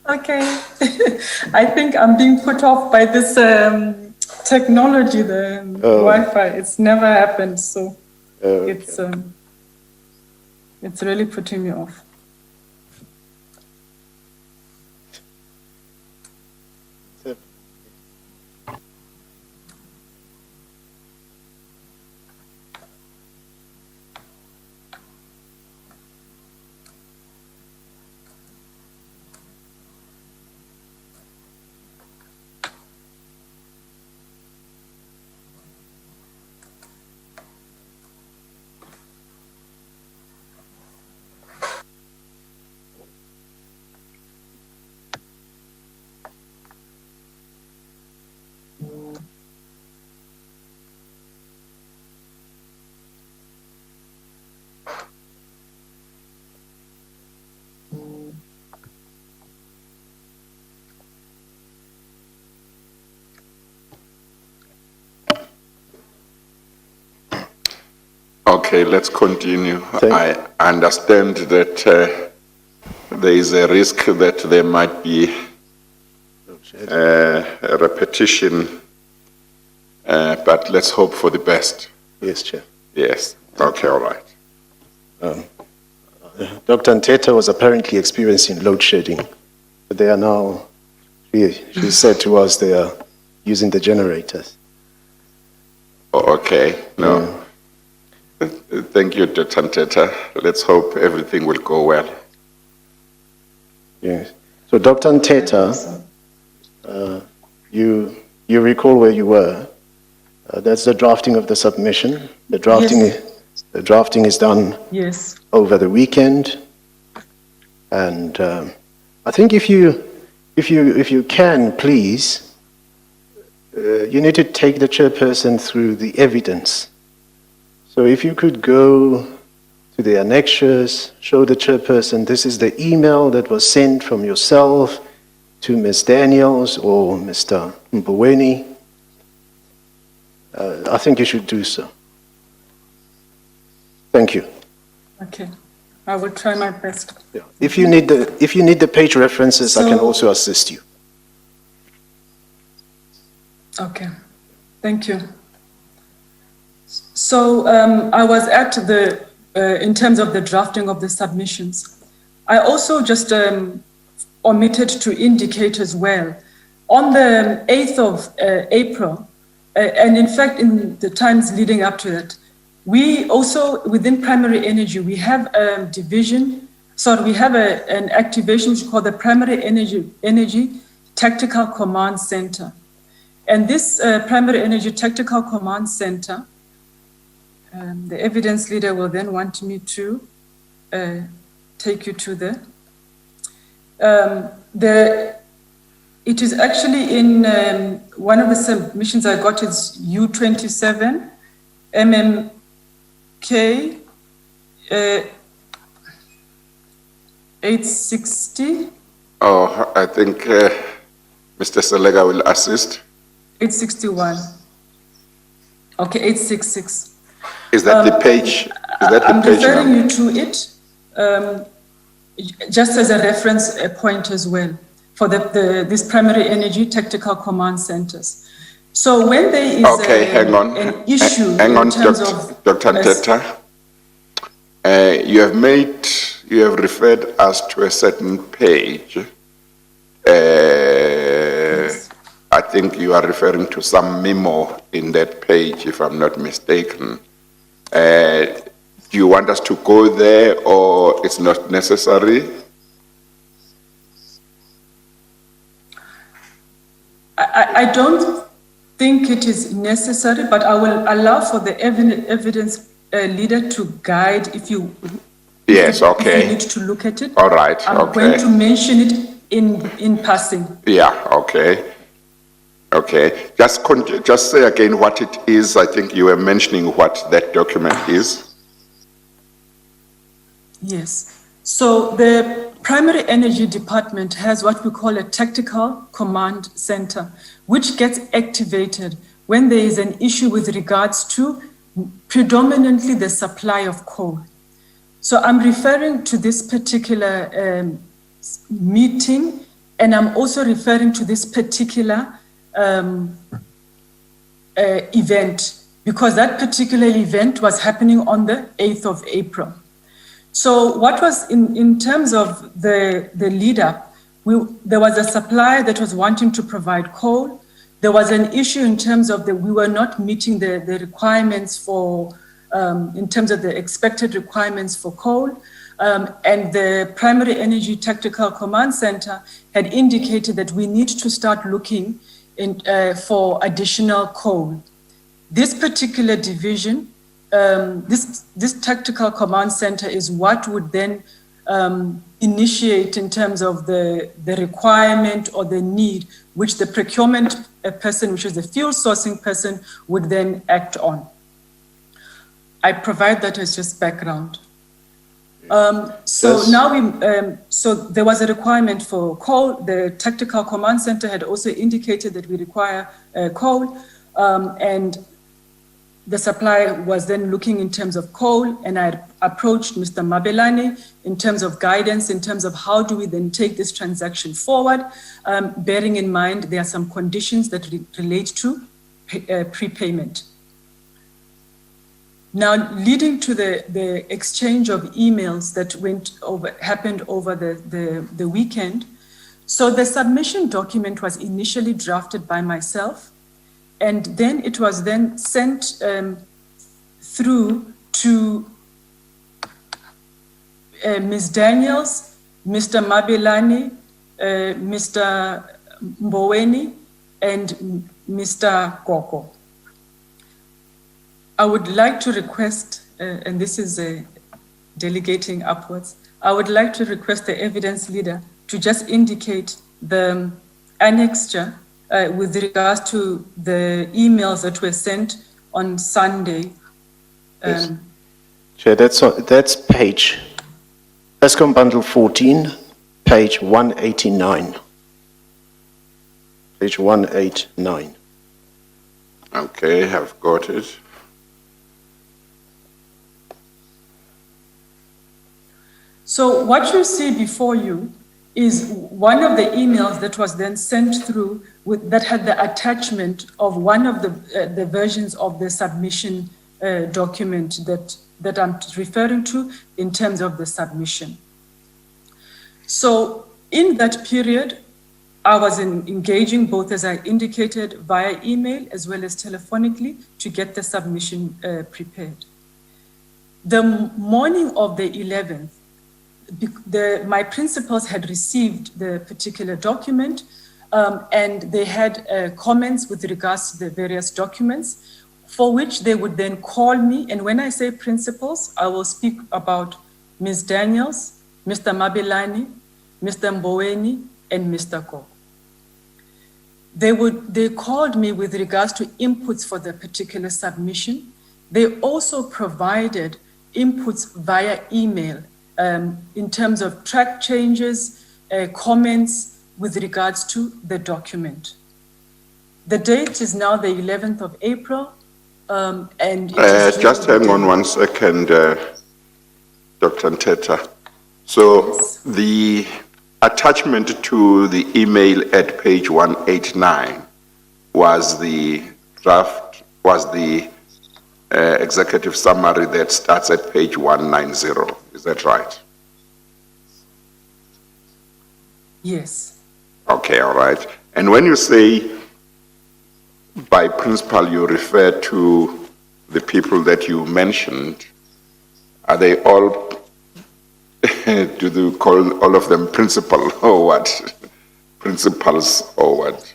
Okay. I think I'm being put off by this technology, the Wi-Fi. It's never happened, so Okay. it's really putting me off. Okay, let's continue. Thank- I understand that there is a risk that there might be a repetition, but let's hope for the best. Yes, Chair. Yes. Okay, all right. Dr. Nteta was apparently experiencing load shedding, but they are now, she said to us they are using the generators. Okay. No. Thank you, Dr. Nteta. Let's hope everything will go well. Yes. So Dr. Nteta, you recall where you were. That's the drafting of the submission. The drafting is done Yes. over the weekend. And I think if you if you can, please, you need to take the chairperson through the evidence. So if you could go to the annexures, show the chairperson, this is the email that was sent from yourself to Ms. Daniels or Mr. Mboweni. I think you should do so. Thank you. Okay, I will try my best. Yeah. If you need the page references, I can also assist you. Okay, thank you. So I was at the, in terms of the drafting of the submissions. I also just omitted to indicate as well, on the 8th of April, and in fact in the times leading up to that, we also, within primary energy, we have a division, so we have an activation which is called the Primary Energy Tactical Command Center. And this Primary Energy Tactical Command Center, the evidence leader will then want me to take you to it is actually in one of the submissions I got is U27, MMK 860. Oh, I think Mr. Selega will assist. 861. Okay, 866. Is that the page? Is that I'm the page referring number? you to it just as a reference point as well for this primary energy tactical command centers. So when there is Hang on. an issue Hang on, in terms of Dr. Nteta. You have referred us to a certain page. Yes. I think you are referring to some memo in that page, if I'm not mistaken. Do you want us to go there or it's not necessary? I don't think it is necessary, but I will allow for the evidence leader to guide if you Yes, if okay. you need to look at it. All right, I'm okay. going to mention it in passing. Yeah, okay. Okay. Just say again what it is. I think you were mentioning what that document is. Yes. So the Primary Energy Department has what we call a tactical command center, which gets activated when there is an issue with regards to predominantly the supply of coal. So I'm referring to this particular meeting, and I'm also referring to this particular event, because that particular event was happening on the 8th of April. So what was in terms of the lead-up, there was a supplier that was wanting to provide coal. There was an issue in terms of we were not meeting the requirements for, in terms of the expected requirements for coal. And the Primary Energy Tactical Command Center had indicated that we need to start looking for additional coal. This particular division, this Tactical Command Center is what would then initiate in terms of the requirement or the need, which the procurement person, which is the fuel sourcing person, would then act on. I provide that as just background. So now so there was a requirement for coal. The Tactical Command Center had also indicated that we require coal, and the supplier was then looking in terms of coal, and I approached Mr. Mabelane in terms of guidance, in terms of how do we then take this transaction forward, bearing in mind there are some conditions that relate to prepayment. Now, leading to the exchange of emails that happened over the weekend. So the submission document was initially drafted by myself, and then it was then sent through to Ms. Daniels, Mr. Mabelane, Mr. Mboweni, and Mr. Koko. I would like to request, and this is delegating upwards, I would like to request the evidence leader to just indicate the annexure with regards to the emails that were sent on Sunday. Yes. Chair, that's page, ESCOM Bundle 14, page 189. Page 189. Okay, I've got it. So what you see before you is one of the emails that was then sent through that had the attachment of one of the versions of the submission document that I'm referring to in terms of the submission. So in that period, I was engaging both, as I indicated, via email as well as telephonically to get the submission prepared. The morning of the 11th, my principals had received the particular document and they had comments with regards to the various documents for which they would then call me. And when I say principals, I will speak about Ms. Daniels, Mr. Mabelani, Mr. Mboweni, and Mr. Ko. They called me with regards to inputs for the particular submission. They also provided inputs via email in terms of track changes, comments with regards to the document. The date is now the 11th of April, and it is just hang on one second, Dr. Nteta. So Yes. the attachment to the email at page 189 was the draft, was the executive summary that starts at page 190. Is that right? Yes. Okay, all right. And when you say by principal, you refer to the people that you mentioned, are they all, do you call all of them principal or what? Principals or what?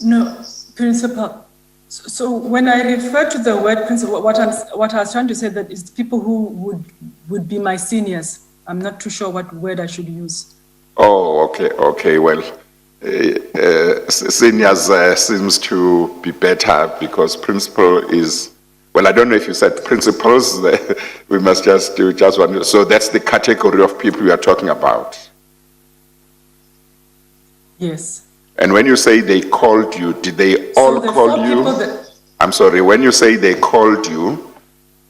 No, principal. So when I refer to the word principal, what I was trying to say that is people who would be my seniors. I'm not too sure what word I should use. Oh, okay. Well, seniors seems to be better because principal is, well, I don't know if you said principals, we must just do just one. So that's the category of people we are talking about. Yes. And when you say they called you, did they all the call four you? people that- I'm sorry, when you say they called you,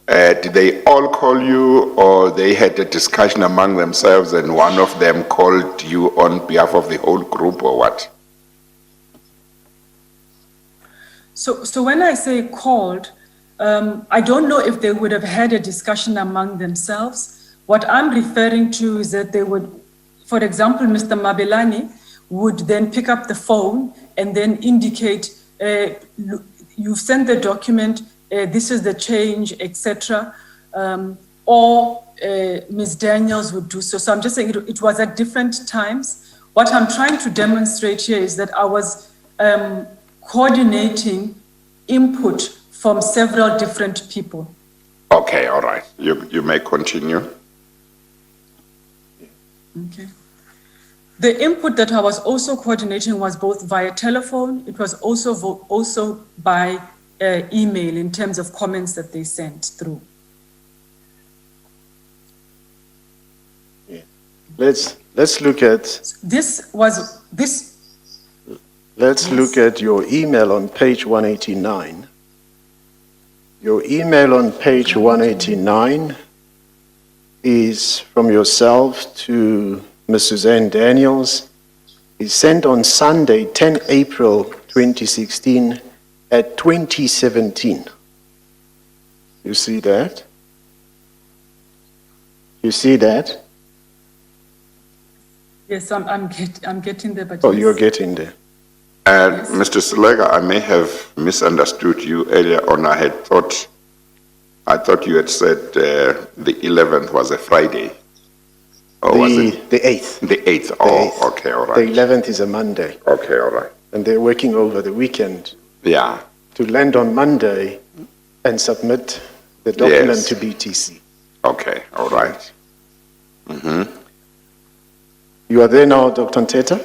did they all call you or they had a discussion among themselves and one of them called you on behalf of the whole group or what? So when I say called, I don't know if they would have had a discussion among themselves. What I'm referring to is that they would, for example, Mr. Mabelani would then pick up the phone and then indicate, you've sent the document, this is the change, etc. Or Ms. Daniels would do so. So I'm just saying it was at different times. What I'm trying to demonstrate here is that I was coordinating input from several different people. Okay, all right. You may continue. Okay. The input that I was also coordinating was both via telephone. It was also by email in terms of comments that they sent through. Yeah. Let's look at. Let's look at your email on page 189. Your email on page 189 is from yourself to Ms. Suzanne Daniels. It's sent on Sunday, 10 April 2016 at 2017. You see that? You see that? Yes, I'm getting there, but Oh, yes. you're getting there. Mr. Selega, I may have misunderstood you earlier on. I thought you had said the 11th was a Friday. Or was it? The 8th. The 8th. The Oh, 8th. okay, all The right. 11th is a Monday. Okay, all right. And they're working over the weekend Yeah. to land on Monday and submit the document Yes. to BTC. Okay, all right. You are there now, Dr. Nteta?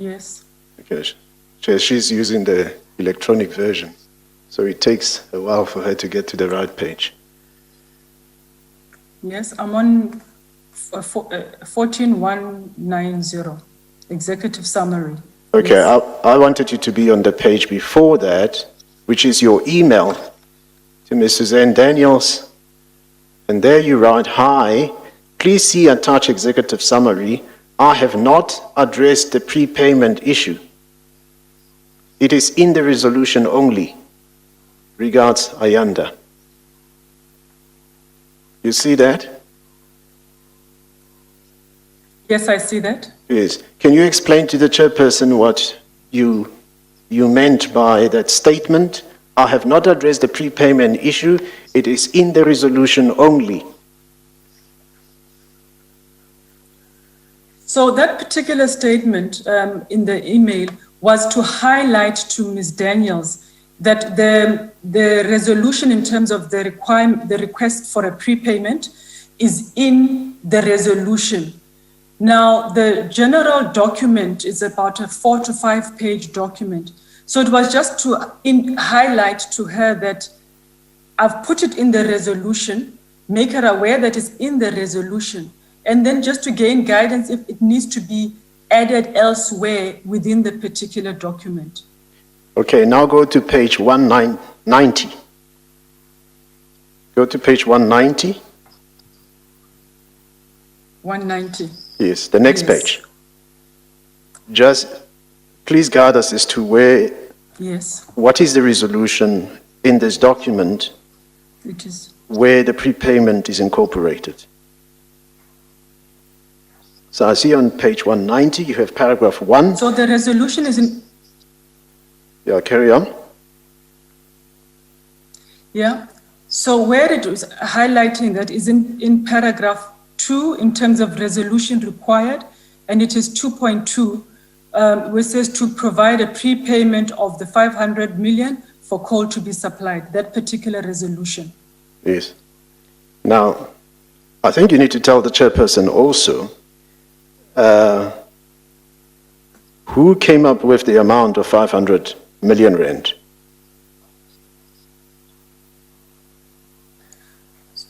Yes. Okay. She's using the electronic version, so it takes a while for her to get to the right page. Yes, I'm on 14190, executive summary. Okay, Yes. I wanted you to be on the page before that, which is your email to Ms. Suzanne Daniels. And there you write, "Hi, please see attached executive summary. I have not addressed the prepayment issue. It is in the resolution only. Regards, Ayanda." You see that? Yes, I see that. Yes. Can you explain to the chairperson what you meant by that statement? "I have not addressed the prepayment issue. It is in the resolution only." So that particular statement in the email was to highlight to Ms. Daniels that the resolution in terms of the request for a prepayment is in the resolution. Now, the general document is about a 4 to 5 page document. So it was just to highlight to her that I've put it in the resolution, make her aware that it's in the resolution, and then just to gain guidance if it needs to be added elsewhere within the particular document. Okay, now go to page 190. Go to page 190. 190. Yes, the next Yes. page. Just please guide us as to Yes, what is the resolution in this document it is. where the prepayment is incorporated. So I see on page 190, you have paragraph 1. So the resolution is in, Yeah, carry on. yeah. So where it was highlighting that is in paragraph 2 in terms of resolution required, and it is 2.2, which says to provide a prepayment of the 500 million for coal to be supplied, that particular resolution. Yes. Now, I think you need to tell the chairperson also who came up with the amount of 500 million rand.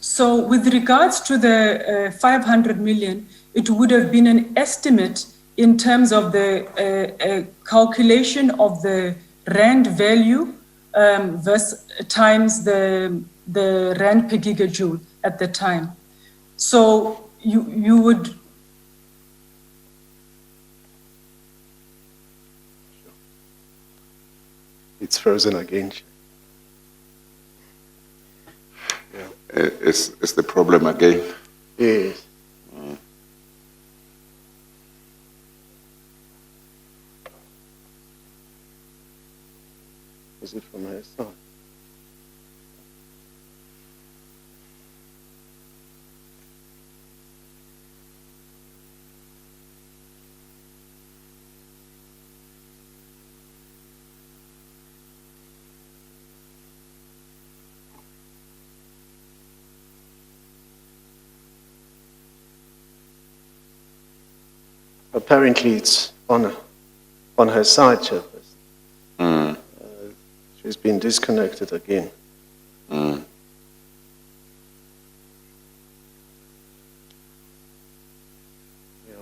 So with regards to the 500 million, it would have been an estimate in terms of the calculation of the rand value versus times the rand per gigajoule at the time. So you would. It's frozen again. Is the problem again? Yes. Is it from her side? Apparently it's on her side, Chairperson. Mm. She's been disconnected again. Mm. Yeah.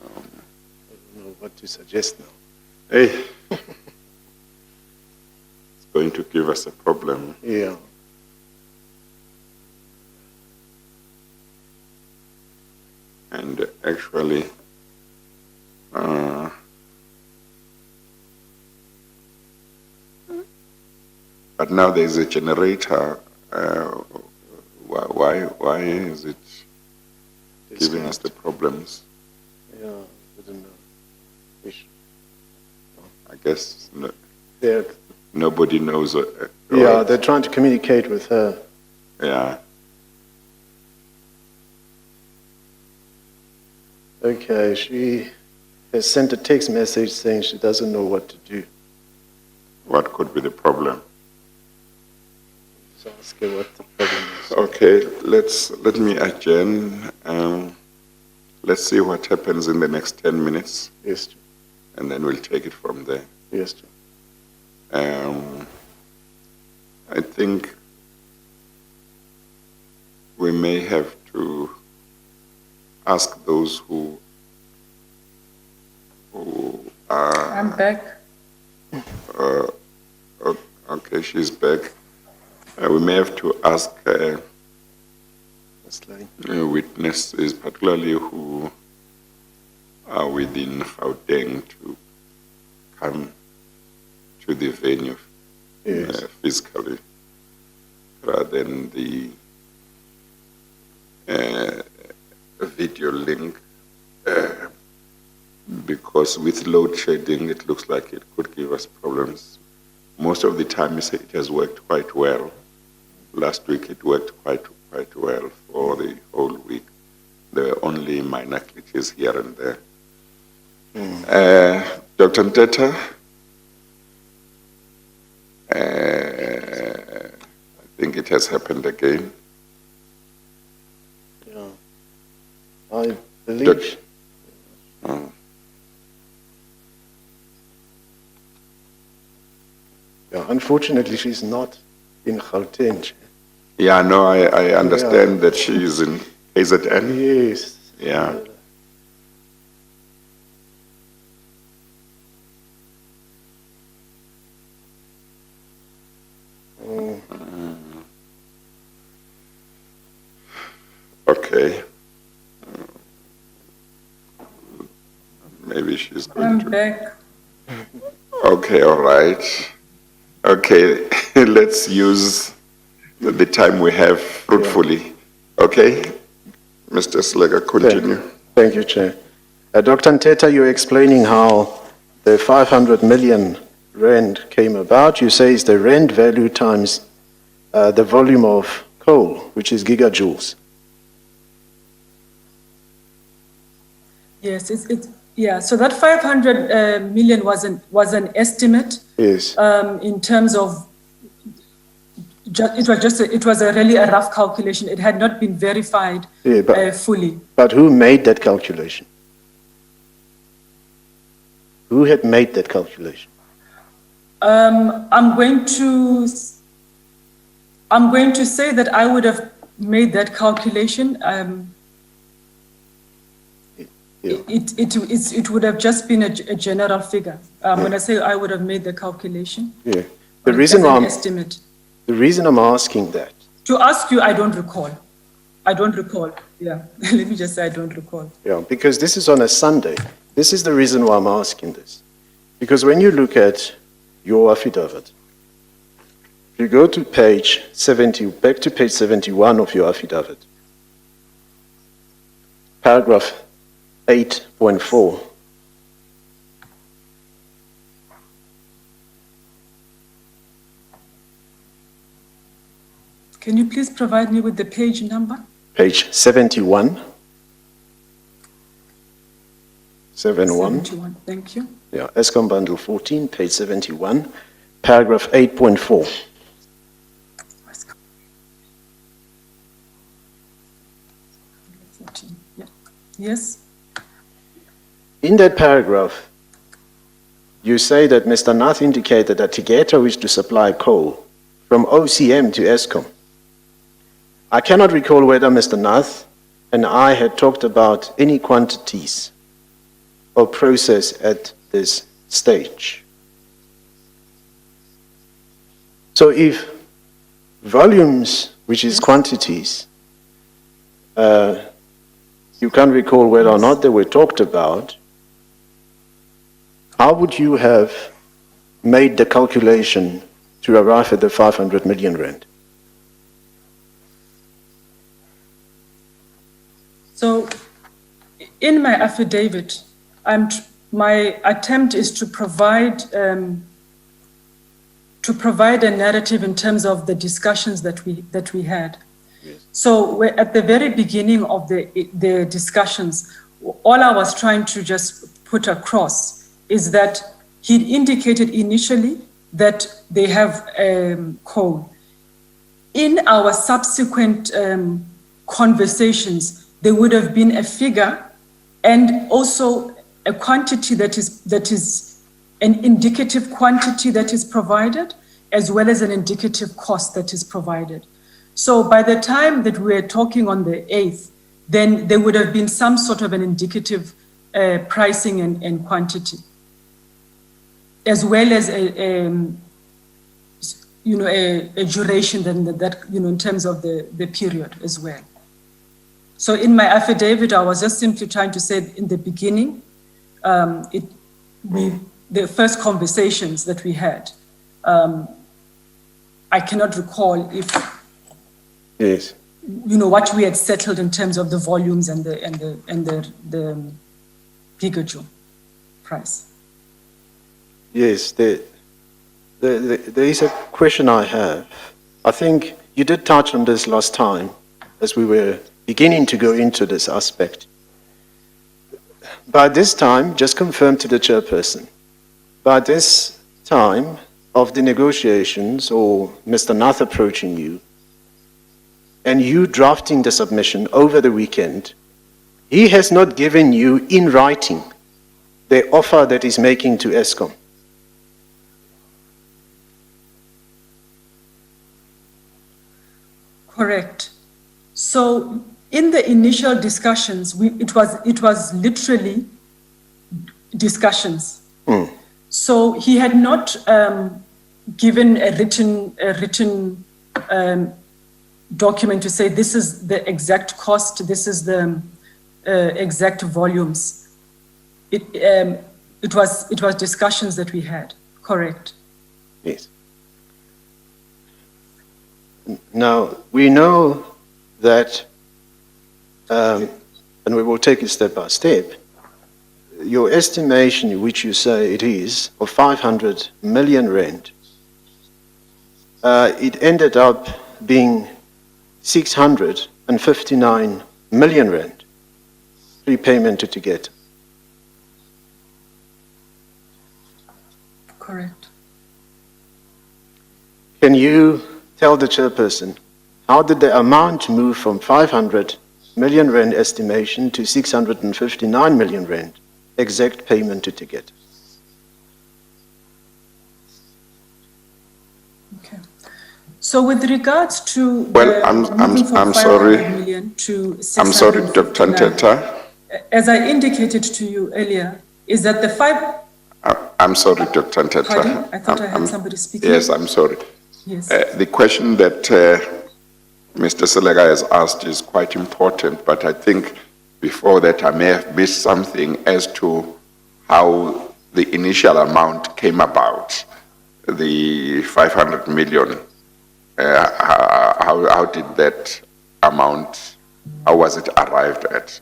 I don't know what to suggest now. Hey, it's going to give us a problem. Yeah. And actually, but now there's a generator. Why is it giving us the problems? Yeah, I don't know. I guess They're, nobody knows. yeah, they're trying to communicate with her. Yeah. Okay, she has sent a text message saying she doesn't know what to do. What could be the problem? So ask her what the problem is. Okay, let me adjourn. let's see what happens in the next 10 minutes, Yes, Chair. and then we'll take it from there. Yes, Chair. I think we may have to ask those who are... I'm back. Okay, she's back. We may have to ask That's like- witnesses, particularly who are within Gauteng, to come to the venue Yes. physically, rather than the video link, because with load shedding, it looks like it could give us problems. Most of the time, it has worked quite well. Last week, it worked quite well for the whole week. There were only minor glitches here and there. Dr. Nteta, I think it has happened again. Yeah. I believe. Yeah, unfortunately, she's not in Gauteng. Chair. Yeah, no, I understand that she is in KZN. Yes. Yeah. Okay. Maybe she's going I'm to. back. Okay, all right. Okay, let's use the time we have fruitfully. Okay? Mr. Slega, continue. Thank you, Chair. Dr. Nteta, you're explaining how the 500 million rand came about. You say it's the rand value times the volume of coal, which is gigajoules. Yes, yeah. So that 500 million was an estimate. Yes. In terms of, it was really a rough calculation. It had not been verified fully. But who made that calculation? Who had made that calculation? I'm going to say that I would have made that calculation. It would have just been a general figure. When I say I would have made the calculation. Yeah. The reason I'm asking that. To ask you, I don't recall. Yeah. Let me just say I don't recall. Yeah, because this is on a Sunday. This is the reason why I'm asking this. Because when you look at your affidavit, if you go to page 70, back to page 71 of your affidavit, paragraph 8.4. Can you please provide me with the page number? Page 71. 71. 71, thank you. Yeah, ESCOM Bundle 14, page 71, paragraph 8.4. Yeah. Yes. In that paragraph, you say that Mr. Nath indicated that Tegeta wished to supply coal from OCM to ESCOM. I cannot recall whether Mr. Nath and I had talked about any quantities or process at this stage. So if volumes, which is quantities, you can't recall whether or not they were talked about, how would you have made the calculation to arrive at the 500 million rand? So in my affidavit, my attempt is to provide a narrative in terms of the discussions that we had. Yes. So at the very beginning of the discussions, all I was trying to just put across is that he indicated initially that they have coal. In our subsequent conversations, there would have been a figure and also a quantity that is an indicative quantity that is provided, as well as an indicative cost that is provided. So by the time that we're talking on the 8th, then there would have been some sort of an indicative pricing and quantity, as well as a duration that in terms of the period as well. So in my affidavit, I was just simply trying to say in the beginning, the first conversations that we had, I cannot recall if, Yes. what we had settled in terms of the volumes and the gigajoule price. Yes, there is a question I have. I think you did touch on this last time as we were beginning to go into this aspect. By this time, just confirm to the chairperson, by this time of the negotiations or Mr. Nath approaching you and you drafting the submission over the weekend, he has not given you in writing the offer that he's making to Eskom. Correct. So in the initial discussions, it was literally discussions. So he had not given a written document to say this is the exact cost, this is the exact volumes. It was discussions that we had. Correct. Yes. Now, we know that, and we will take it step by step, your estimation, which you say it is, of 500 million rand, it ended up being 659 million rand prepayment to get. Correct. Can you tell the chairperson, how did the amount move from 500 million rand estimation to 659 million rand exact payment to get? Okay. So with regards to Well, I'm sorry. Million to I'm sorry, Dr. 659, Nteta. as I indicated to you earlier, is that the I'm sorry, Dr. Nteta. Pardon? I thought I had somebody speaking. Yes, I'm sorry. Yes. The question that Mr. Selega has asked is quite important, but I think before that I may have missed something as to how the initial amount came about, the 500 million. How did that amount, how was it arrived at?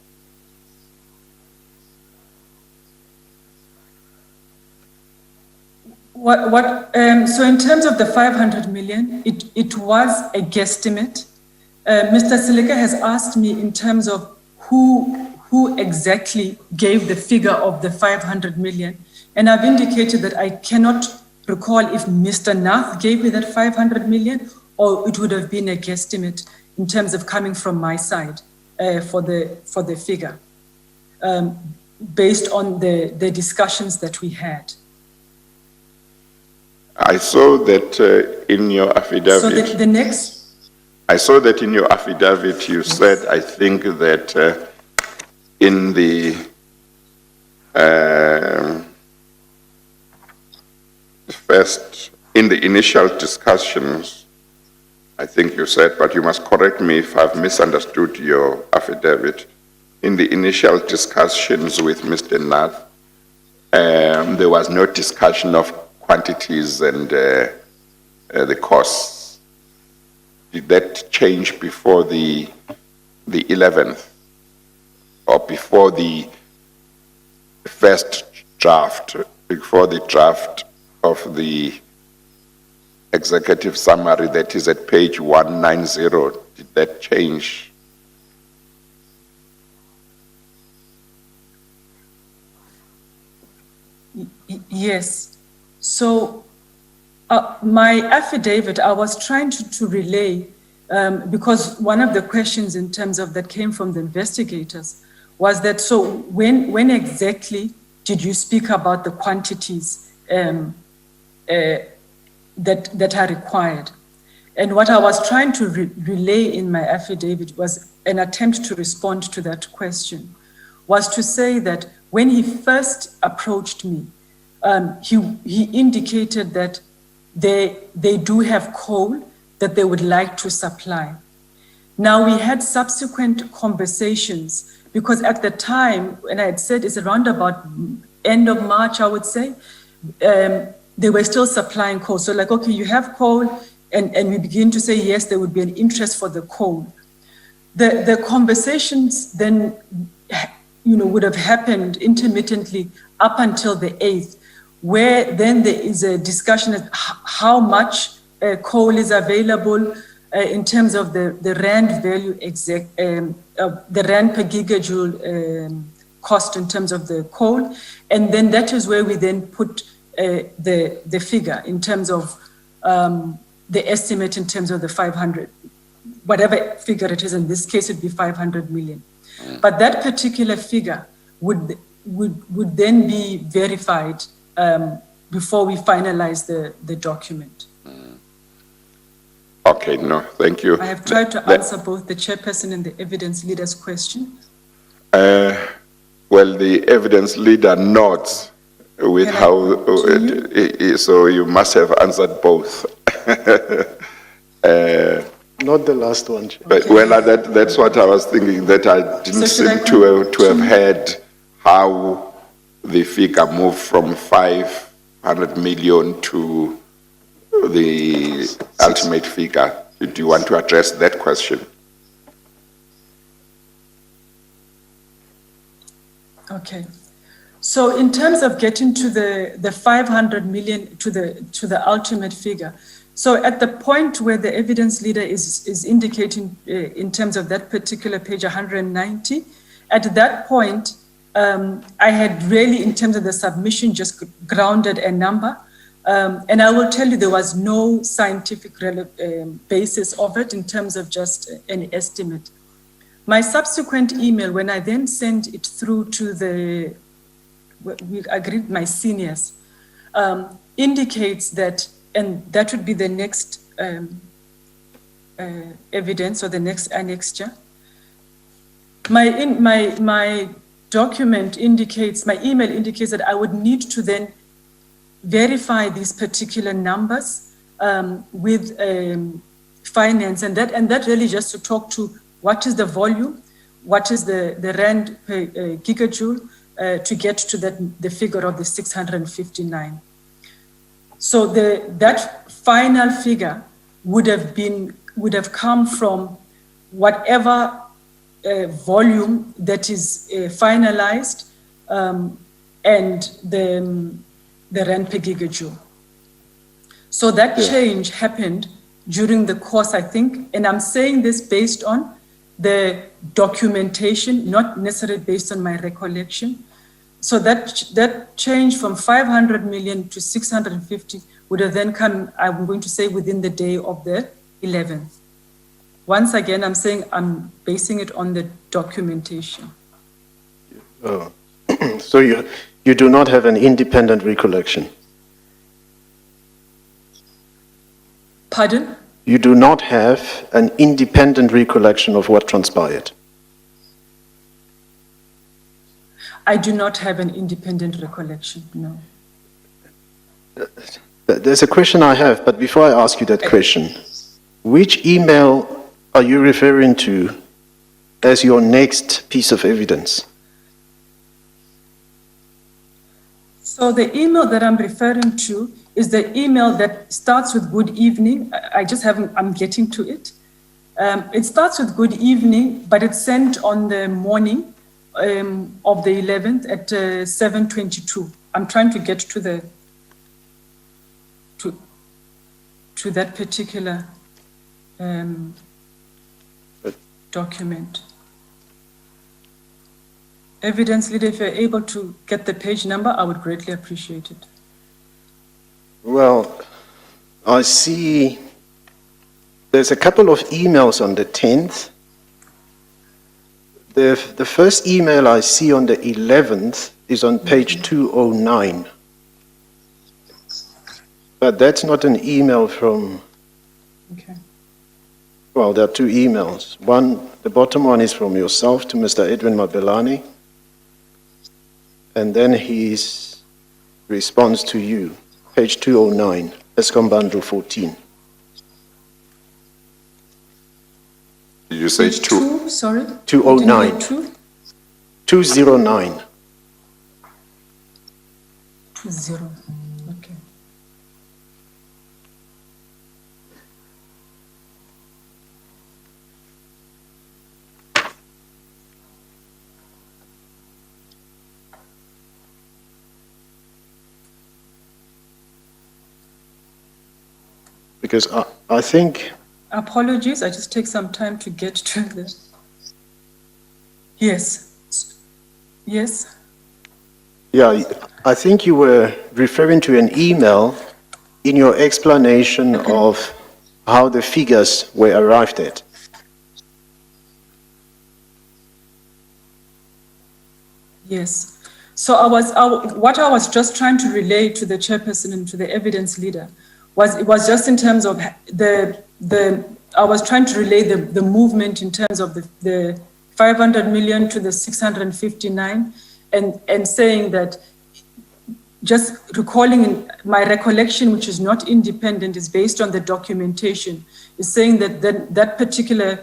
So in terms of the 500 million, it was a guesstimate. Mr. Seleka has asked me in terms of who exactly gave the figure of the 500 million. And I've indicated that I cannot recall if Mr. Nath gave me that 500 million or it would have been a guesstimate in terms of coming from my side for the figure, based on the discussions that we had. I saw that in your affidavit. So the next. I saw that in your affidavit you said, I think that in the initial discussions, I think you said, but you must correct me if I've misunderstood your affidavit. In the initial discussions with Mr. Nath, there was no discussion of quantities and the costs. Did that change before the 11th or before the first draft, before the draft of the executive summary that is at page 190? Did that change? Yes. So my affidavit, I was trying to relay, because one of the questions in terms of that came from the investigators was that, so when exactly did you speak about the quantities that are required? And what I was trying to relay in my affidavit was an attempt to respond to that question, was to say that when he first approached me, he indicated that they do have coal that they would like to supply. Now, we had subsequent conversations, because at the time, when I had said it's around about end of March, I would say, they were still supplying coal. So like, okay, you have coal, and we begin to say, yes, there would be an interest for the coal. The conversations then, would have happened intermittently up until the 8th, where then there is a discussion of how much coal is available in terms of the rand value, the rand per gigajoule cost in terms of the coal. And then that is where we then put the figure in terms of the estimate in terms of the 500, whatever figure it is, in this case it'd be 500 million. But that particular figure would then be verified before we finalize the document. Okay, no, thank you. I have tried to answer both the chairperson and the evidence leader's question. Well, the evidence leader nods with so you must have answered both. Not the last one, Chair. But, well, that's what I was thinking, that I didn't seem to have heard how the figure moved from 500 million to the ultimate figure. Do you want to address that question? Okay. So in terms of getting to the 500 million to the ultimate figure, so at the point where the evidence leader is indicating in terms of that particular page 190, at that point, I had really, in terms of the submission, just grounded a number. And I will tell you, there was no scientific basis of it in terms of just an estimate. My subsequent email, when I then sent it through to we agreed, my seniors, indicates that, and that would be the next evidence or the next annexure. My document indicates, my email indicates that I would need to then verify these particular numbers with finance, and that really just to talk to what is the volume, what is the rand per gigajoule to get to the figure of the 659. So that final figure would have come from whatever volume that is finalized and the rand per gigajoule. So that change happened during the course, I think, and I'm saying this based on the documentation, not necessarily based on my recollection. So that change from 500 million to 650 would have then come, I'm going to say, within the day of the 11th. Once again, I'm saying I'm basing it on the documentation. Oh. So you do not have an independent recollection? Pardon? You do not have an independent recollection of what transpired? I do not have an independent recollection, no. There's a question I have, but before I ask you that question, which email are you referring to as your next piece of evidence? So the email that I'm referring to is the email that starts with good evening. I'm getting to it. It starts with good evening, but it's sent on the morning of the 11th at 7:22. I'm trying to get to that particular document. Evidence leader, if you're able to get the page number, I would greatly appreciate it. Well, I see there's a couple of emails on the 10th. The first email I see on the 11th is on page 209. But that's not an email from, Okay. well, there are two emails. One, the bottom one is from yourself to Mr. Edwin Mabelani, and then his response to you, page 209, Eskom Bundle 14. Did you say Page two? 2, sorry? 209. Didn't you get 209. 20. Okay. Because I think, Apologies, I just take some time to get to this. Yes. Yes. yeah, I think you were referring to an email in your explanation of how the figures were arrived at. Yes. So what I was just trying to relay to the chairperson and to the evidence leader was just in terms of I was trying to relay the movement in terms of the 500 million to the 659 and saying that, just recalling my recollection, which is not independent, is based on the documentation, is saying that that particular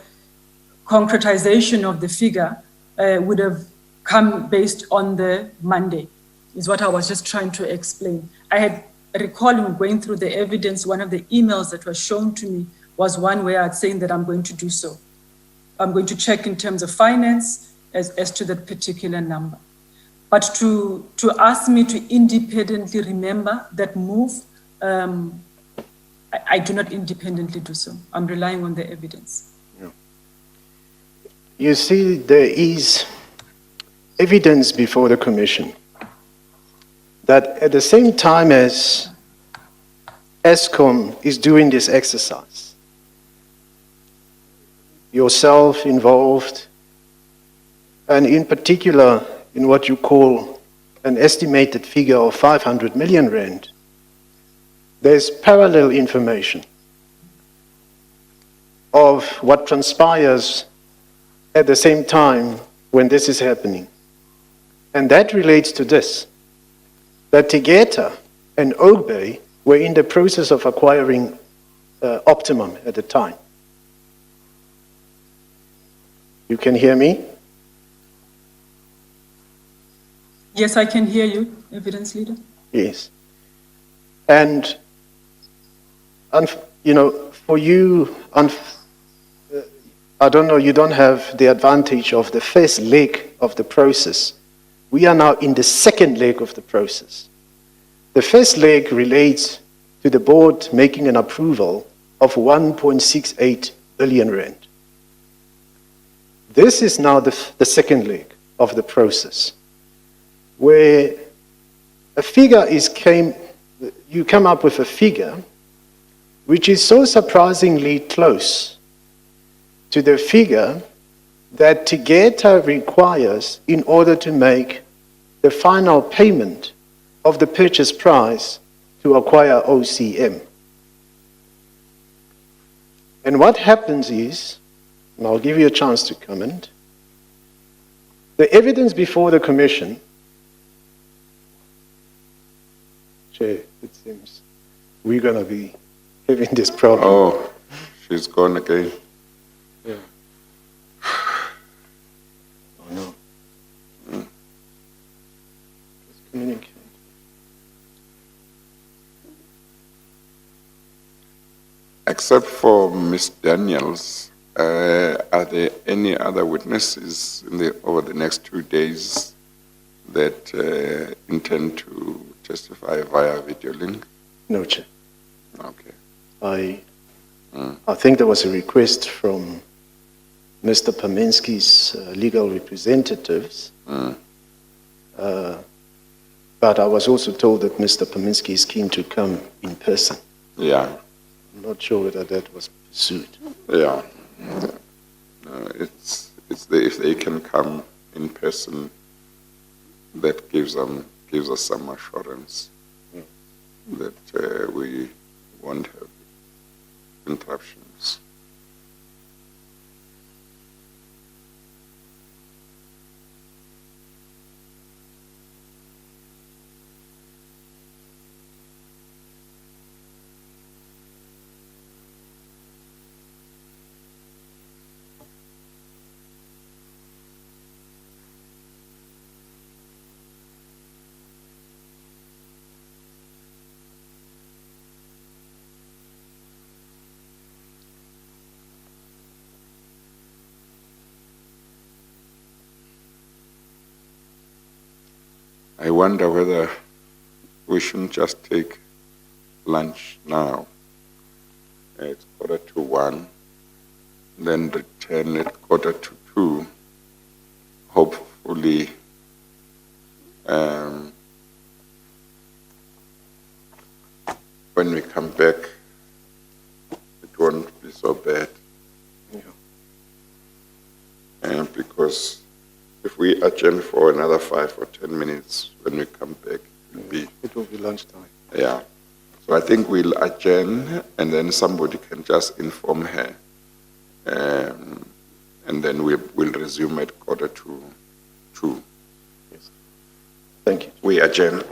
concretization of the figure would have come based on the Monday, is what I was just trying to explain. I had recalling going through the evidence, one of the emails that was shown to me was one where I'd saying that I'm going to do so. I'm going to check in terms of finance as to that particular number. But to ask me to independently remember that move, I do not independently do so. I'm relying on the evidence. You see, there is evidence before the Commission that at the same time as Eskom is doing this exercise, yourself involved, and in particular in what you call an estimated figure of 500 million rand, there's parallel information of what transpires at the same time when this is happening. And that relates to this, that Tegeta and Ogbay were in the process of acquiring Optimum at the time. You can hear me? Yes, I can hear you, evidence leader. Yes. And, you know, for you, I don't know, you don't have the advantage of the first leg of the process. We are now in the second leg of the process. The first leg relates to the board making an approval of 1.68 billion rand. This is now the second leg of the process, where a figure you come up with a figure which is so surprisingly close to the figure that Tegeta requires in order to make the final payment of the purchase price to acquire OCM. And what happens is, and I'll give you a chance to comment, the evidence before the Commission, Chair, it seems we're going to be having this problem. Oh, she's gone again. Yeah. Oh no. Just communicate. Except for Ms. Daniels, are there any other witnesses over the next 2 days that intend to testify via video link? No, Chair. Okay. I think there was a request from Mr. Paminsky's legal representatives, but I was also told that Mr. Paminsky is keen to come in person. Yeah. I'm not sure whether that was pursued. Yeah. It's if they can come in person, that gives us some assurance that we won't have interruptions. I wonder whether we shouldn't just take lunch now. It's 1:45, then return at 1:45. Hopefully, when we come back, it won't be so bad. And because if we adjourn for another 5 or 10 minutes, when we come back, It will be lunchtime. yeah. So I think we'll adjourn, and then somebody can just inform her, and then we'll resume at 1:45. Yes. Thank you. We adjourn.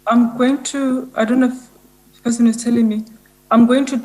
I'm going to, I don't know if the person is telling me, I'm going to